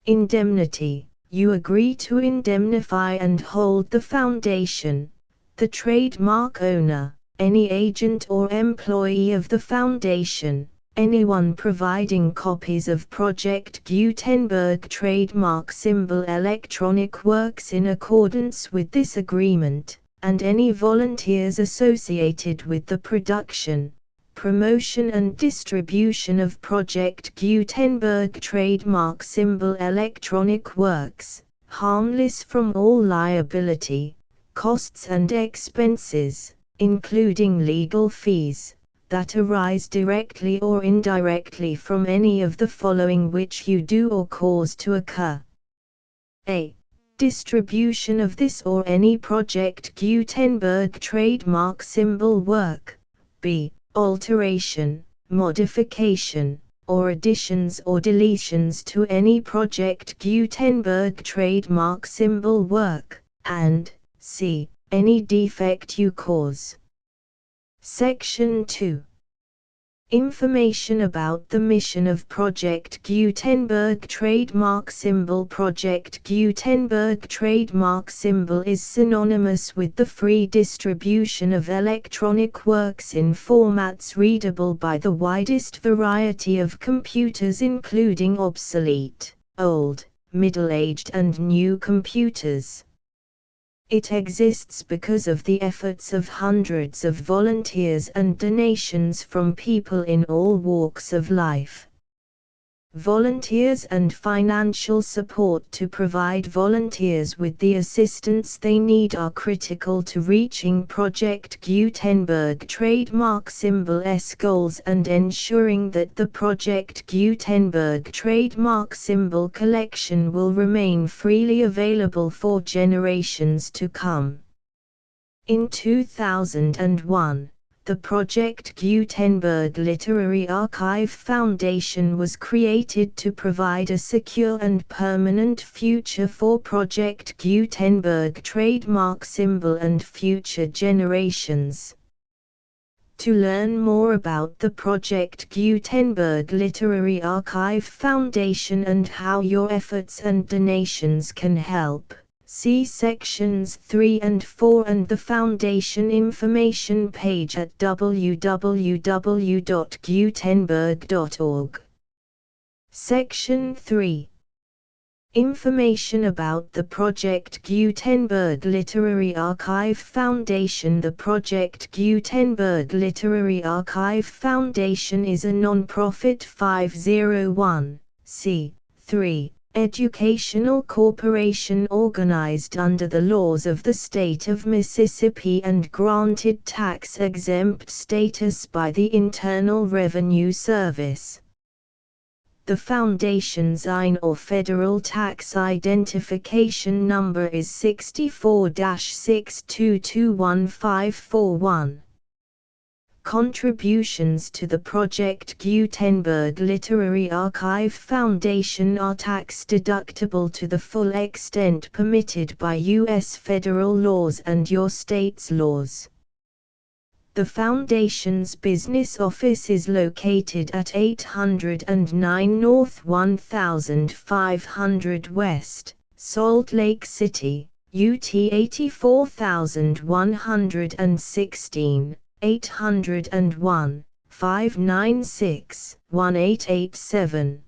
Indemnity. You agree to indemnify and hold the foundation, the trademark owner, any agent or employee of the foundation, anyone providing copies of Project Gutenberg trademark symbol electronic works in accordance with this agreement, and any volunteers associated with the production, promotion and distribution of Project Gutenberg trademark symbol electronic works, harmless from all liability, costs and expenses, including legal fees, that arise directly or indirectly from any of the following which you do or cause to occur. A. Distribution of this or any Project Gutenberg trademark symbol work. B. Alteration, modification, or additions or deletions to any Project Gutenberg trademark symbol work, and C. Any defect you cause. Section 2. Information about the mission of Project Gutenberg trademark symbol. Project Gutenberg trademark symbol is synonymous with the free distribution of electronic works in formats readable by the widest variety of computers, including obsolete, old, middle-aged and new computers. It exists because of the efforts of hundreds of volunteers and donations from people in all walks of life. Volunteers and financial support to provide volunteers with the assistance they need are critical to reaching Project Gutenberg trademark symbol's goals and ensuring that the Project Gutenberg trademark symbol collection will remain freely available for generations to come. In 2001, the Project Gutenberg Literary Archive Foundation was created to provide a secure and permanent future for Project Gutenberg trademark symbol and future generations. To learn more about the Project Gutenberg Literary Archive Foundation and how your efforts and donations can help, see sections 3 and 4 and the Foundation information page at www.gutenberg.org. Section 3. Information about the Project Gutenberg Literary Archive Foundation. The Project Gutenberg Literary Archive Foundation is a non-profit 501(c)(3) educational corporation organized under the laws of the state of Mississippi and granted tax-exempt status by the Internal Revenue Service. The Foundation's IN or Federal Tax Identification Number is 64-6221541. Contributions to the Project Gutenberg Literary Archive Foundation are tax-deductible to the full extent permitted by U.S. federal laws and your state's laws. The Foundation's business office is located at 809 North 1500 West, Salt Lake City, UT 84116, 801-596-1887.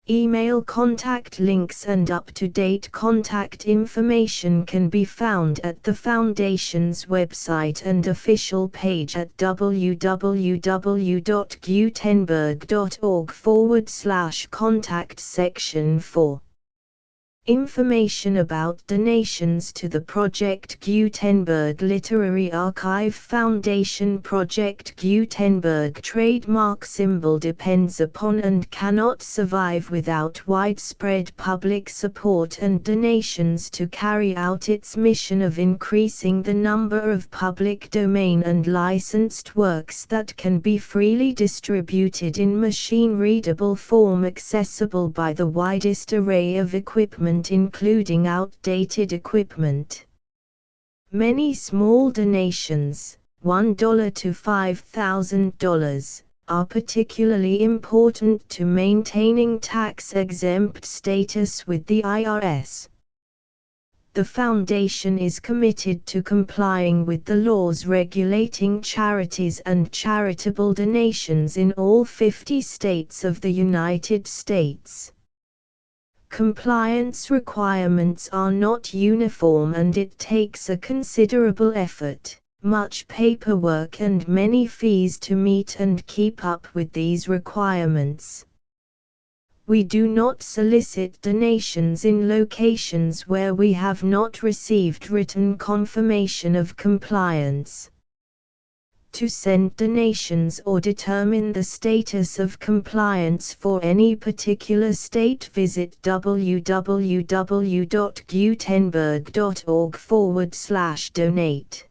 Email contact links and up-to-date contact information can be found at the Foundation's website and official page at www.gutenberg.org/contact section 4. Information about donations to the Project Gutenberg Literary Archive Foundation. Project Gutenberg trademark symbol depends upon and cannot survive without widespread public support and donations to carry out its mission of increasing the number of public domain and licensed works that can be freely distributed in machine-readable form accessible by the widest array of equipment, including outdated equipment. Many small donations, $1 to $5,000, are particularly important to maintaining tax-exempt status with the IRS. The Foundation is committed to complying with the laws regulating charities and charitable donations in all 50 states of the United States. Compliance requirements are not uniform and it takes a considerable effort, much paperwork and many fees to meet and keep up with these requirements. We do not solicit donations in locations where we have not received written confirmation of compliance. To send donations or determine the status of compliance for any particular state, visit www.gutenberg.org/donate.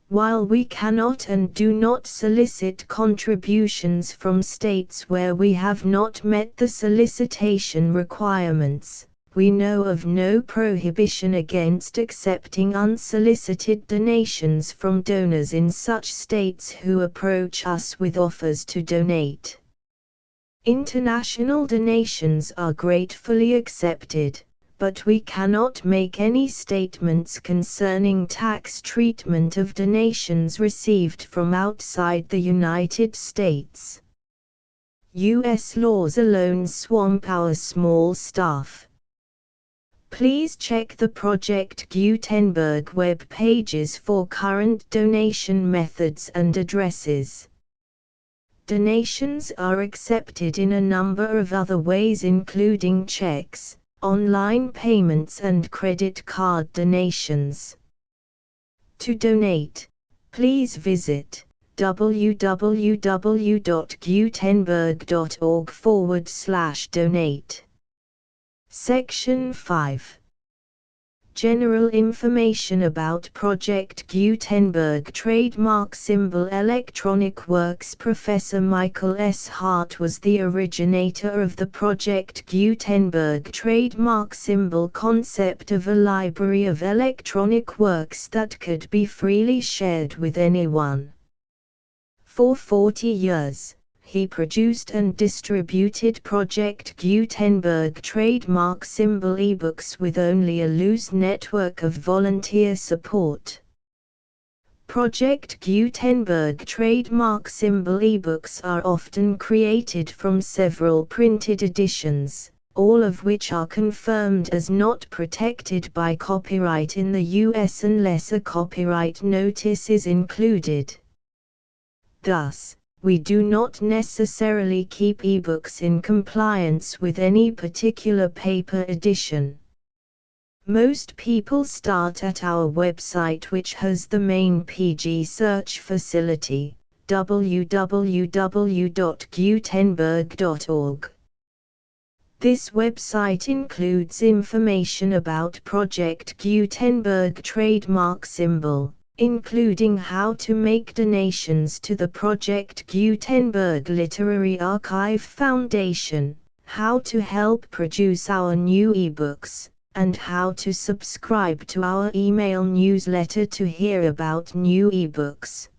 While we cannot and do not solicit contributions from states where we have not met the solicitation requirements, we know of no prohibition against accepting unsolicited donations from donors in such states who approach us with offers to donate. International donations are gratefully accepted, but we cannot make any statements concerning tax treatment of donations received from outside the United States. U.S. laws alone swamp our small staff. Please check the Project Gutenberg web pages for current donation methods and addresses. Donations are accepted in a number of other ways, including checks, online payments and credit card donations. To donate, please visit www.gutenberg.org/donate. Section 5. General information about Project Gutenberg trademark symbol electronic works. Professor Michael S. Hart was the originator of the Project Gutenberg trademark symbol concept of a library of electronic works that could be freely shared with anyone. For 40 years, he produced and distributed Project Gutenberg trademark symbol ebooks with only a loose network of volunteer support. Project Gutenberg trademark symbol ebooks are often created from several printed editions, all of which are confirmed as not protected by copyright in the U.S. unless a copyright notice is included. Thus, we do not necessarily keep ebooks in compliance with any particular paper edition. Most people start at our website, which has the main PG search facility, www.gutenberg.org. This website includes information about Project Gutenberg trademark symbol, including how to make donations to the Project Gutenberg Literary Archive Foundation, how to help produce our new ebooks, and how to subscribe to our email newsletter to hear about new ebooks.